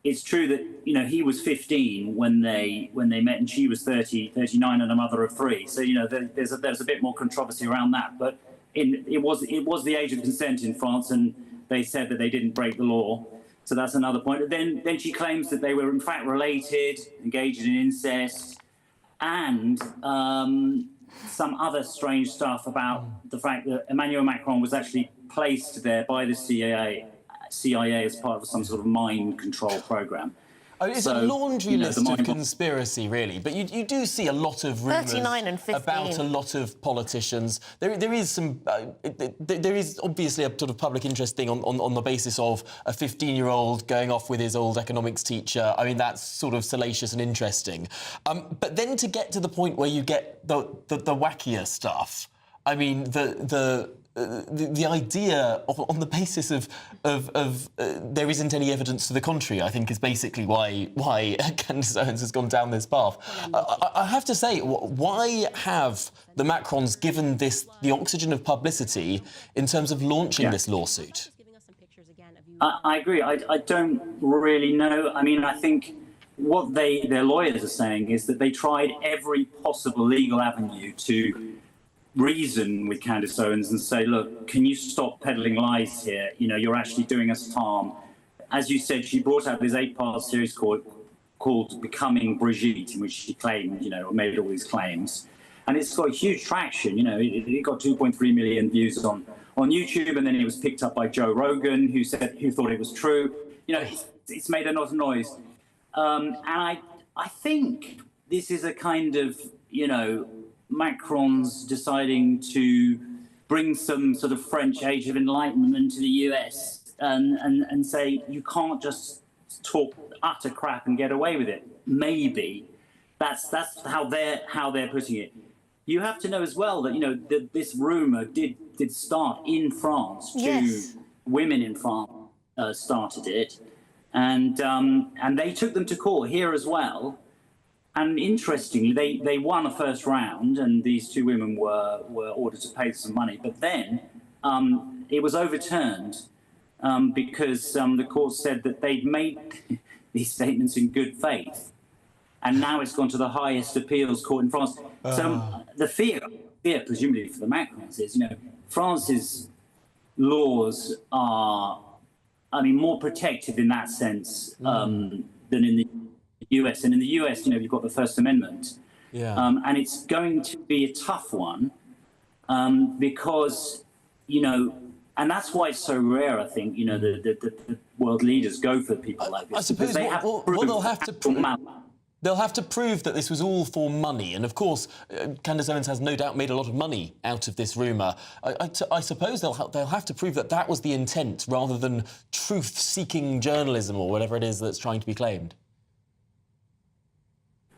it's true that, you know, he was 15 when they met, and she was 39 and a mother of 3. So, you know, there's a bit more controversy around that. But it was the age of consent in France, and they said that they didn't break the law. So that's another point. Then she claims that they were in fact related, engaged in incest, and some other strange stuff about the fact that Emmanuel Macron was actually placed there by the CIA as part of some sort of mind control program. Oh, it's a laundry list of conspiracy, really. But you do see a lot of rumours 39 and 15. about a lot of politicians. There is some. There is obviously a sort of public interest thing on the basis of a 15-year-old going off with his old economics teacher. I mean, that's sort of salacious and interesting. But then to get to the point where you get the wackier stuff. I mean, the idea on the basis of there isn't any evidence to the contrary, I think, is basically why Candace Owens has gone down this path. I have to say, why have the Macrons given this the oxygen of publicity in terms of launching this lawsuit? I agree. I don't really know. I mean, I think what their lawyers are saying is that they tried every possible legal avenue to reason with Candace Owens and say, look, can you stop peddling lies here? You know, you're actually doing us harm. As you said, she brought out this 8-part series called Becoming Brigitte, in which she claimed, you know, made all these claims. And it's got huge traction. You know, it got 2.3 million views on YouTube, and then it was picked up by Joe Rogan, who thought it was true. You know, it's made a lot of noise. And I think this is a kind of, you know, Macron's deciding to bring some sort of French Age of Enlightenment to the US and say you can't just talk utter crap and get away with it. Maybe that's how they're putting it. You have to know as well that, you know, this rumor did start in France. Yes. 2 women in France started it, and they took them to court here as well. And interestingly, they won a first round, and these 2 women were ordered to pay some money. But then it was overturned because the court said that they'd made these statements in good faith. And now it's gone to the highest appeals court in France. So the fear, presumably for the Macrons, is, you know, France's laws are, I mean, more protective in that sense than in the US. And in the US, you know, you've got the First Amendment. Yeah. And it's going to be a tough one because, you know, and that's why it's so rare, I think, you know, the world leaders go for people like this. I suppose they'll have to prove that this was all for money. And, of course, Candace Owens has no doubt made a lot of money out of this rumour. I suppose they'll have to prove that that was the intent rather than truth-seeking journalism or whatever it is that's trying to be claimed.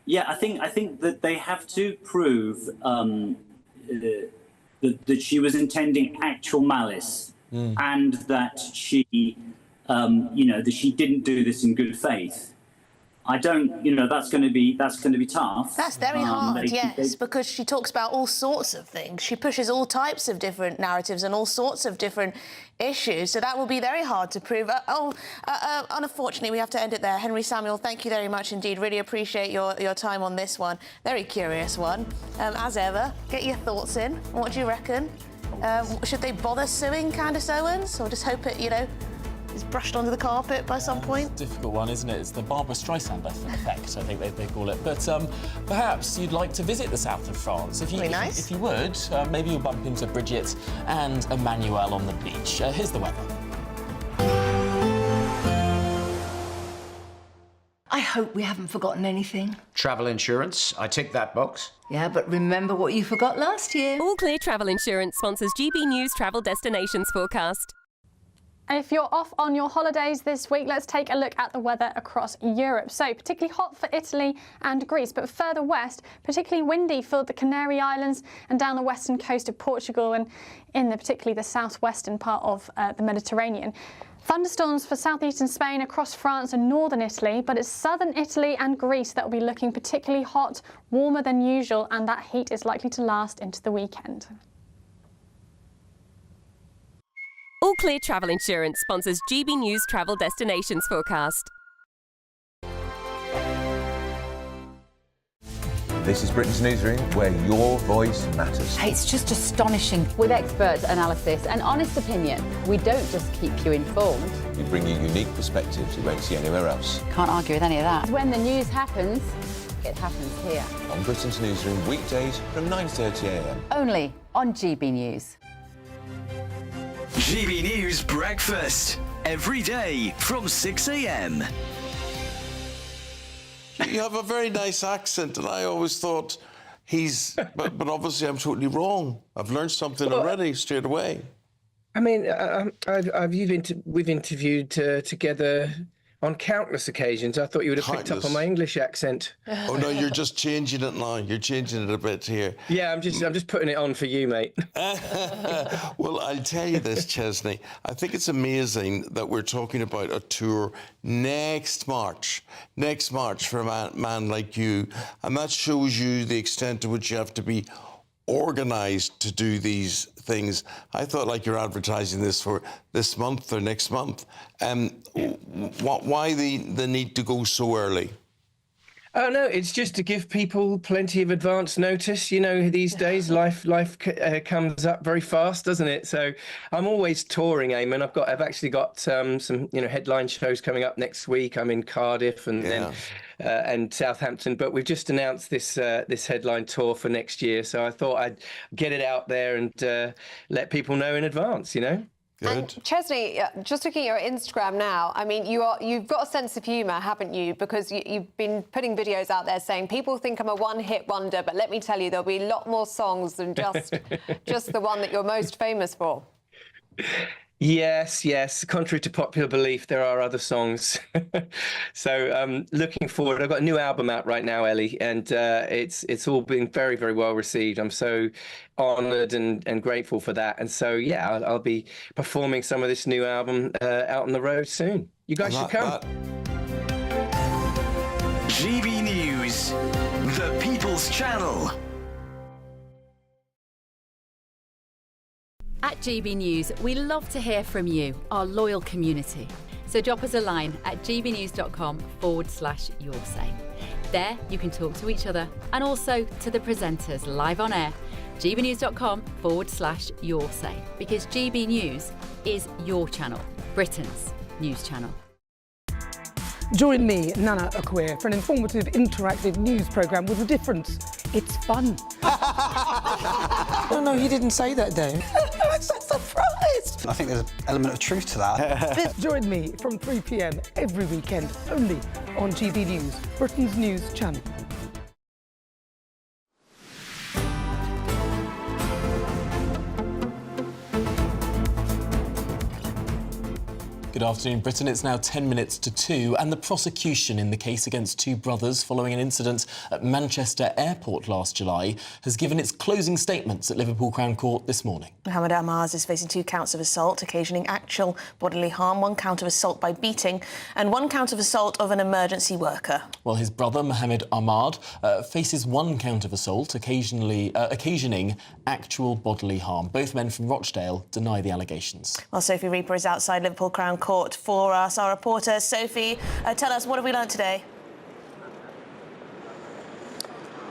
Yeah, I think that they have to prove that she was intending actual malice and that she, you know, that she didn't do this in good faith. I don't, you know, that's going to be tough. That's very hard, yes, because she talks about all sorts of things. She pushes all types of different narratives and all sorts of different issues. So that will be very hard to prove. Unfortunately, we have to end it there. Henry Samuel, thank you very much indeed. Really appreciate your time on this one. Very curious one. As ever, get your thoughts in. What do you reckon? Should they bother suing Candace Owens, or just hope it, you know, is brushed onto the carpet by some point? It's a difficult one, isn't it? It's the Barbara Streisand effect, I think they call it. But perhaps you'd like to visit the south of France. If you would, maybe you'll bump into Brigitte and Emmanuel on the beach. Here's the weather. I hope we haven't forgotten anything. Travel insurance, I tick that box. Yeah, but remember what you forgot last year. All Clear Travel Insurance sponsors GB News Travel Destinations Forecast. If you're off on your holidays this week, let's take a look at the weather across Europe. So, particularly hot for Italy and Greece, but further west, particularly windy for the Canary Islands and down the western coast of Portugal and in particularly the southwestern part of the Mediterranean. Thunderstorms for southeastern Spain, across France and northern Italy, but it's southern Italy and Greece that will be looking particularly hot, warmer than usual, and that heat is likely to last into the weekend. All Clear Travel Insurance sponsors GB News Travel Destinations Forecast. This is Britain's Newsroom, where your voice matters. It's just astonishing. With expert analysis and honest opinion, we don't just keep you informed. We bring you unique perspectives you won't see anywhere else. Can't argue with any of that. When the news happens, it happens here. On Britain's Newsroom, weekdays from 9:30 a.m. Only on GB News. GB News Breakfast. Every day from 6 a.m. You have a very nice accent, and I always thought but obviously I'm totally wrong. I've learned something already straight away. I mean, we've interviewed together on countless occasions. I thought you would have picked up on my English accent. Oh no, you're just changing it now. You're changing it a bit here. Yeah, I'm just putting it on for you, mate. Well, I'll tell you this, Chesney. I think it's amazing that we're talking about a tour next March for a man like you, and that shows you the extent to which you have to be organised to do these things. I thought like you're advertising this for this month or next month. Why the need to go so early? Oh no, it's just to give people plenty of advance notice. You know, these days life comes up very fast, doesn't it? So I'm always touring, Eamon. I've actually got some headline shows coming up next week. I'm in Cardiff and Southampton, but we've just announced this headline tour for next year. So I thought I'd get it out there and let people know in advance. You know. And Chesney, just looking at your Instagram now, I mean, you've got a sense of humour, haven't you? Because you've been putting videos out there saying people think I'm a one-hit wonder, but let me tell you, there'll be a lot more songs than just the one that you're most famous for. Yes. Contrary to popular belief, there are other songs. So looking forward, I've got a new album out right now, Ellie, and it's all been very, very well received. I'm so honoured and grateful for that. And so, yeah, I'll be performing some of this new album out on the road soon. You guys should come. GB News, the People's Channel. At GB News, we love to hear from you, our loyal community. So drop us a line at gbnews.com/yoursay. There you can talk to each other and also to the presenters live on air. gbnews.com/yoursay, because GB News is your channel, Britain's news channel. Join me, Nana Akwe, for an informative, interactive news programme with a difference. It's fun. No, he didn't say that, Dave. I'm so surprised. I think there's an element of truth to that. Join me from 3 p.m. every weekend, only on GB News, Britain's news channel. Good afternoon, Britain. It's now 10 minutes to 2, and the prosecution in the case against two brothers following an incident at Manchester Airport last July has given its closing statements at Liverpool Crown Court this morning. Mohammed Ahmad is facing 2 counts of assault, occasioning actual bodily harm, 1 count of assault by beating, and 1 count of assault of an emergency worker. Well, his brother, Mohammed Ahmad, faces 1 count of assault, occasioning actual bodily harm. Both men from Rochdale deny the allegations. Well, Sophie Reaper is outside Liverpool Crown Court for us, our reporter. Sophie, tell us, what have we learned today?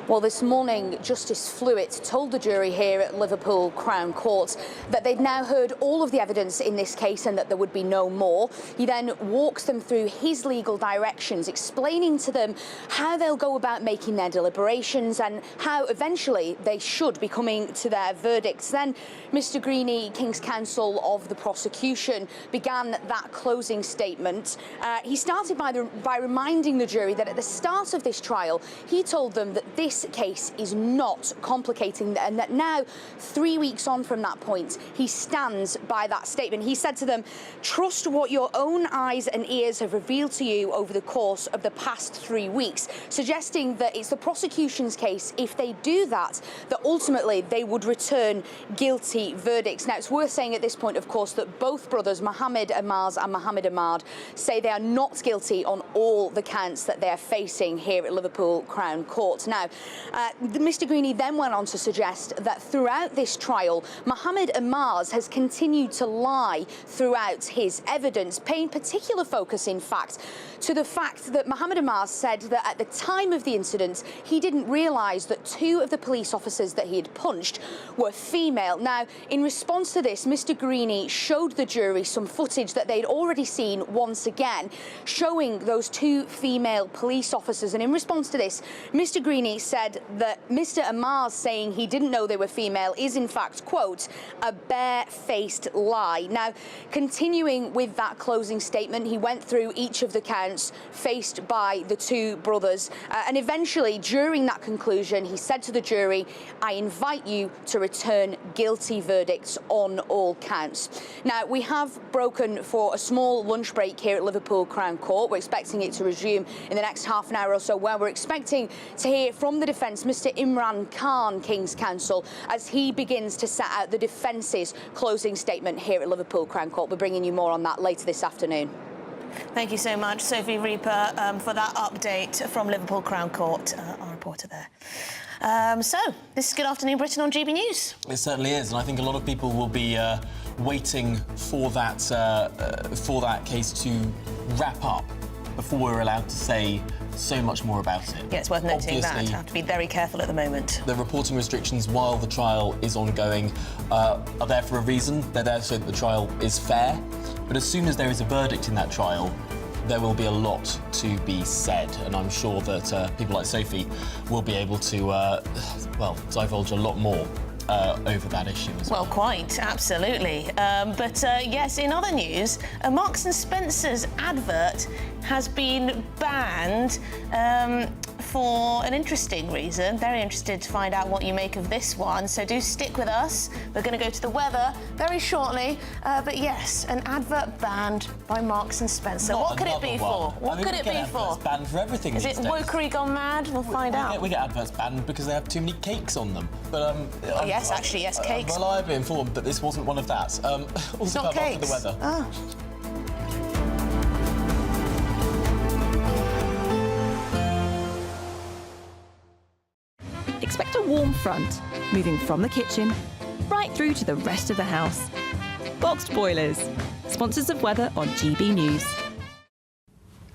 Well, this morning, Justice Flewitt told the jury here at Liverpool Crown Court that they'd now heard all of the evidence in this case and that there would be no more. He then walks them through his legal directions, explaining to them how they'll go about making their deliberations and how eventually they should be coming to their verdicts. Then Mr Greene, King's Counsel of the prosecution, began that closing statement. He started by reminding the jury that at the start of this trial, he told them that this case is not complicating, and that now, 3 weeks on from that point, he stands by that statement. He said to them, trust what your own eyes and ears have revealed to you over the course of the past 3 weeks, suggesting that it's the prosecution's case, if they do that, that ultimately they would return guilty verdicts. Now, it's worth saying at this point, of course, that both brothers, Mohammed Ahmad and Mohammed Ahmad, say they are not guilty on all the counts that they are facing here at Liverpool Crown Court. Now, Mr Greenie then went on to suggest that throughout this trial, Mohammed Ahmaz has continued to lie throughout his evidence, paying particular focus, in fact, to the fact that Mohammed Ahmaz said that at the time of the incident, he didn't realise that 2 of the police officers that he had punched were female. Now, in response to this, Mr Greenie showed the jury some footage that they'd already seen once again, showing those 2 female police officers. And in response to this, Mr Greenie said that Mr Ahmaz saying he didn't know they were female is, in fact, quote, a bare-faced lie. Now, continuing with that closing statement, he went through each of the counts faced by the 2 brothers. And eventually, during that conclusion, he said to the jury, I invite you to return guilty verdicts on all counts. Now, we have broken for a small lunch break here at Liverpool Crown Court. We're expecting it to resume in the next half an hour or so, where we're expecting to hear from the defence, Mr Imran Khan, King's Counsel, as he begins to set out the defence's closing statement here at Liverpool Crown Court. We're bringing you more on that later this afternoon. Thank you so much, Sophie Reaper, for that update from Liverpool Crown Court, our reporter there. So, this is Good Afternoon Britain on GB News. It certainly is, and I think a lot of people will be waiting for that case to wrap up before we're allowed to say so much more about it. Yeah, it's worth noting Obviously, that. Have to be very careful at the moment. The reporting restrictions while the trial is ongoing are there for a reason. They're there so that the trial is fair. But as soon as there is a verdict in that trial, there will be a lot to be said, and I'm sure that people like Sophie will be able to, divulge a lot more over that issue as well. Well, quite, absolutely. But yes, in other news, Marks & Spencer's advert has been banned for an interesting reason. Very interested to find out what you make of this one, so do stick with us. We're going to go to the weather very shortly. But yes, an advert banned by Marks & Spencer. What could it be for? What could it be for? It's banned for everything. Is it wokery gone mad? We'll find out. We get adverts banned because they have too many cakes on them. But yes, cakes. I'm reliably informed that this wasn't one of that. It's not cakes. After the weather. Oh. Expect a warm front, moving from the kitchen right through to the rest of the house. Boxed Boilers, sponsors of weather on GB News.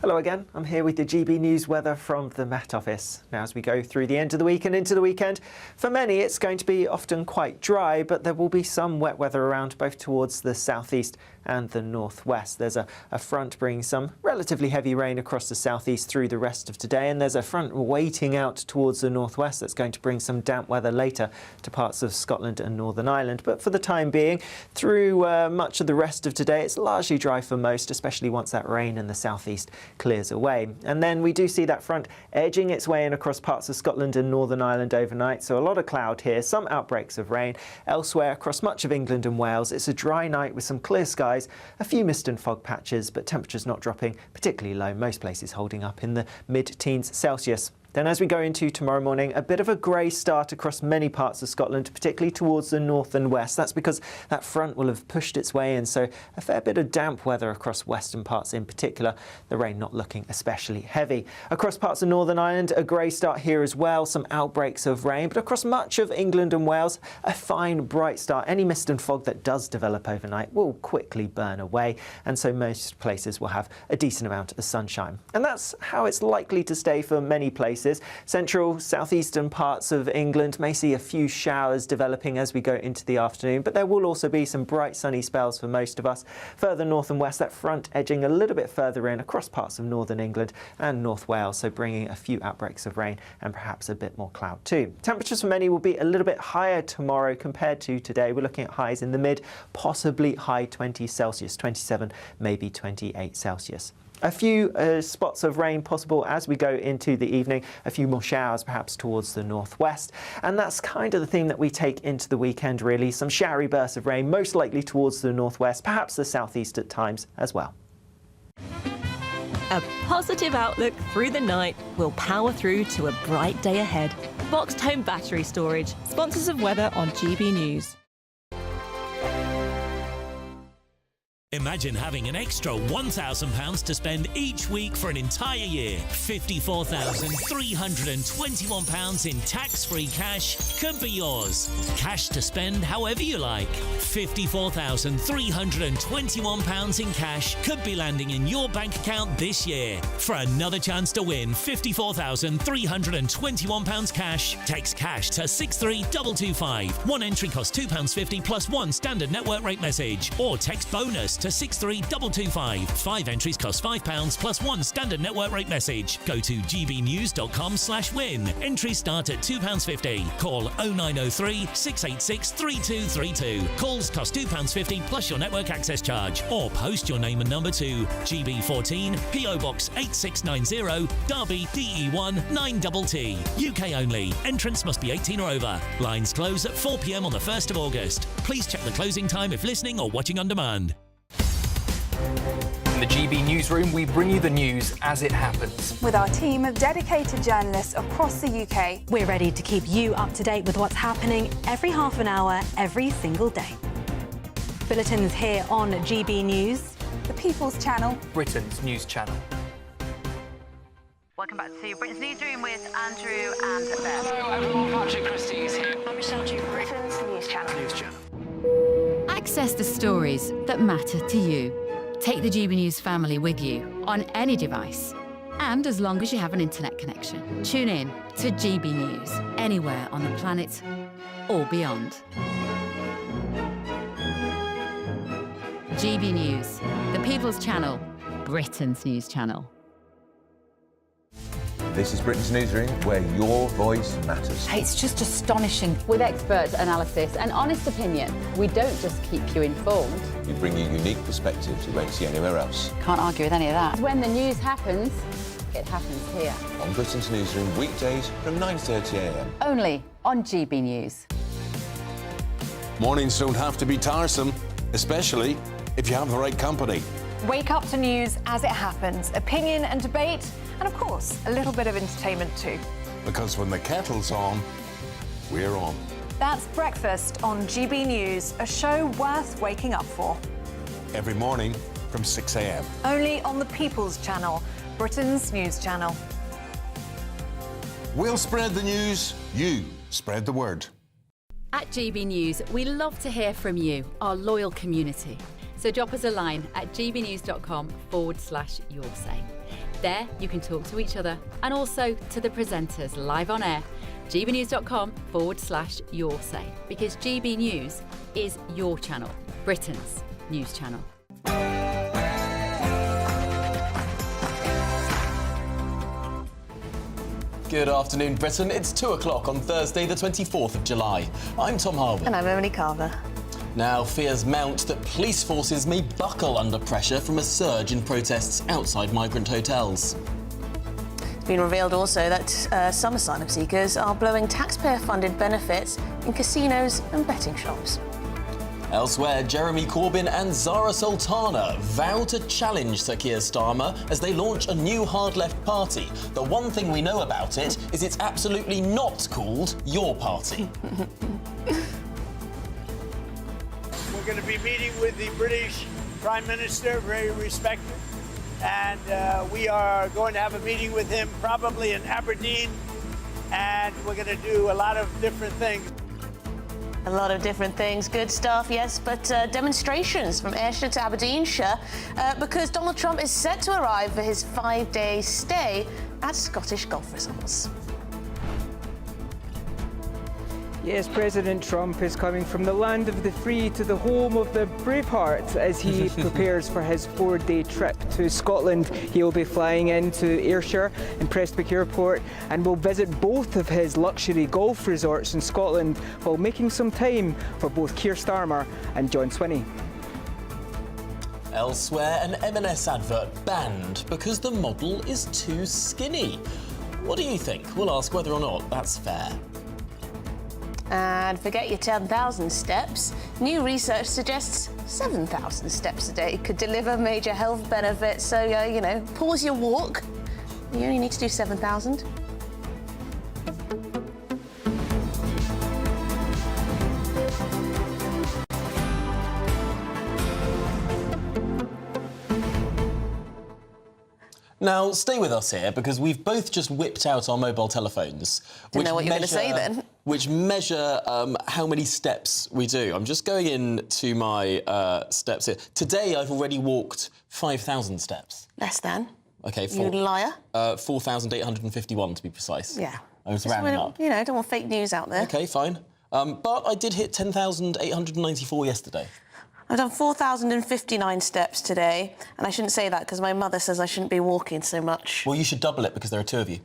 Hello again, I'm here with the GB News weather from the Met Office. Now, as we go through the end of the week and into the weekend, for many it's going to be often quite dry, but there will be some wet weather around both towards the southeast and the northwest. There's a front bringing some relatively heavy rain across the southeast through the rest of today, and there's a front waiting out towards the northwest that's going to bring some damp weather later to parts of Scotland and Northern Ireland. But for the time being, through much of the rest of today, it's largely dry for most, especially once that rain in the southeast clears away. And then we do see that front edging its way in across parts of Scotland and Northern Ireland overnight, so a lot of cloud here, some outbreaks of rain. Elsewhere across much of England and Wales, it's a dry night with some clear skies, a few mist and fog patches, but temperatures not dropping particularly low, most places holding up in the mid-teens Celsius. Then as we go into tomorrow morning, a bit of a grey start across many parts of Scotland, particularly towards the north and west. That's because that front will have pushed its way in, so a fair bit of damp weather across western parts in particular, the rain not looking especially heavy. Across parts of Northern Ireland, a grey start here as well, some outbreaks of rain, but across much of England and Wales, a fine bright start. Any mist and fog that does develop overnight will quickly burn away, and so most places will have a decent amount of sunshine. And that's how it's likely to stay for many places. Central, southeastern parts of England may see a few showers developing as we go into the afternoon, but there will also be some bright sunny spells for most of us. Further north and west, that front edging a little bit further in across parts of northern England and North Wales, so bringing a few outbreaks of rain and perhaps a bit more cloud too. Temperatures for many will be a little bit higher tomorrow compared to today. We're looking at highs in the mid, possibly high 20s Celsius, 27, maybe 28 Celsius. A few spots of rain possible as we go into the evening, a few more showers perhaps towards the northwest, and that's kind of the theme that we take into the weekend really. Some showery bursts of rain, most likely towards the northwest, perhaps the southeast at times as well. A positive outlook through the night will power through to a bright day ahead. Boxed Home Battery Storage, sponsors of weather on GB News. Imagine having an extra £1,000 to spend each week for an entire year. £54,321 in tax-free cash could be yours. Cash to spend however you like. £54,321 in cash could be landing in your bank account this year. For another chance to win £54,321 cash, text cash to 63225. One entry costs £2.50 plus one standard network rate message. Or text bonus to 63225. 5 entries cost £5 plus one standard network rate message. Go to gbnews.com/win. Entries start at £2.50. Call 0903 686 3232. Calls cost £2.50 plus your network access charge. Or post your name and number to GB14 PO Box 8690 Derby DE1 9TT. UK only. Entrance must be 18 or over. Lines close at 4 p.m. on the 1st of August. Please check the closing time if listening or watching on demand. In the GB newsroom, we bring you the news as it happens. With our team of dedicated journalists across the UK, we're ready to keep you up to date with what's happening every half an hour, every single day. Bulletins here on GB News, the People's Channel, Britain's news channel. Welcome back to Britain's Newsroom with Andrew and Beth. Hello everyone, Patrick Christie's here. I'm Michelle Duke, Britain's News Channel. Access the stories that matter to you. Take the GB News family with you on any device. And as long as you have an internet connection, tune in to GB News anywhere on the planet or beyond. GB News, the People's Channel, Britain's news channel. This is Britain's Newsroom, where your voice matters. It's just astonishing. With expert analysis and honest opinion, we don't just keep you informed. We bring you unique perspectives you won't see anywhere else. Can't argue with any of that. When the news happens, it happens here. On Britain's Newsroom, weekdays from 9:30am. Only on GB News. Mornings don't have to be tiresome, especially if you have the right company. Wake up to news as it happens, opinion and debate, and of course, a little bit of entertainment too. Because when the kettle's on, we're on. That's Breakfast on GB News, a show worth waking up for. Every morning from 6am. Only on the People's Channel, Britain's news channel. We'll spread the news, you spread the word. At GB News, we love to hear from you, our loyal community. So drop us a line at gbnews.com/yoursay. There you can talk to each other and also to the presenters live on air. gbnews.com/yoursay, because GB News is your channel, Britain's news channel. Good afternoon, Britain. It's 2 o'clock on Thursday, the 24th of July. I'm Tom Harwood. And I'm Emily Carver. Now, fears mount that police forces may buckle under pressure from a surge in protests outside migrant hotels. It's been revealed also that some asylum seekers are blowing taxpayer-funded benefits in casinos and betting shops. Elsewhere, Jeremy Corbyn and Zara Sultana vow to challenge Sir Keir Starmer as they launch a new hard-left party. The one thing we know about it is it's absolutely not called Your Party. We're going to be meeting with the British Prime Minister, very respected, and we are going to have a meeting with him probably in Aberdeen, and we're going to do a lot of different things. A lot of different things, good stuff, yes, but demonstrations from Ayrshire to Aberdeenshire because Donald Trump is set to arrive for his 5-day stay at Scottish golf resorts. Yes, President Trump is coming from the land of the free to the home of the Braveheart as he prepares for his 4-day trip to Scotland. He will be flying into Ayrshire and Prestwick Airport and will visit both of his luxury golf resorts in Scotland while making some time for both Keir Starmer and John Swinney. Elsewhere, an M&S advert banned because the model is too skinny. What do you think? We'll ask whether or not that's fair. And forget your 10,000 steps. New research suggests 7,000 steps a day could deliver major health benefits. So, you know, pause your walk. You only need to do 7,000. Now, stay with us here, because we've both just whipped out our mobile telephones. Didn't know what you were going to say then. Which measure how many steps we do. I'm just going into my steps here. Today, I've already walked 5,000 steps. Less than. OK, You liar. 4,851 to be precise. Yeah. I was rounding up. You know, don't want fake news out there. OK, fine. But I did hit 10,894 yesterday. I've done 4,059 steps today, and I shouldn't say that because my mother says I shouldn't be walking so much. Well, you should double it because there are two of you.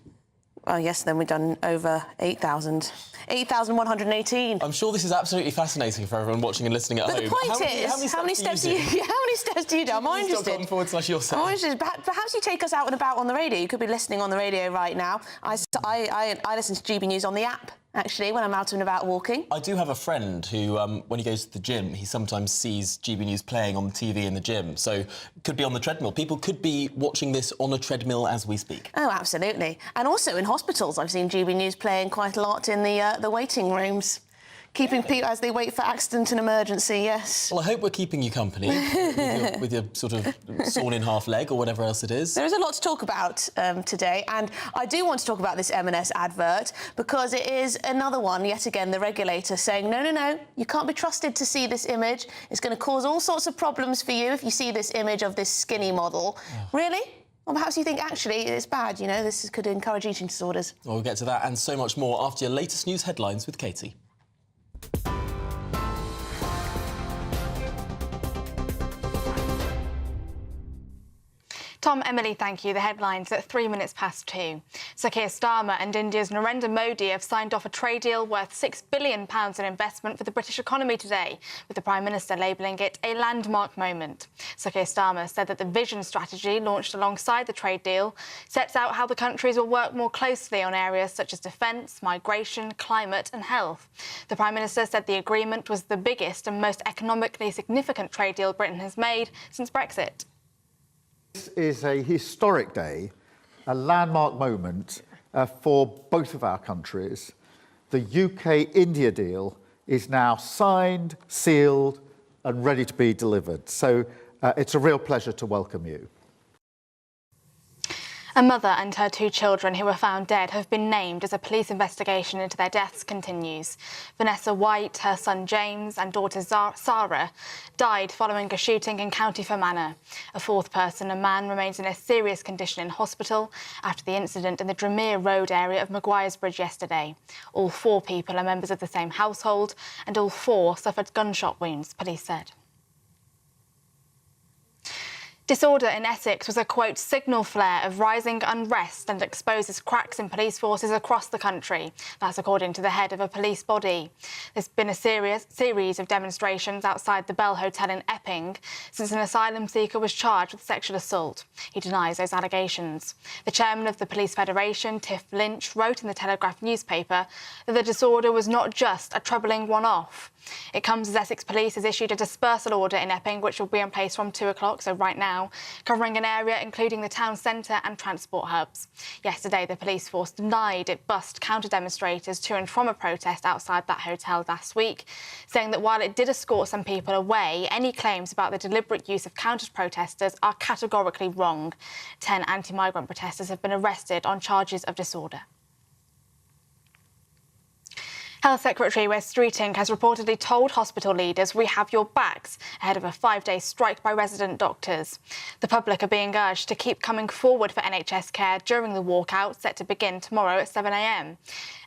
Oh, yes, then we've done over 8,000. 8,118. I'm sure this is absolutely fascinating for everyone watching and listening at home. But the point is, how many steps do you do? I'm more interested. Perhaps you take us out and about on the radio. You could be listening on the radio right now. I listen to GB News on the app, actually, when I'm out and about walking. I do have a friend who, when he goes to the gym, he sometimes sees GB News playing on TV in the gym. So could be on the treadmill. People could be watching this on a treadmill as we speak. Oh, absolutely. And also in hospitals, I've seen GB News playing quite a lot in the waiting rooms. Keeping people as they wait for accident and emergency, yes. Well, I hope we're keeping you company with your sort of sawn-in half leg or whatever else it is. There is a lot to talk about today, and I do want to talk about this M&S advert because it is another one, yet again, the regulator saying, no, you can't be trusted to see this image. It's going to cause all sorts of problems for you if you see this image of this skinny model. Oh. Really? Or perhaps you think, actually, it's bad, you know, this could encourage eating disorders. Well, we'll get to that and so much more after your latest news headlines with Katie. Tom, Emily, thank you. The headlines at 2:03. Sir Keir Starmer and India's Narendra Modi have signed off a trade deal worth £6 billion in investment for the British economy today, with the Prime Minister labelling it a landmark moment. Sir Keir Starmer said that the vision strategy launched alongside the trade deal sets out how the countries will work more closely on areas such as defence, migration, climate and health. The Prime Minister said the agreement was the biggest and most economically significant trade deal Britain has made since Brexit. This is a historic day, a landmark moment for both of our countries. The UK-India deal is now signed, sealed and ready to be delivered. So it's a real pleasure to welcome you. A mother and her 2 children who were found dead have been named as a police investigation into their deaths continues. Vanessa White, her son James and daughter Sarah died following a shooting in County Fermanagh. A 4th person, a man, remains in a serious condition in hospital after the incident in the Dromere Road area of Maguire's Bridge yesterday. All 4 people are members of the same household and all 4 suffered gunshot wounds, police said. Disorder in Essex was a, quote, signal flare of rising unrest and exposes cracks in police forces across the country. That's according to the head of a police body. There's been a series of demonstrations outside the Bell Hotel in Epping since an asylum seeker was charged with sexual assault. He denies those allegations. The chairman of the Police Federation, Tiff Lynch, wrote in the Telegraph newspaper that the disorder was not just a troubling one-off. It comes as Essex Police has issued a dispersal order in Epping, which will be in place from 2 o'clock, so right now, covering an area including the town centre and transport hubs. Yesterday, the police force denied it bussed counter-demonstrators to and from a protest outside that hotel last week, saying that while it did escort some people away, any claims about the deliberate use of counter-protesters are categorically wrong. 10 anti-migrant protesters have been arrested on charges of disorder. Health Secretary Wes Streeting has reportedly told hospital leaders we have your backs ahead of a 5-day strike by resident doctors. The public are being urged to keep coming forward for NHS care during the walkout set to begin tomorrow at 7 a.m.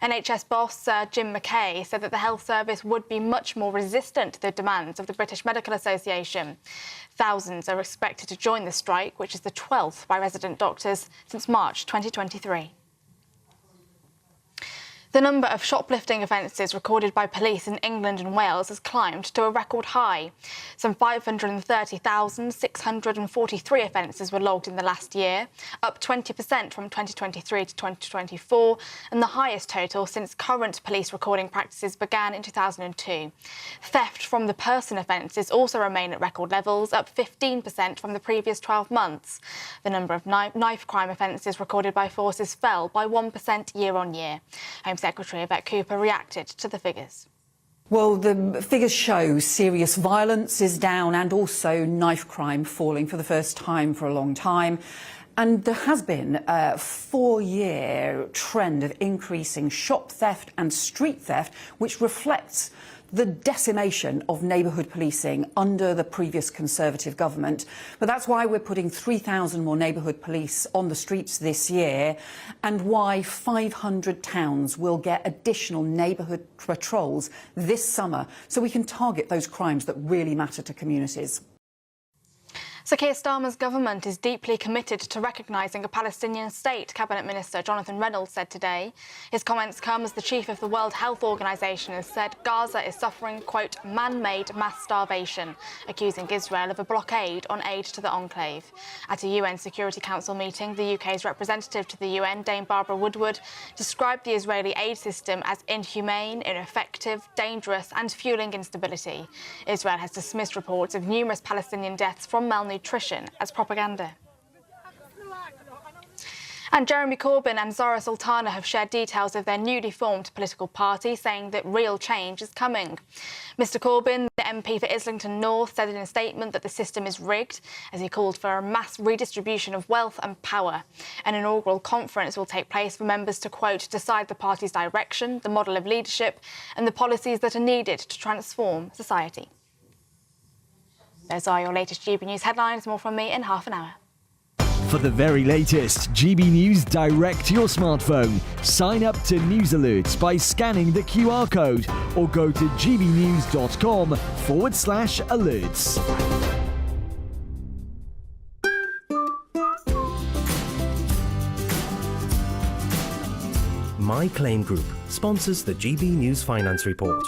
NHS boss Sir Jim Mackay said that the health service would be much more resistant to the demands of the British Medical Association. Thousands are expected to join the strike, which is the 12th by resident doctors since March 2023. The number of shoplifting offences recorded by police in England and Wales has climbed to a record high. Some 530,643 offences were logged in the last year, up 20% from 2023 to 2024, and the highest total since current police recording practices began in 2002. Theft from the person offences also remain at record levels, up 15% from the previous 12 months. The number of knife crime offences recorded by forces fell by 1% year on year. Home Secretary Yvette Cooper reacted to the figures. Well, the figures show serious violence is down and also knife crime falling for the first time for a long time. And there has been a 4-year trend of increasing shop theft and street theft, which reflects the decimation of neighbourhood policing under the previous Conservative government. But that's why we're putting 3,000 more neighbourhood police on the streets this year, and why 500 towns will get additional neighbourhood patrols this summer, so we can target those crimes that really matter to communities. Sir Keir Starmer's government is deeply committed to recognising a Palestinian state, Cabinet Minister Jonathan Reynolds said today. His comments come as the chief of the World Health Organization has said Gaza is suffering, quote, man-made mass starvation, accusing Israel of a blockade on aid to the enclave. At a UN Security Council meeting, the UK's representative to the UN, Dame Barbara Woodward, described the Israeli aid system as inhumane, ineffective, dangerous and fuelling instability. Israel has dismissed reports of numerous Palestinian deaths from malnutrition as propaganda. And Jeremy Corbyn and Zara Sultana have shared details of their newly formed political party, saying that real change is coming. Mr Corbyn, the MP for Islington North, said in a statement that the system is rigged, as he called for a mass redistribution of wealth and power. An inaugural conference will take place for members to, quote, decide the party's direction, the model of leadership and the policies that are needed to transform society. Those are your latest GB News headlines. More from me in half an hour. For the very latest GB News direct to your smartphone, sign up to News Alerts by scanning the QR code or go to gbnews.com/alerts. My Claim Group sponsors the GB News Finance Report.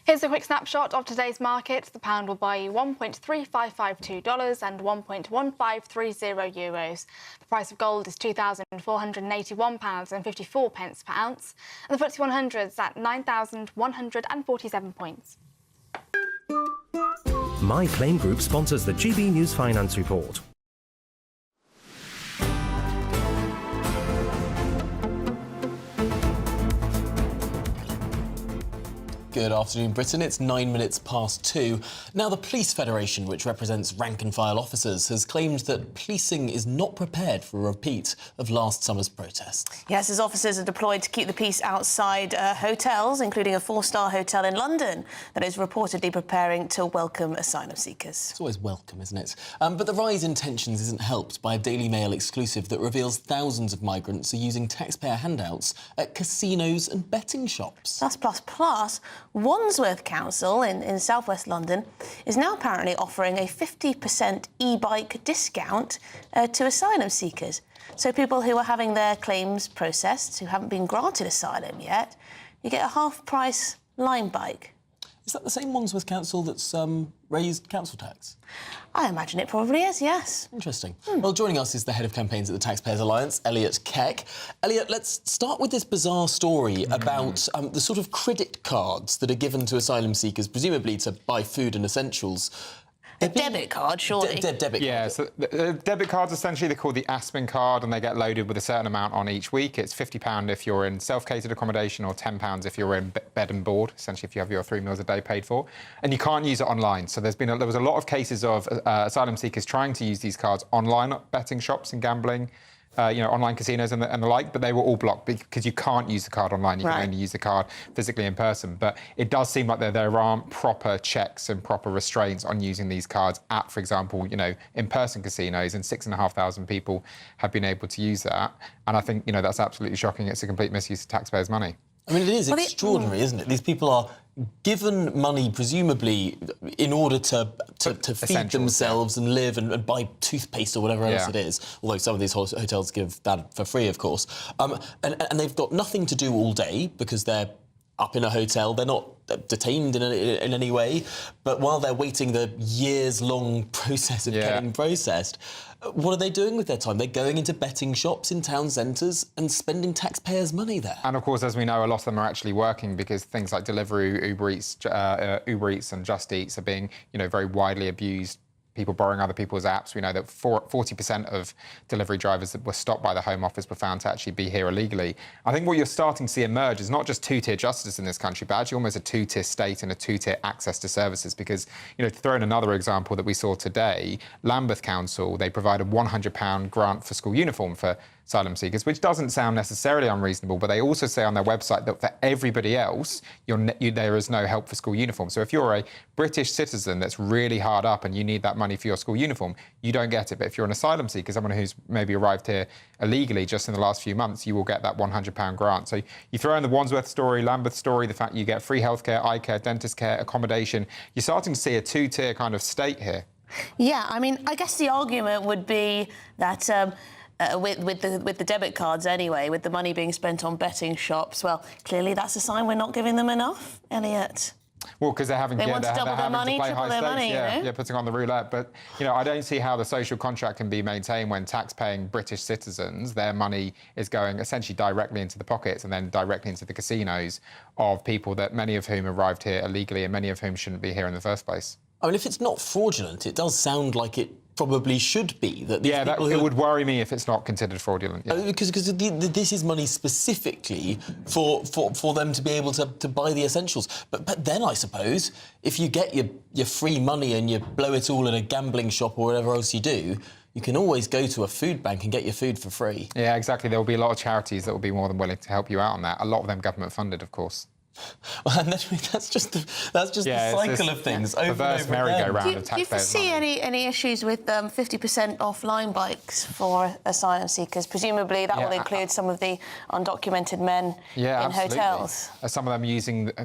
Here's a quick snapshot of today's markets. The pound will buy you $1.3552 and 1.1530 euros. The price of gold is £2,481.54 per ounce, and the FTSE 100 is at 9,147 points. My Claim Group sponsors the GB News Finance Report. Good afternoon, Britain. It's 9 minutes past 2. Now, the Police Federation, which represents rank-and-file officers, has claimed that policing is not prepared for a repeat of last summer's protests. Yes, as officers are deployed to keep the peace outside hotels, including a 4-star hotel in London that is reportedly preparing to welcome asylum seekers. It's always welcome, isn't it? But the rise in tensions isn't helped by a Daily Mail exclusive that reveals thousands of migrants are using taxpayer handouts at casinos and betting shops. Plus, Wandsworth Council in southwest London is now apparently offering a 50% e-bike discount to asylum seekers. So people who are having their claims processed, who haven't been granted asylum yet, you get a half-price Lime bike. Is that the same Wandsworth Council that's raised council tax? I imagine it probably is, yes. Interesting. Well, joining us is the head of campaigns at the Taxpayers Alliance, Elliot Keck. Elliot, let's start with this bizarre story about the sort of credit cards that are given to asylum seekers, presumably to buy food and essentials. A debit card, surely? Debit yeah, so the debit cards, essentially, they're called the Aspen card, and they get loaded with a certain amount on each week. It's £50 if you're in self-catered accommodation, or £10 if you're in bed and board, essentially if you have your 3 meals a day paid for. And you can't use it online. So there was a lot of cases of asylum seekers trying to use these cards online at betting shops and gambling, online casinos and the like, but they were all blocked because you can't use the card online. You can only use the card physically in person. But it does seem like there aren't proper checks and proper restraints on using these cards at, for example, in-person casinos, and 6,500 people have been able to use that. And I think, that's absolutely shocking. It's a complete misuse of taxpayers' money. I mean, it is extraordinary, isn't it? These people are given money, presumably, in order to feed themselves and live and buy toothpaste or whatever else it is, although some of these hotels give that for free, of course. And they've got nothing to do all day because they're up in a hotel. They're not detained in any way. But while they're waiting the years-long process of getting processed, what are they doing with their time? They're going into betting shops in town centres and spending taxpayers' money there. And, of course, as we know, a lot of them are actually working because things like Deliveroo, Uber Eats and Just Eats are being, very widely abused people borrowing other people's apps. We know that 40% of delivery drivers that were stopped by the Home Office were found to actually be here illegally. I think what you're starting to see emerge is not just two-tier justice in this country, but actually almost a two-tier state and a two-tier access to services. Because, to throw in another example that we saw today, Lambeth Council, they provide a £100 grant for school uniform for asylum seekers, which doesn't sound necessarily unreasonable, but they also say on their website that for everybody else, there is no help for school uniform. So if you're a British citizen that's really hard up and you need that money for your school uniform, you don't get it. But if you're an asylum seeker, someone who's maybe arrived here illegally just in the last few months, you will get that £100 grant. So you throw in the Wandsworth story, Lambeth story, the fact you get free healthcare, eye care, dentist care, accommodation, you're starting to see a two-tier kind of state here. Yeah, I mean, I guess the argument would be that with the debit cards anyway, with the money being spent on betting shops, well, clearly that's a sign we're not giving them enough, Elliot. Well, because they're having, they want to double their money, triple their money, yeah, putting on the roulette. But, I don't see how the social contract can be maintained when tax-paying British citizens, their money is going essentially directly into the pockets and then directly into the casinos of people that many of whom arrived here illegally and many of whom shouldn't be here in the first place. I mean, if it's not fraudulent, it does sound like it probably should be. That these people it would worry me if it's not considered fraudulent. Yeah. Because this is money specifically for them to be able to buy the essentials. But then, I suppose, if you get your free money and you blow it all in a gambling shop or whatever else you do, you can always go to a food bank and get your food for free. Yeah, exactly. There will be a lot of charities that will be more than willing to help you out on that. A lot of them government funded, of course. Well, and that's just the cycle of things. Over and over merry-go-round of Do you foresee any issues with 50% offline bikes for asylum seekers? Presumably that will include some of the undocumented men in absolutely. Hotels. Some of them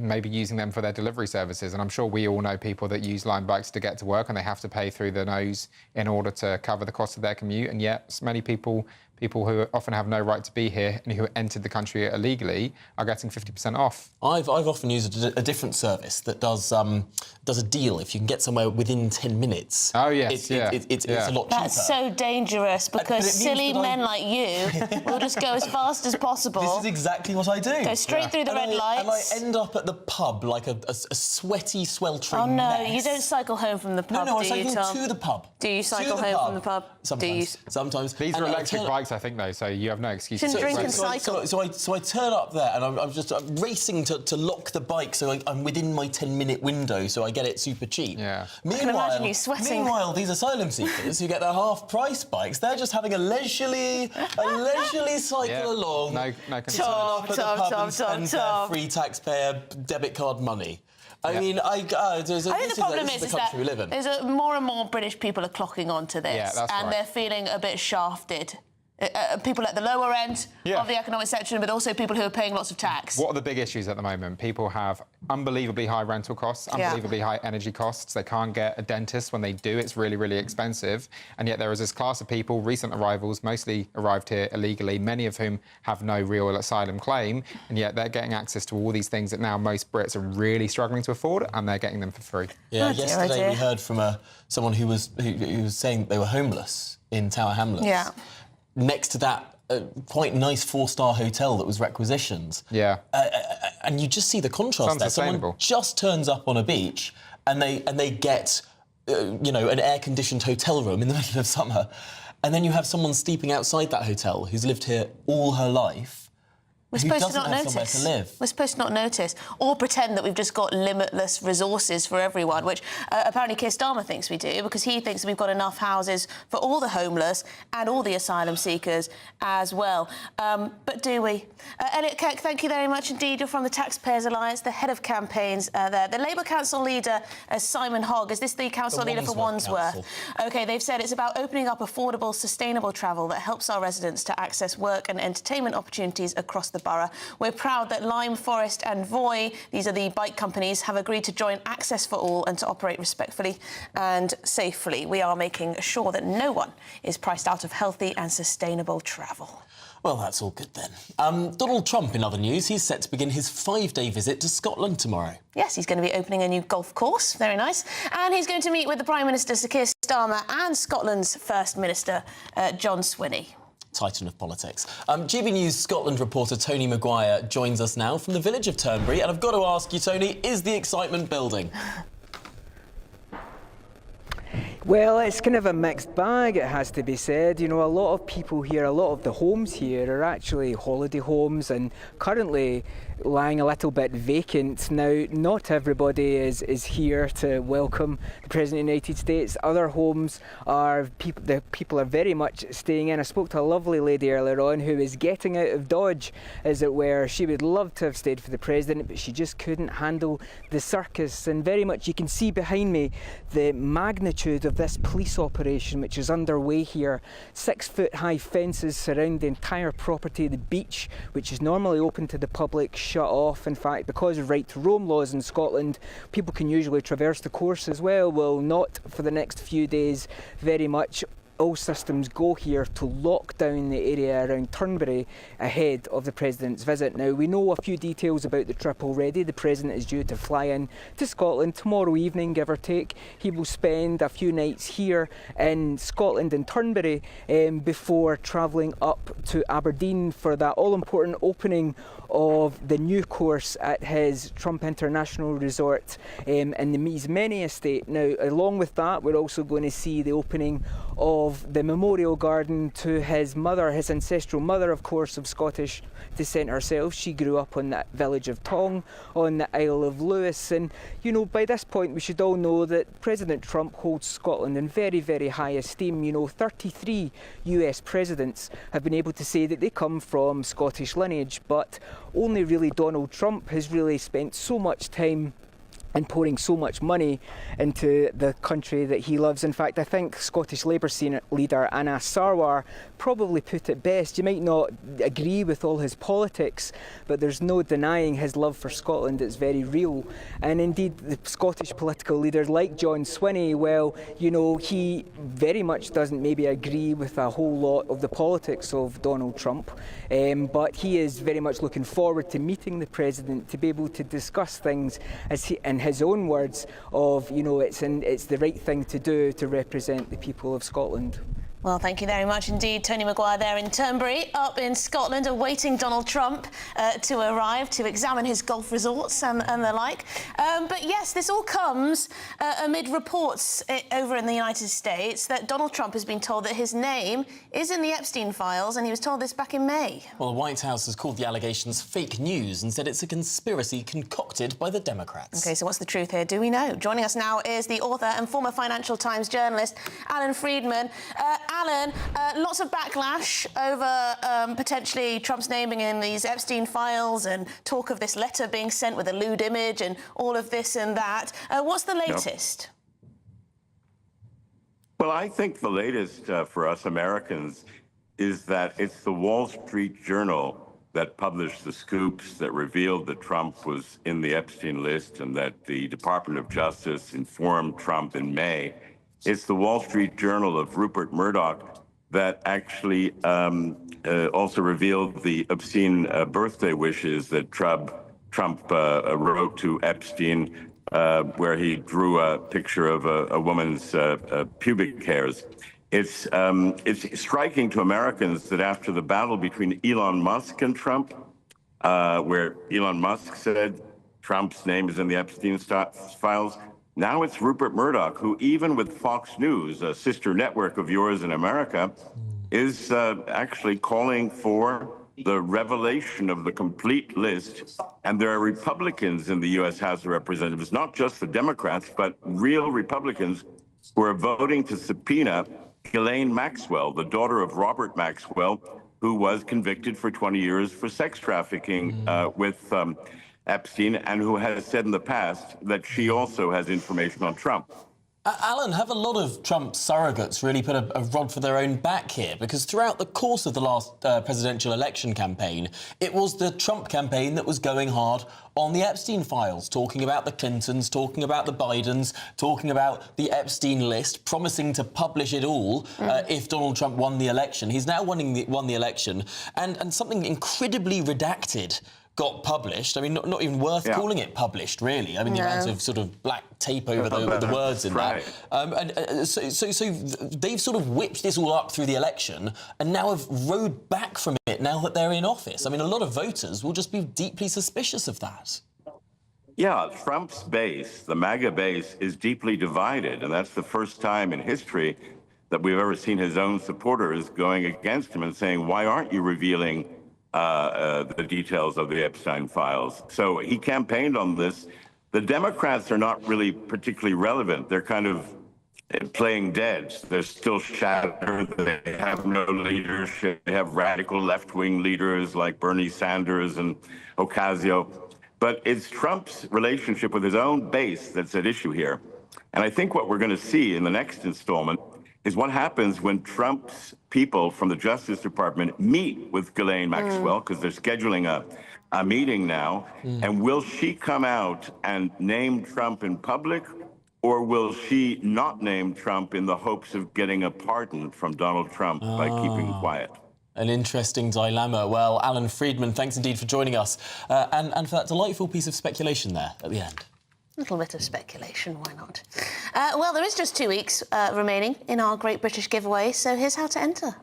maybe using them for their delivery services, and I'm sure we all know people that use line bikes to get to work and they have to pay through the nose in order to cover the cost of their commute, and yet many people who often have no right to be here and who entered the country illegally are getting 50% off. I've often used a different service that does a deal. If you can get somewhere within 10 minutes, oh yes, it's a lot cheaper. That's so dangerous because silly men like you will just go as fast as possible. This is exactly what I do. Go straight through the red lights. And I end up at the pub like a sweaty, sweltering Oh no, mess. You don't cycle home from the pub, No, do you, I cycle Tom? to the pub. Do you cycle home from the pub? Sometimes. Sometimes. These are electric bikes, I think, though, so you have no excuse. Shouldn't drink and cycle. So I turn up there and I'm racing to lock the bike so I'm within my 10-minute window so I get it super cheap. Yeah. I can imagine you sweating. Meanwhile, these asylum seekers who get their half-price bikes, they're just having a leisurely cycle along. No to turn up at the pub and spend their free taxpayer debit card money. I mean, I think the problem is that there's more and more British people are clocking onto this, and they're feeling a bit shafted. People at the lower end of the economic section, but also people who are paying lots of tax. What are the big issues at the moment? People have unbelievably high rental costs, unbelievably high energy costs. They can't get a dentist. When they do, it's really, really expensive. And yet there is this class of people, recent arrivals, mostly arrived here illegally, many of whom have no real asylum claim, and yet they're getting access to all these things that now most Brits are really struggling to afford, and they're getting them for free. Yeah, yesterday we heard from someone who was saying that they were homeless in Tower Hamlets. Yeah. Next to that quite nice 4-star hotel that was requisitioned. Yeah. And you just see the contrast there. Someone just turns up on a beach and they get, an air-conditioned hotel room in the middle of summer. And then you have someone sleeping outside that hotel who's lived here all her life. We're supposed to not notice. We're supposed to not notice, or pretend that we've just got limitless resources for everyone, which apparently Keir Starmer thinks we do, because he thinks we've got enough houses for all the homeless and all the asylum seekers as well. But do we? Elliot Kirk, thank you very much indeed. You're from the Taxpayers Alliance, the head of campaigns there. The Labour Council leader, Simon Hogg, is this the council leader for Wandsworth? OK, they've said it's about opening up affordable, sustainable travel that helps our residents to access work and entertainment opportunities across the borough. We're proud that Lime, Forest and Voi, these are the bike companies, have agreed to join Access for All and to operate respectfully and safely. We are making sure that no one is priced out of healthy and sustainable travel. Well, that's all good then. Donald Trump, in other news, he's set to begin his 5-day visit to Scotland tomorrow. Yes, he's going to be opening a new golf course. Very nice. And he's going to meet with the Prime Minister, Sir Keir Starmer, and Scotland's First Minister, John Swinney. Titan of politics. GBNews Scotland reporter Tony Maguire joins us now from the village of Turnberry. And I've got to ask you, Tony, is the excitement building? Well, it's kind of a mixed bag, it has to be said. You know, a lot of people here, a lot of the homes here are actually holiday homes and currently lying a little bit vacant. Now, not everybody is here to welcome the President of the United States. Other homes are, the people are very much staying in. I spoke to a lovely lady earlier on who is getting out of Dodge, as it were. She would love to have stayed for the President, but she just couldn't handle the circus. And very much you can see behind me the magnitude of this police operation which is underway here. 6-foot high fences surround the entire property. The beach, which is normally open to the public, shut off. In fact, because of right to roam laws in Scotland, people can usually traverse the course as well. Well, not for the next few days, very much. All systems go here to lock down the area around Turnberry ahead of the President's visit. Now, we know a few details about the trip already. The President is due to fly in to Scotland tomorrow evening, give or take. He will spend a few nights here in Scotland in Turnberry before travelling up to Aberdeen for that all-important opening of the new course at his Trump International Resort in the Mees-Many estate. Now, along with that, we're also going to see the opening of the memorial garden to his mother, his ancestral mother, of course, of Scottish descent herself. She grew up on that village of Tong on the Isle of Lewis. And, you know, by this point, we should all know that President Trump holds Scotland in very, very high esteem. You know, 33 US presidents have been able to say that they come from Scottish lineage, but only really Donald Trump has really spent so much time and pouring so much money into the country that he loves. In fact, I think Scottish Labour senior leader Anna Sarwar probably put it best. You might not agree with all his politics, but there's no denying his love for Scotland. It's very real. And indeed, the Scottish political leaders like John Swinney, well, you know, he very much doesn't maybe agree with a whole lot of the politics of Donald Trump, but he is very much looking forward to meeting the President to be able to discuss things as he, in his own words, of, you know, it's the right thing to do to represent the people of Scotland. Well, thank you very much indeed. Tony Maguire there in Turnberry, up in Scotland, awaiting Donald Trump to arrive to examine his golf resorts and the like. But yes, this all comes amid reports over in the United States that Donald Trump has been told that his name is in the Epstein files, and he was told this back in May. Well, the White House has called the allegations fake news and said it's a conspiracy concocted by the Democrats. OK, so what's the truth here? Do we know? Joining us now is the author and former Financial Times journalist, Alan Friedman. Alan, lots of backlash over potentially Trump's naming in these Epstein files and talk of this letter being sent with a lewd image and all of this and that. What's the latest? Well, I think the latest for us Americans is that it's the Wall Street Journal that published the scoops that revealed that Trump was in the Epstein list and that the Department of Justice informed Trump in May. It's the Wall Street Journal of Rupert Murdoch that actually also revealed the obscene birthday wishes that Trump wrote to Epstein, where he drew a picture of a woman's pubic hairs. It's striking to Americans that after the battle between Elon Musk and Trump, where Elon Musk said Trump's name is in the Epstein files, now it's Rupert Murdoch, who even with Fox News, a sister network of yours in America, is actually calling for the revelation of the complete list. And there are Republicans in the U.S. House of Representatives, not just the Democrats, but real Republicans who are voting to subpoena Ghislaine Maxwell, the daughter of Robert Maxwell, who was convicted for 20 years for sex trafficking with Epstein, and who has said in the past that she also has information on Trump. Alan, have a lot of Trump surrogates really put a rod for their own back here? Because throughout the course of the last presidential election campaign, it was the Trump campaign that was going hard on the Epstein files, talking about the Clintons, talking about the Bidens, talking about the Epstein list, promising to publish it all if Donald Trump won the election. He's now won the election, and something incredibly redacted got published. I mean, not even worth calling it published, really. I mean, the amount of sort of black tape over the words in that. So they've sort of whipped this all up through the election and now have rode back from it now that they're in office. I mean, a lot of voters will just be deeply suspicious of that. Yeah, Trump's base, the MAGA base, is deeply divided, and that's the first time in history that we've ever seen his own supporters going against him and saying, why aren't you revealing the details of the Epstein files? So he campaigned on this. The Democrats are not really particularly relevant. They're kind of playing dead. They're still shattered. They have no leadership. They have radical left-wing leaders like Bernie Sanders and Ocasio. But it's Trump's relationship with his own base that's at issue here. And I think what we're going to see in the next installment is what happens when Trump's people from the Justice Department meet with Ghislaine Maxwell, because they're scheduling a meeting now. And will she come out and name Trump in public, or will she not name Trump in the hopes of getting a pardon from Donald Trump by keeping quiet? An interesting dilemma. Well, Alan Friedman, thanks indeed for joining us. And for that delightful piece of speculation there at the end. A little bit of speculation, why not? Well, there is just 2 weeks remaining in our Great British Giveaway, so here's how to enter.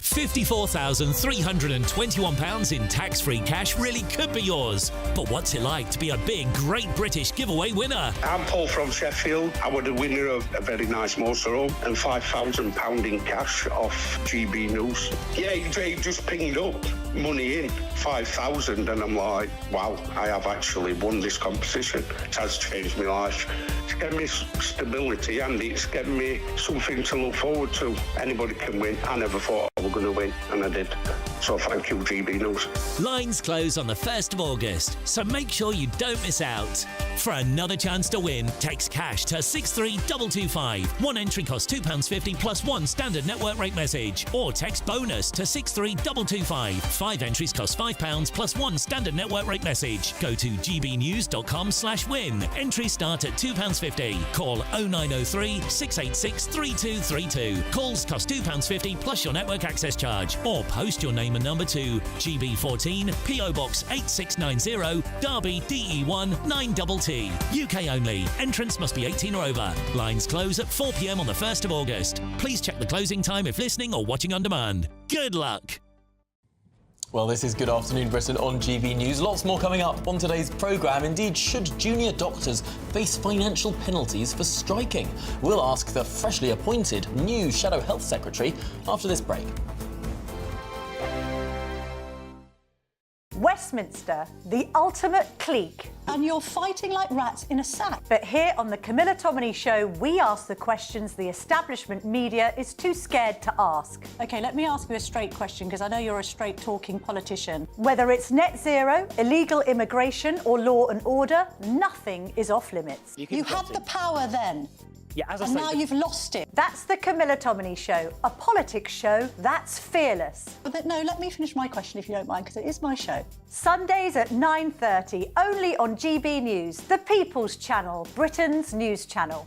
£54,321 in tax-free cash really could be yours. But what's it like to be a big Great British Giveaway winner? I'm Paul from Sheffield. I was the winner of a very nice motorhome and £5,000 in cash off GBNews. Yeah, they just pinged up money in, 5,000, and I'm like, wow, I have actually won this competition. It has changed my life. It's given me stability and it's given me something to look forward to. Anybody can win. I never thought I was going to win, and I did. So thank you, GBNews. Lines close on the 1st of August, so make sure you don't miss out. For another chance to win, text cash to 63225. One entry costs £2.50 plus one standard network rate message. Or text bonus to 63225. 5 entries cost £5 plus one standard network rate message. Go to gbnews.com/win. Entries start at £2.50. Call 0903 686 3232. Calls cost £2.50 plus your network access charge. Or post your name and number to GB14 PO Box 8690 Derby DE1 9TT. UK only. Entrance must be 18 or over. Lines close at 4 p.m. on the 1st of August. Please check the closing time if listening or watching on demand. Good luck. Well, this is Good Afternoon Britain on GB News. Lots more coming up on today's programme. Indeed, should junior doctors face financial penalties for striking? We'll ask the freshly appointed new Shadow Health Secretary after this break. Westminster, the ultimate clique. And you're fighting like rats in a sack. But here on the Camilla Tominey Show, we ask the questions the establishment media is too scared to ask. OK, let me ask you a straight question, because I know you're a straight-talking politician. Whether it's net zero, illegal immigration or law and order, nothing is off-limits. You had the power then. Yeah, as I and say, now you've lost it. That's the Camilla Tominey Show, a politics show that's fearless. But no, let me finish my question if you don't mind, because it is my show. Sundays at 9:30, only on GB News, the People's Channel, Britain's news channel.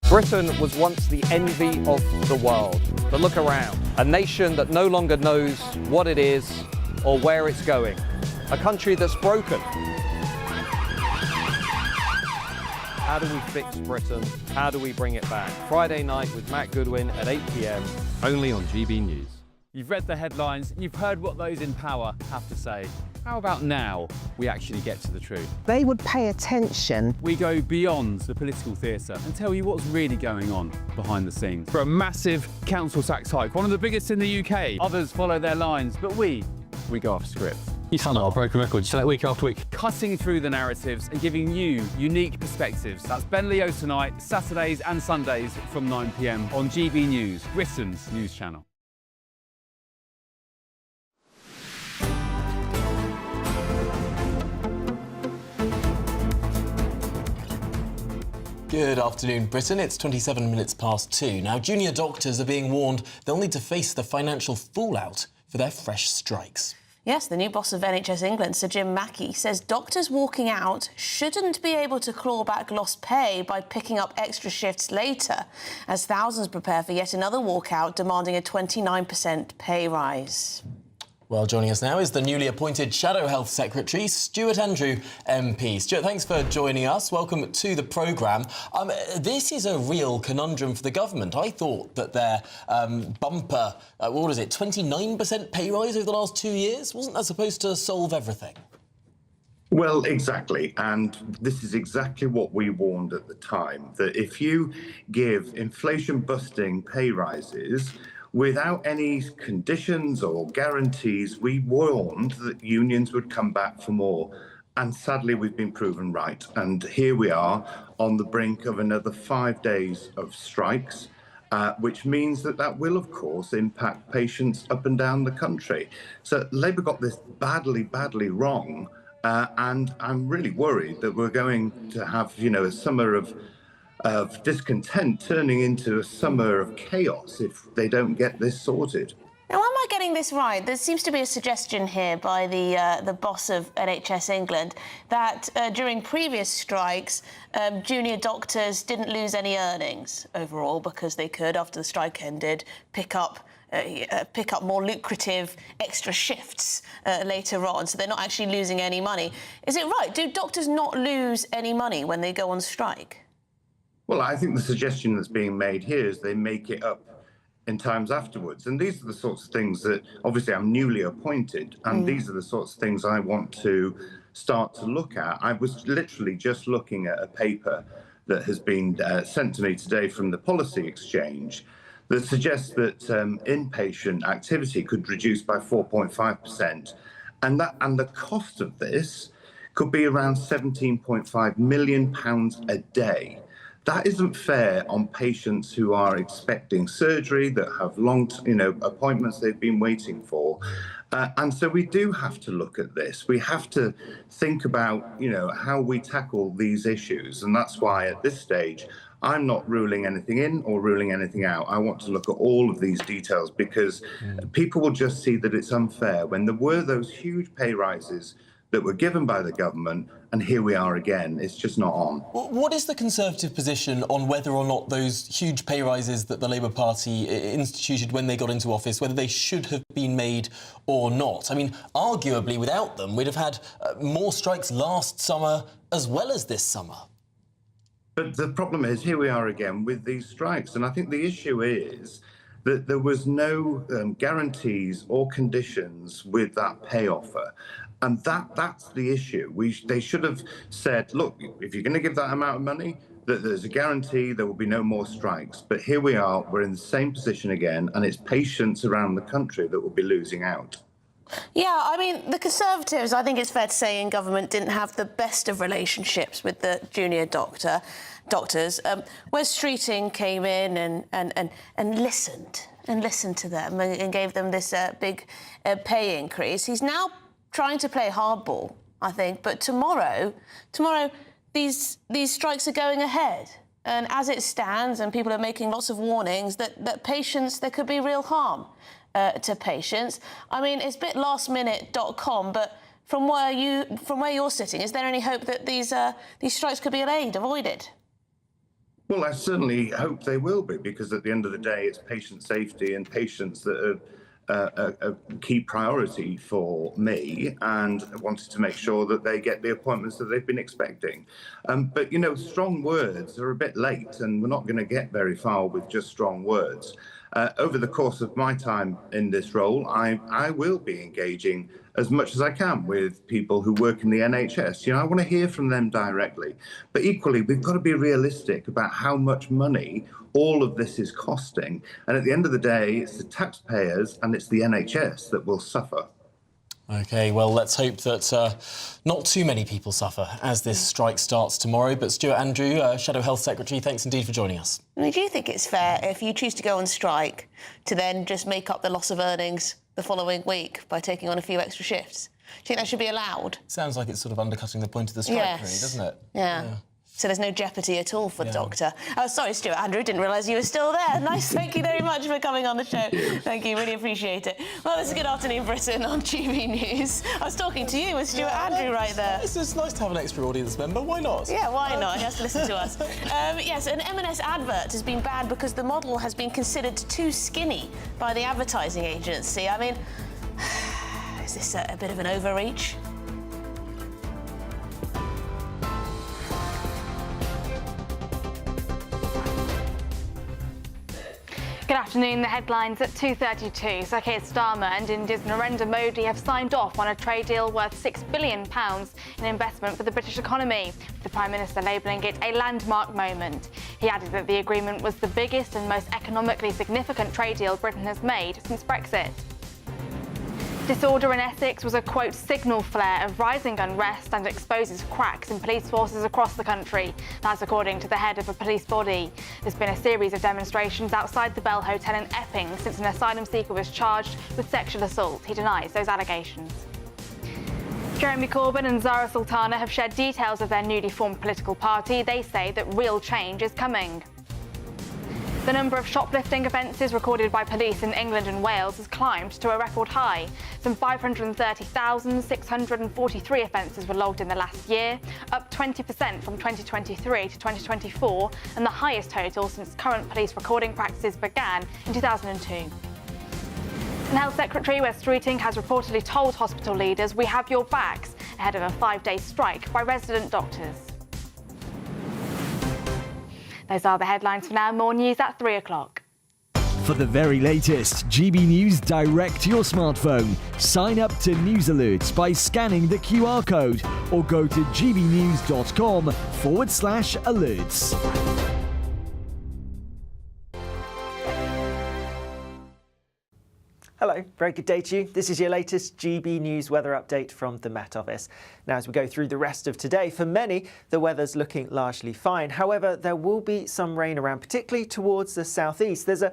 Britain was once the envy of the world. But look around, a nation that no longer knows what it is or where it's going. a country that's broken. How do we fix Britain? How do we bring it back? Friday night with Matt Goodwin at 8 p.m, only on GB News. You've read the headlines, you've heard what those in power have to say. How about now we actually get to the truth? They would pay attention. We go beyond the political theatre and tell you what's really going on behind the scenes. For a massive council tax hike, one of the biggest in the UK. Others follow their lines, but we go off script. You sound like a broken record, you say that week after week. Cutting through the narratives and giving you unique perspectives. That's Ben Leo tonight, Saturdays and Sundays from 9 p.m. on GB News, Britain's news channel. Good afternoon, Britain. It's 27 minutes past 2. Now, junior doctors are being warned they'll need to face the financial fallout for their fresh strikes. Yes, the new boss of NHS England, Sir Jim Mackey, says doctors walking out shouldn't be able to claw back lost pay by picking up extra shifts later, as thousands prepare for yet another walkout demanding a 29% pay rise. Well, joining us now is the newly appointed Shadow Health Secretary, Stuart Andrew MP. Stuart, thanks for joining us. Welcome to the programme. This is a real conundrum for the government. I thought that their bumper, 29% pay rise over the last 2 years? Wasn't that supposed to solve everything? Well, exactly. And this is exactly what we warned at the time, that if you give inflation-busting pay rises without any conditions or guarantees, we warned that unions would come back for more. And sadly, we've been proven right. And here we are on the brink of another 5 days of strikes, which means that will, of course, impact patients up and down the country. So Labour got this badly, badly wrong. And I'm really worried that we're going to have, a summer of discontent turning into a summer of chaos if they don't get this sorted. Now, am I getting this right? There seems to be a suggestion here by the boss of NHS England that during previous strikes, junior doctors didn't lose any earnings overall because they could, after the strike ended, pick up more lucrative extra shifts later on, so they're not actually losing any money. Is it right? Do doctors not lose any money when they go on strike? Well, I think the suggestion that's being made here is they make it up in times afterwards. And these are the sorts of things that, obviously, I'm newly appointed, and these are the sorts of things I want to start to look at. I was literally just looking at a paper that has been sent to me today from the Policy Exchange that suggests that inpatient activity could reduce by 4.5%. And the cost of this could be around £17.5 million a day. That isn't fair on patients who are expecting surgery, that have long, appointments they've been waiting for. And so we do have to look at this. We have to think about, how we tackle these issues. And that's why at this stage, I'm not ruling anything in or ruling anything out. I want to look at all of these details because people will just see that it's unfair when there were those huge pay rises that were given by the government, and here we are again. It's just not on. What is the Conservative position on whether or not those huge pay rises that the Labour Party instituted when they got into office, whether they should have been made or not? I mean, arguably, without them, we'd have had more strikes last summer as well as this summer. But the problem is, here we are again with these strikes, and I think the issue is that there was no guarantees or conditions with that pay offer. And that's the issue. They should have said, look, if you're going to give that amount of money, that there's a guarantee there will be no more strikes. But here we are, we're in the same position again, and it's patients around the country that will be losing out. Yeah, I mean, the Conservatives, I think it's fair to say, in government didn't have the best of relationships with the junior doctors. Wes Streeting came in and listened to them and gave them this big pay increase. He's now trying to play hardball, I think, but tomorrow these strikes are going ahead. And as it stands, and people are making lots of warnings that patients, there could be real harm to patients. I mean, it's a bit lastminute.com, but from where you're sitting, is there any hope that these strikes could be avoided? Well, I certainly hope they will be, because at the end of the day, it's patient safety and patients that a key priority for me, and wanted to make sure that they get the appointments that they've been expecting. But, you know, strong words are a bit late, and we're not going to get very far with just strong words. Over the course of my time in this role, I will be engaging as much as I can with people who work in the NHS. You know, I want to hear from them directly. But equally, we've got to be realistic about how much money all of this is costing. And at the end of the day, it's the taxpayers and it's the NHS that will suffer. OK, well, let's hope that not too many people suffer as this strike starts tomorrow. But Stuart Andrew, Shadow Health Secretary, thanks indeed for joining us. I mean, do you think it's fair if you choose to go on strike to then just make up the loss of earnings the following week by taking on a few extra shifts? Do you think that should be allowed? Sounds like it's sort of undercutting the point of the strike, really, doesn't it? Yeah. So there's no jeopardy at all for the doctor. Oh, sorry, Stuart Andrew, didn't realise you were still there. Nice, thank you very much for coming on the show. Thank you, really appreciate it. Well, it's a Good Afternoon Britain on GB News. I was talking to you with Stuart Andrew right there. It's just nice to have an extra audience member, why not? Yeah, why not? He has to listen to us. Yes, an M&S advert has been banned because the model has been considered too skinny by the advertising agency. I mean, is this a bit of an overreach? Good afternoon. The headlines at 2:32. Sir Keir Starmer and India's Narendra Modi have signed off on a trade deal worth £6 billion in investment for the British economy, with the Prime Minister labelling it a landmark moment. He added that the agreement was the biggest and most economically significant trade deal Britain has made since Brexit. Disorder in Essex was a, quote, signal flare of rising unrest and exposes cracks in police forces across the country. That's according to the head of a police body. There's been a series of demonstrations outside the Bell Hotel in Epping since an asylum seeker was charged with sexual assault. He denies those allegations. Jeremy Corbyn and Zara Sultana have shared details of their newly formed political party. They say that real change is coming. The number of shoplifting offences recorded by police in England and Wales has climbed to a record high. Some 530,643 offences were logged in the last year, up 20% from 2023 to 2024, and the highest total since current police recording practices began in 2002. And Health Secretary Wes Streeting has reportedly told hospital leaders, "We have your backs," ahead of a 5-day strike by resident doctors. Those are the headlines for now. More news at 3 o'clock. For the very latest GB News direct to your smartphone, sign up to News Alerts by scanning the QR code or go to gbnews.com/alerts. Hello, very good day to you. This is your latest GB News weather update from the Met Office. Now, as we go through the rest of today, for many, the weather's looking largely fine. However, there will be some rain around, particularly towards the southeast. There's a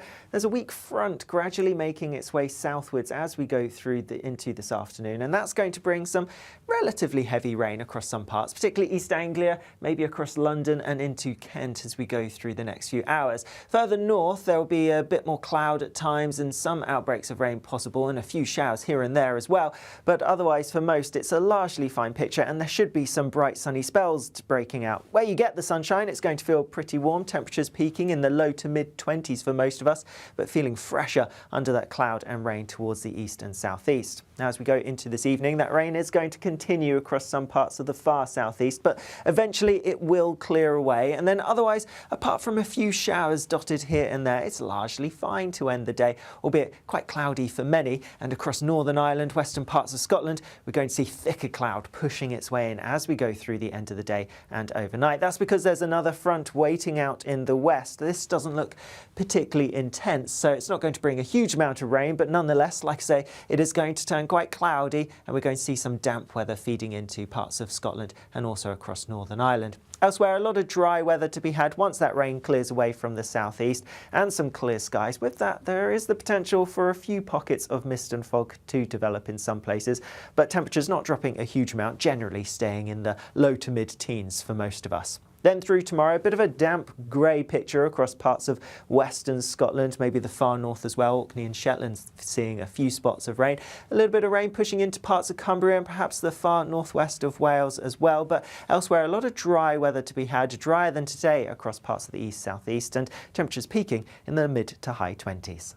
weak front gradually making its way southwards as we go through into this afternoon, and that's going to bring some relatively heavy rain across some parts, particularly East Anglia, maybe across London and into Kent as we go through the next few hours. Further north, there will be a bit more cloud at times and some outbreaks of rain possible and a few showers here and there as well. But otherwise, for most, it's a largely fine picture and there should be some bright sunny spells breaking out. Where you get the sunshine, it's going to feel pretty warm, temperatures peaking in the low to mid-20s for most of us, but feeling fresher under that cloud and rain towards the east and southeast. Now, as we go into this evening, that rain is going to continue across some parts of the far southeast, but eventually it will clear away. And then otherwise, apart from a few showers dotted here and there, it's largely fine to end the day, albeit quite cloudy for many. And across Northern Ireland, western parts of Scotland, we're going to see thicker cloud pushing its way in as we go through the end of the day and overnight. That's because there's another front waiting out in the west. This doesn't look particularly intense, so it's not going to bring a huge amount of rain, but nonetheless, like I say, it is going to turn quite cloudy and we're going to see some damp weather feeding into parts of Scotland and also across Northern Ireland. Elsewhere, a lot of dry weather to be had once that rain clears away from the southeast and some clear skies. With that, there is the potential for a few pockets of mist and fog to develop in some places, but temperatures not dropping a huge amount, generally staying in the low to mid-teens for most of us. Then through tomorrow, a bit of a damp grey picture across parts of western Scotland, maybe the far north as well. Orkney and Shetland seeing a few spots of rain. A little bit of rain pushing into parts of Cumbria and perhaps the far northwest of Wales as well. But elsewhere, a lot of dry weather to be had, drier than today across parts of the east, southeast, and temperatures peaking in the mid to high 20s.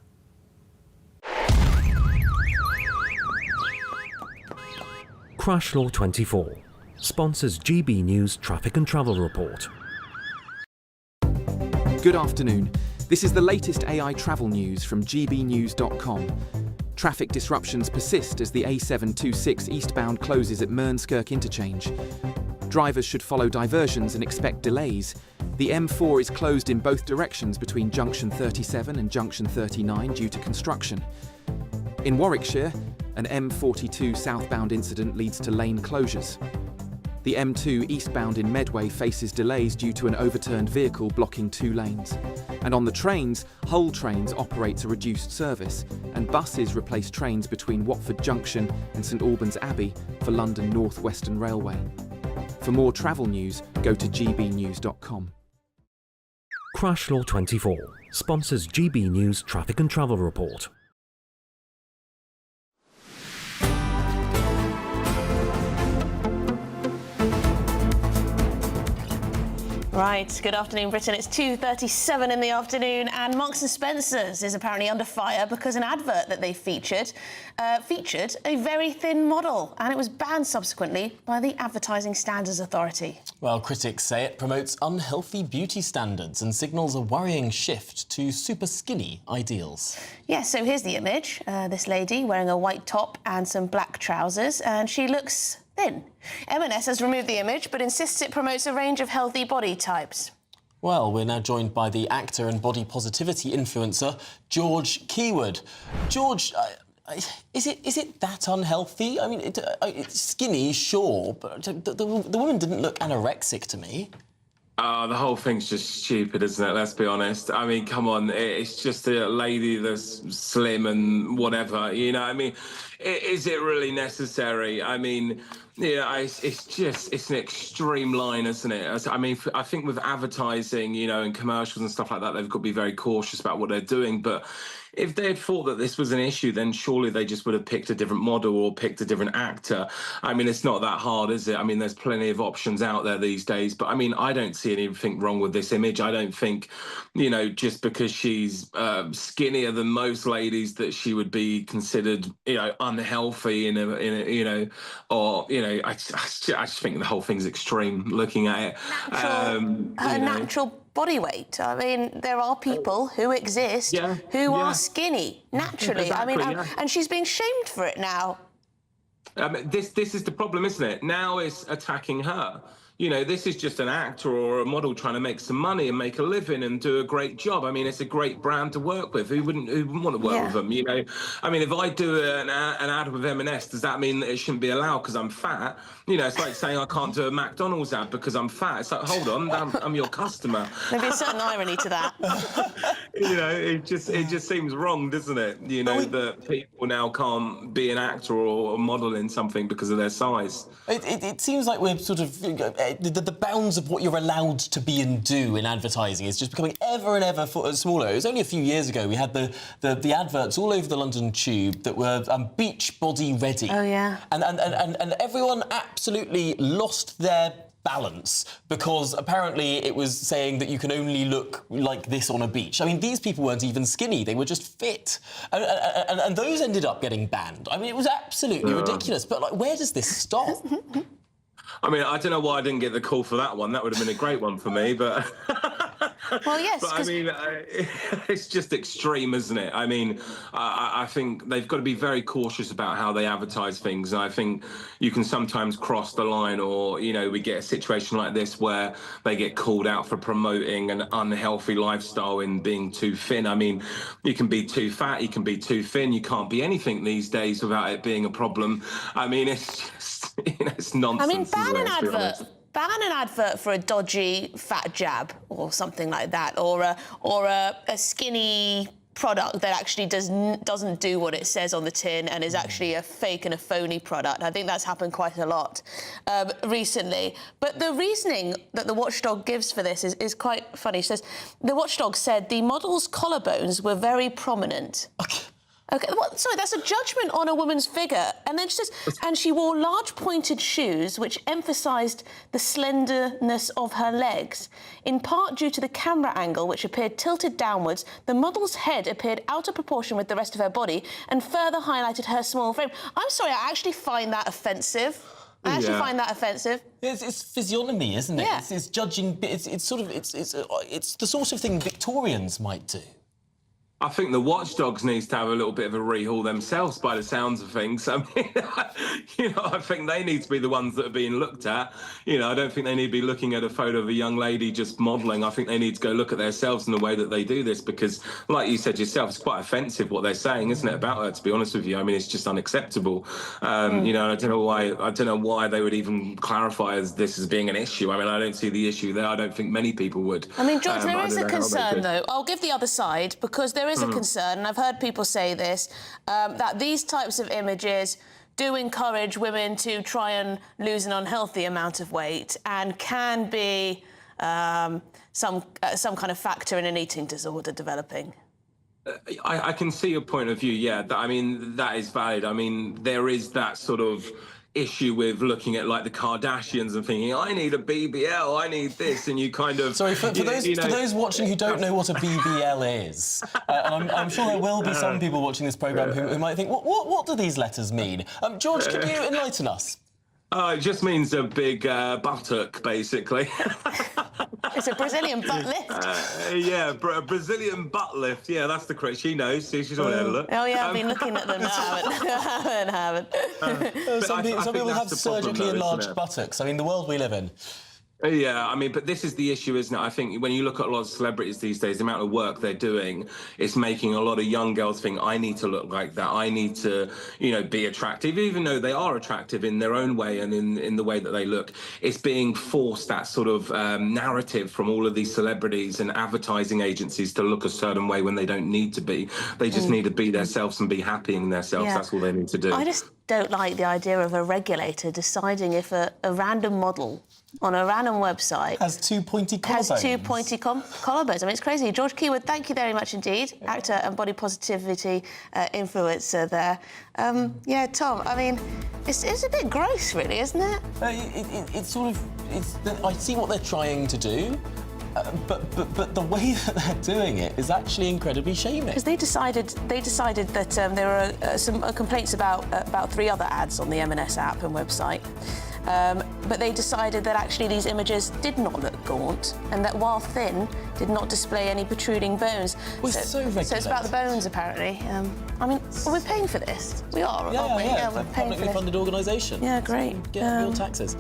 Crash Law 24 sponsors GB News Traffic and Travel Report. Good afternoon. This is the latest AI travel news from gbnews.com. Traffic disruptions persist as the A726 eastbound closes at Mearnskirk interchange. Drivers should follow diversions and expect delays. The M4 is closed in both directions between junction 37 and junction 39 due to construction. In Warwickshire, an M42 southbound incident leads to lane closures. The M2 eastbound in Medway faces delays due to an overturned vehicle blocking 2 lanes. And on the trains, Hull Trains operates a reduced service, and buses replace trains between Watford Junction and St Albans Abbey for London North Western Railway. For more travel news, go to gbnews.com. Crash Law 24 sponsors GB News Traffic and Travel Report. Right, good afternoon, Britain. It's 2:37 in the afternoon, and Marks & Spencer's is apparently under fire because an advert that they featured a very thin model, and it was banned subsequently by the Advertising Standards Authority. Well, critics say it promotes unhealthy beauty standards and signals a worrying shift to super skinny ideals. Yeah, so here's the image. This lady wearing a white top and some black trousers, and she looks thin. M&S has removed the image but insists it promotes a range of healthy body types. Well, we're now joined by the actor and body positivity influencer, George Keywood. George, is it that unhealthy? I mean, it's skinny, sure, but the woman didn't look anorexic to me. The whole thing's just stupid, isn't it? Let's be honest. I mean, come on, it's just a lady that's slim and whatever, you know? I mean, is it really necessary? I mean, yeah, it's an extreme line, isn't it? I mean, I think with advertising, you know, and commercials and stuff like that, they've got to be very cautious about what they're doing. But if they had thought that this was an issue, then surely they just would have picked a different model or picked a different actor. I mean, it's not that hard, is it? I mean, there's plenty of options out there these days. But I mean, I don't see anything wrong with this image. I don't think, you know, just because she's skinnier than most ladies that she would be considered, you know, unhealthy in a you know, or, you know, I just think the whole thing's extreme looking at it. Her natural body weight. I mean, there are people who exist who are skinny naturally. Exactly, I mean, and she's being shamed for it now. This is the problem, isn't it? Now it's attacking her. You know, this is just an actor or a model trying to make some money and make a living and do a great job. I mean, it's a great brand to work with. Who wouldn't want to work with them, you know? I mean, if I do an ad with M&S, does that mean that it shouldn't be allowed because I'm fat? You know, it's like saying I can't do a McDonald's ad because I'm fat. It's like, hold on, I'm your customer. Maybe a certain irony to that. You know, it just seems wrong, doesn't it? You know, that people now can't be an actor or a model in something because of their size. It seems like we're sort of... the bounds of what you're allowed to be and do in advertising is just becoming ever and ever smaller. It was only a few years ago we had the adverts all over the London Tube that were beach body ready. Oh, yeah. And everyone absolutely lost their balance because apparently it was saying that you can only look like this on a beach. I mean, these people weren't even skinny, they were just fit. And those ended up getting banned. I mean, it was absolutely ridiculous. But, like, where does this stop? I mean, I don't know why I didn't get the call for that one. That would have been a great one for me, but... Well, yes. But I mean, it's just extreme, isn't it? I mean, I think they've got to be very cautious about how they advertise things. And I think you can sometimes cross the line, or, you know, we get a situation like this where they get called out for promoting an unhealthy lifestyle in being too thin. I mean, you can be too fat, you can be too thin, you can't be anything these days without it being a problem. I mean, it's just, you know, it's nonsense. I mean, ban an advert for a dodgy fat jab or something like that, or a skinny product that actually doesn't do what it says on the tin and is actually a fake and a phony product. I think that's happened quite a lot recently. But the reasoning that the watchdog gives for this is quite funny. She says, the watchdog said the model's collarbones were very prominent. OK, sorry, that's a judgment on a woman's figure. And then she says, and she wore large pointed shoes which emphasised the slenderness of her legs. In part due to the camera angle, which appeared tilted downwards, the model's head appeared out of proportion with the rest of her body and further highlighted her small frame. I'm sorry, I actually find that offensive. I actually find that offensive. It's physiognomy, isn't it? Yeah. It's judging. It's the sort of thing Victorians might do. I think the watchdogs needs to have a little bit of a rehaul themselves by the sounds of things. I mean, I think they need to be the ones that are being looked at. I don't think they need to be looking at a photo of a young lady just modelling. I think they need to go look at themselves and the way that they do this because, like you said yourself, it's quite offensive what they're saying, isn't it, about her, to be honest with you? I mean, it's just unacceptable. I don't know why they would even clarify this as being an issue. I mean, I don't see the issue there. I don't think many people would. I mean, George, there is a concern, though. I'll give the other side because there is a concern, and I've heard people say this, that these types of images do encourage women to try and lose an unhealthy amount of weight and can be some kind of factor in an eating disorder developing. I can see your point of view, yeah. I mean, that is valid. I mean, there is that sort of issue with looking at like the Kardashians and thinking, I need a BBL, I need this, and you kind of... Sorry, for those watching who don't know what a BBL is, and I'm sure there will be some people watching this programme who might think, what do these letters mean? George, can you enlighten us? It just means a big buttock, basically. It's a Brazilian butt lift. A Brazilian butt lift. Yeah, that's the correct. She knows. See, she's already had a look. Oh, yeah, I've been looking at them now. I haven't. Some people have surgically enlarged buttocks. I mean, the world we live in. Yeah, I mean, but this is the issue, isn't it? I think when you look at a lot of celebrities these days, the amount of work they're doing, it's making a lot of young girls think, I need to look like that. I need to, be attractive, even though they are attractive in their own way and in the way that they look. It's being forced, that sort of narrative from all of these celebrities and advertising agencies to look a certain way when they don't need to be. They just need to be themselves and be happy in themselves. Yeah. That's all they need to do. I just don't like the idea of a regulator deciding if a random model on a random website has two pointy collarbones. I mean, it's crazy. George Keywood, thank you very much indeed. Actor and body positivity influencer there. Tom, I mean, it's a bit gross, really, isn't it? I see what they're trying to do. But the way that they're doing it is actually incredibly shaming. Because they decided that there were some complaints about 3 other ads on the M&S app and website. But they decided that actually these images did not look gaunt and that while thin, did not display any protruding bones. So it's about the bones, apparently. I mean, we're paying for this. We are, aren't we? Yeah, we're paying for publicly funded organisation. Yeah, great. Get your taxes.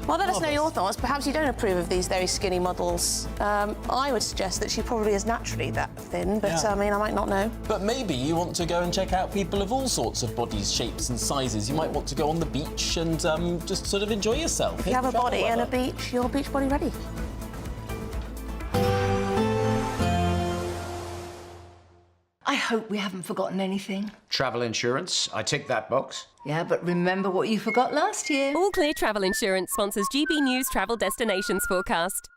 Well, let us know your thoughts. Perhaps you don't approve of these very skinny models. I would suggest that she probably is naturally that thin, but I mean, I might not know. But maybe you want to go and check out people of all sorts of bodies, shapes and sizes. You might want to go on the beach and just sort of enjoy yourself. If you have a body and a beach, you're beach body ready. I hope we haven't forgotten anything. Travel insurance, I tick that box. Yeah, but remember what you forgot last year. All Clear Travel Insurance sponsors GB News Travel Destinations Forecast.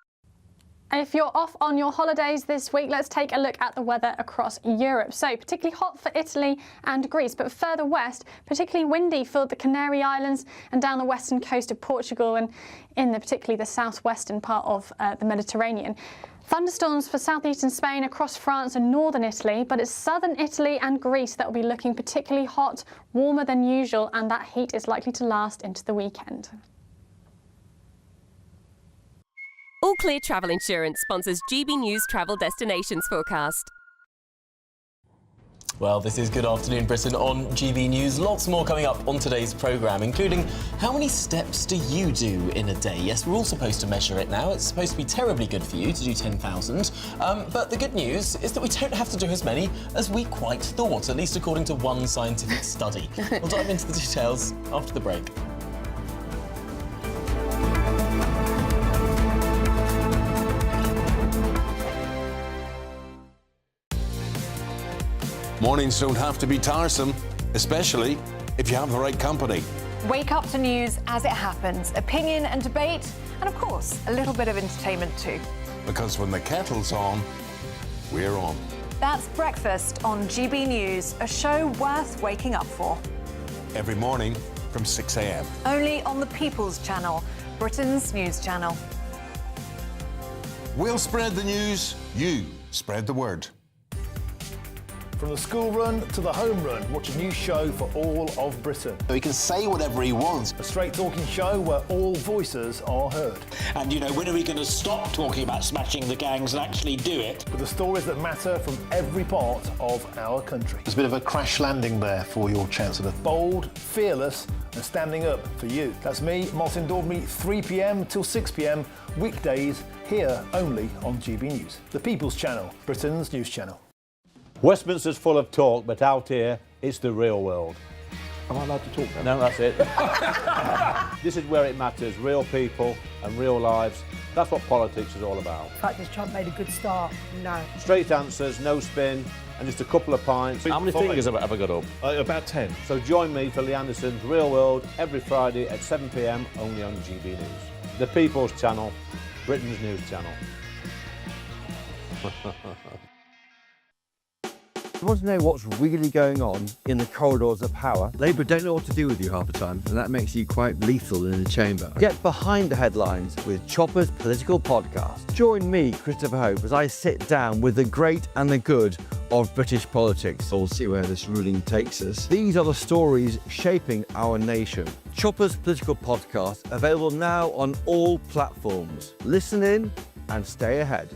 If you're off on your holidays this week, let's take a look at the weather across Europe. So particularly hot for Italy and Greece, but further west, particularly windy for the Canary Islands and down the western coast of Portugal and in particularly the southwestern part of the Mediterranean. Thunderstorms for southeastern Spain, across France and northern Italy, but it's southern Italy and Greece that will be looking particularly hot, warmer than usual, and that heat is likely to last into the weekend. All Clear Travel Insurance sponsors GB News Travel Destinations Forecast. Well, this is Good Afternoon Britain on GB News. Lots more coming up on today's programme, including how many steps do you do in a day? Yes, we're all supposed to measure it now. It's supposed to be terribly good for you to do 10,000. But the good news is that we don't have to do as many as we quite thought, at least according to one scientific study. We'll dive into the details after the break. Mornings don't have to be tiresome, especially if you have the right company. Wake up to news as it happens, opinion and debate, and of course, a little bit of entertainment too. Because when the kettle's on, we're on. That's Breakfast on GB News, a show worth waking up for. Every morning from 6 a.m. Only on the People's Channel, Britain's news channel. We'll spread the news, you spread the word. From the school run to the home run, watch a new show for all of Britain. He can say whatever he wants. A straight talking show where all voices are heard. And, you know, when are we going to stop talking about smashing the gangs and actually do it? With the stories that matter from every part of our country. There's a bit of a crash landing there for your Chancellor. Bold, fearless and standing up for you. That's me, Martin Daubney, 3 p.m. till 6 p.m, weekdays, here only on GB News. The People's Channel, Britain's news channel. Westminster's full of talk, but out here, it's the real world. Am I allowed to talk then? No, that's it. This is where it matters, real people and real lives. That's what politics is all about. In fact, has Trump made a good start? No. Straight answers, no spin, and just a couple of pints. How many fingers have I ever got up? About 10. So join me for Lee Anderson's Real World every Friday at 7 p.m, only on GB News. The People's Channel, Britain's news channel. You want to know what's really going on in the corridors of power? Labour don't know what to do with you half the time, and that makes you quite lethal in the chamber. Get behind the headlines with Chopper's Political Podcast. Join me, Christopher Hope, as I sit down with the great and the good of British politics. We'll see where this ruling takes us. These are the stories shaping our nation. Chopper's Political Podcast, available now on all platforms. Listen in and stay ahead.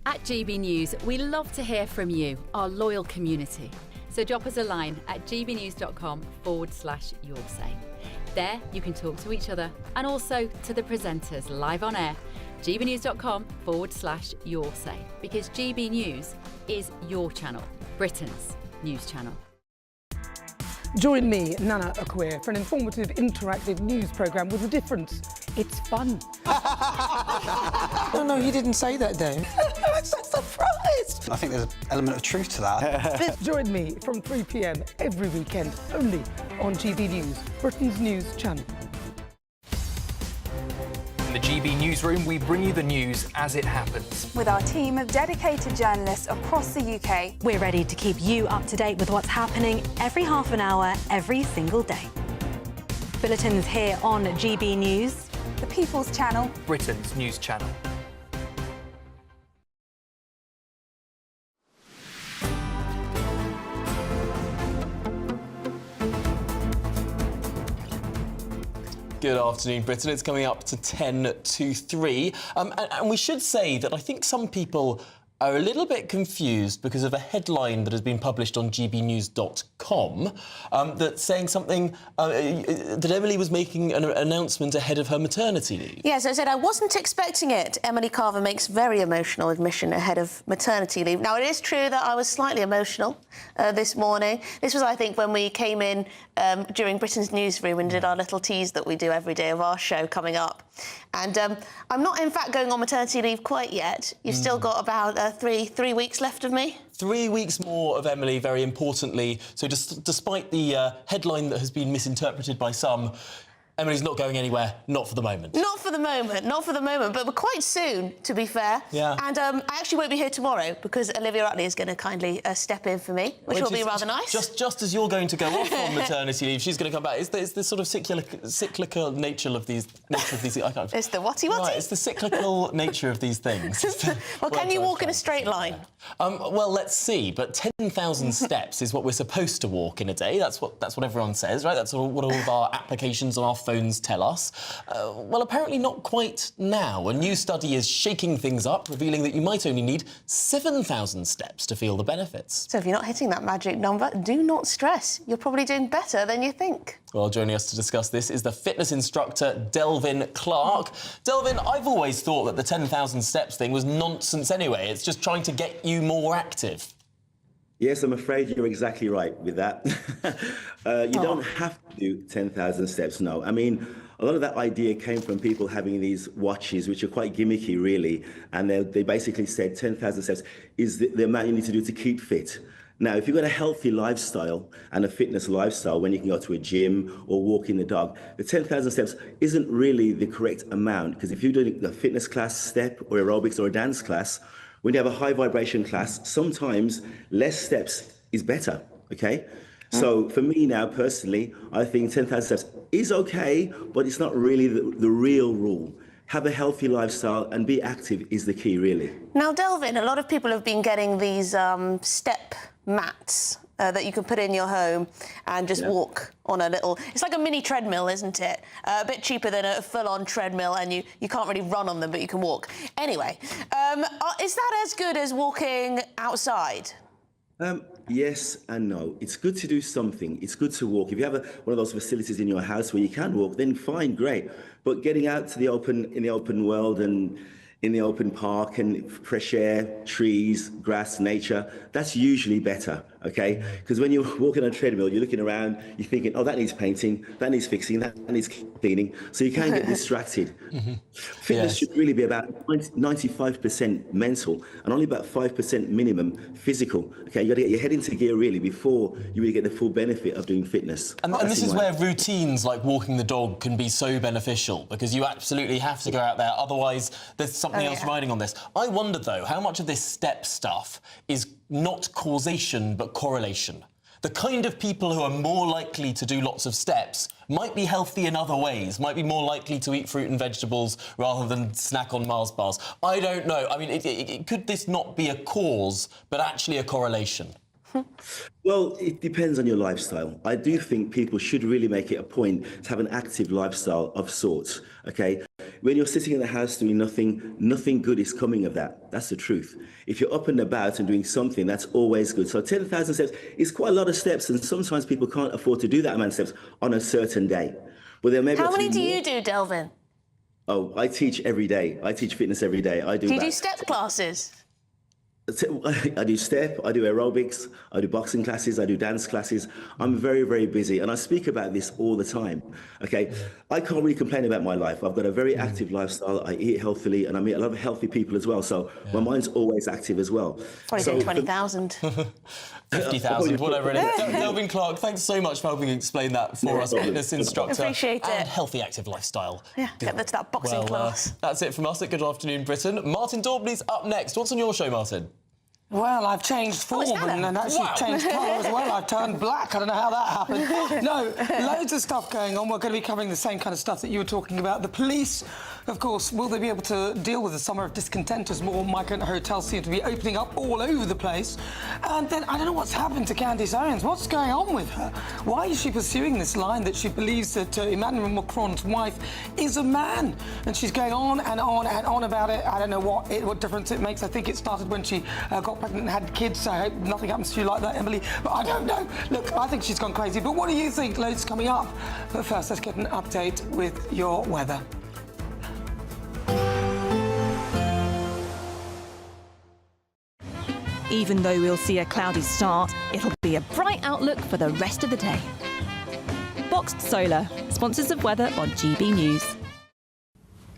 At GB News, we love to hear from you, our loyal community. So drop us a line at gbnews.com/yoursay. There you can talk to each other and also to the presenters live on air. gbnews.com/yoursay, because GB News is your channel, Britain's news channel. Join me, Nana Akweer, for an informative, interactive news programme with a difference. It's fun. No, you didn't say that, Dave. I'm so surprised. I think there's an element of truth to that. Join me from 3 p.m. every weekend, only on GB News, Britain's news channel. In the GB Newsroom, we bring you the news as it happens. With our team of dedicated journalists across the UK, we're ready to keep you up to date with what's happening every half an hour, every single day. Bulletins here on GB News, the People's Channel, Britain's news channel. Good afternoon, Britain. It's coming up to 10 to 3. And we should say that I think some people are a little bit confused because of a headline that has been published on gbnews.com that's saying something that Emily was making an announcement ahead of her maternity leave. Yes, I said I wasn't expecting it. Emily Carver makes very emotional admission ahead of maternity leave. Now, it is true that I was slightly emotional this morning. This was, I think, when we came in during Britain's Newsroom and did our little tease that we do every day of our show coming up. And I'm not, in fact, going on maternity leave quite yet. You've still got about three weeks left of me. 3 weeks more of Emily, very importantly. So despite the headline that has been misinterpreted by some, Emily's not going anywhere, not for the moment. Not for the moment, but quite soon, to be fair. Yeah. And I actually won't be here tomorrow because Olivia Utley is going to kindly step in for me, which will be rather nice. Just as you're going to go off on maternity leave, she's going to come back. It's the sort of cyclical nature of these. I can't. It's the whatty? Right, it's the cyclical nature of these things. Well, can you walk in a straight line? Well, let's see. But 10,000 steps is what we're supposed to walk in a day. That's what everyone says, right? That's what all of our applications on our phones tell us. Well, apparently not quite now. A new study is shaking things up, revealing that you might only need 7,000 steps to feel the benefits. So if you're not hitting that magic number, do not stress. You're probably doing better than you think. Well, joining us to discuss this is the fitness instructor, Delvin Clark. Delvin, I've always thought that the 10,000 steps thing was nonsense anyway. It's just trying to get you more active. Yes, I'm afraid you're exactly right with that. You don't have to do 10,000 steps, no. I mean, a lot of that idea came from people having these watches, which are quite gimmicky, really. And they basically said 10,000 steps is the amount you need to do to keep fit. Now, if you've got a healthy lifestyle and a fitness lifestyle, when you can go to a gym or walk in the dog, the 10,000 steps isn't really the correct amount, because if you're doing a fitness class step or aerobics or a dance class, When you have a high vibration class, sometimes less steps is better, okay? So for me now, personally, I think 10,000 steps is okay, but it's not really the real rule. Have a healthy lifestyle and be active is the key, really. Now, Delvin, a lot of people have been getting these step mats that you can put in your home and just walk on a little... It's like a mini treadmill, isn't it? A bit cheaper than a full-on treadmill, and you can't really run on them, but you can walk. Anyway, is that as good as walking outside? Yes and no. It's good to do something. It's good to walk. If you have one of those facilities in your house where you can walk, then fine, great. But getting out to in the open world and in the open park and fresh air, trees, grass, nature, that's usually better, okay? Because when you're walking on a treadmill, you're looking around, you're thinking, oh, that needs painting, that needs fixing, that needs cleaning. So you can get distracted. Fitness should really be about 95% mental and only about 5% minimum physical. Okay, you got to get your head into gear really before you really get the full benefit of doing fitness. And this is where routines like walking the dog can be so beneficial, because you absolutely have to go out there, otherwise there's something else riding on this. I wonder, though, how much of this step stuff is not causation but correlation? The kind of people who are more likely to do lots of steps might be healthy in other ways, might be more likely to eat fruit and vegetables rather than snack on Mars bars. I don't know. I mean, could this not be a cause, but actually a correlation? Well, it depends on your lifestyle. I do think people should really make it a point to have an active lifestyle of sorts, okay? When you're sitting in the house doing nothing, nothing good is coming of that. That's the truth. If you're up and about and doing something, that's always good. So 10,000 steps is quite a lot of steps, and sometimes people can't afford to do that amount of steps on a certain day. But there may be How many do you do, Delvin? Oh, I teach every day. I teach fitness every day. Do you do step classes? I do step, I do aerobics, I do boxing classes, I do dance classes. I'm very, very busy, and I speak about this all the time, okay? I can't really complain about my life. I've got a very active lifestyle, I eat healthily, and I meet a lot of healthy people as well, so my mind's always active as well. Probably doing 20,000. 50,000, whatever it is. Delvin Clark, thanks so much for helping explain that for us. Fitness instructor. Appreciate it. And healthy, active lifestyle. Yeah, get to that boxing class. That's it from us at Good Afternoon Britain. Martin Daubney's up next. What's on your show, Martin? Well, I've changed form and actually changed colour as well. I've turned black. I don't know how that happened. No, loads of stuff going on. We're going to be covering the same kind of stuff that you were talking about. The police, of course, will they be able to deal with the summer of discontent as more migrant hotels seem to be opening up all over the place? And then I don't know what's happened to Candice Owens. What's going on with her? Why is she pursuing this line that she believes that Emmanuel Macron's wife is a man? And she's going on and on and on about it. I don't know what difference it makes. I think it started when she got pregnant and had kids, so I hope nothing happens to you like that, Emily. But I don't know. Look, I think she's gone crazy. But what do you think? Loads coming up. But first, let's get an update with your weather. Even though we'll see a cloudy start, it'll be a bright outlook for the rest of the day. Boxed Solar, sponsors of weather on GB News.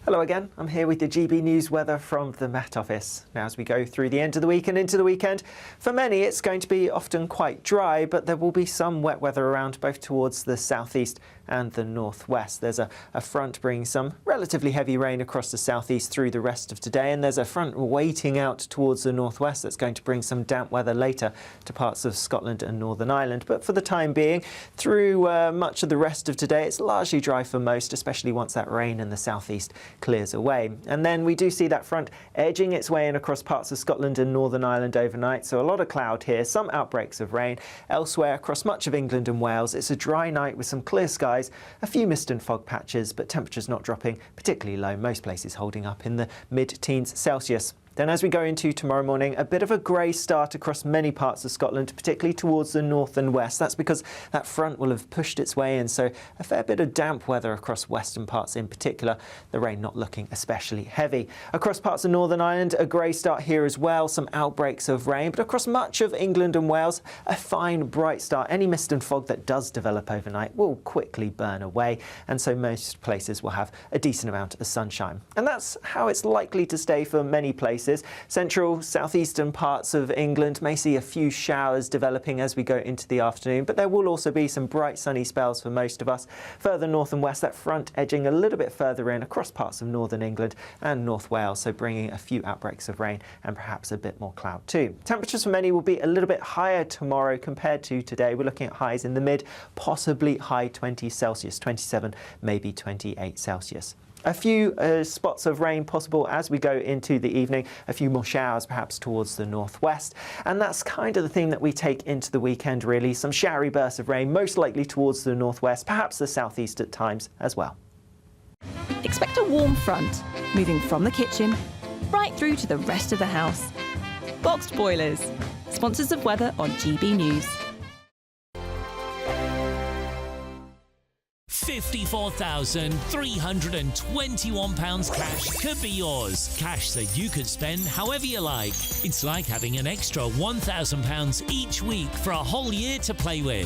Hello again, I'm here with the GB News weather from the Met Office. Now, as we go through the end of the week and into the weekend, for many it's going to be often quite dry, but there will be some wet weather around both towards the southeast and the northwest. There's a front bringing some relatively heavy rain across the southeast through the rest of today, and there's a front waiting out towards the northwest that's going to bring some damp weather later to parts of Scotland and Northern Ireland. But for the time being, through much of the rest of today, it's largely dry for most, especially once that rain in the southeast clears away. And then we do see that front edging its way in across parts of Scotland and Northern Ireland overnight, so a lot of cloud here, some outbreaks of rain. Elsewhere across much of England and Wales, it's a dry night with some clear skies, a few mist and fog patches, but temperatures not dropping particularly low, most places holding up in the mid-teens Celsius. Then as we go into tomorrow morning, a bit of a grey start across many parts of Scotland, particularly towards the north and west. That's because that front will have pushed its way in, so a fair bit of damp weather across western parts in particular, the rain not looking especially heavy. Across parts of Northern Ireland, a grey start here as well, some outbreaks of rain, but across much of England and Wales, a fine bright start. Any mist and fog that does develop overnight will quickly burn away, and so most places will have a decent amount of sunshine. And that's how it's likely to stay for many places places. Central, southeastern parts of England may see a few showers developing as we go into the afternoon, but there will also be some bright sunny spells for most of us. Further north and west, that front edging a little bit further in across parts of northern England and North Wales, so bringing a few outbreaks of rain and perhaps a bit more cloud too. Temperatures for many will be a little bit higher tomorrow compared to today. We're looking at highs in the mid, possibly high 20s Celsius, 27, maybe 28 Celsius. A few spots of rain possible as we go into the evening, a few more showers perhaps towards the northwest, and that's kind of the theme that we take into the weekend really. Some showery bursts of rain, most likely towards the northwest, perhaps the southeast at times as well. Expect a warm front, moving from the kitchen right through to the rest of the house. Boxed boilers, sponsors of weather on GB News. £54,321 cash could be yours. Cash that you could spend however you like. It's like having an extra £1,000 each week for a whole year to play with.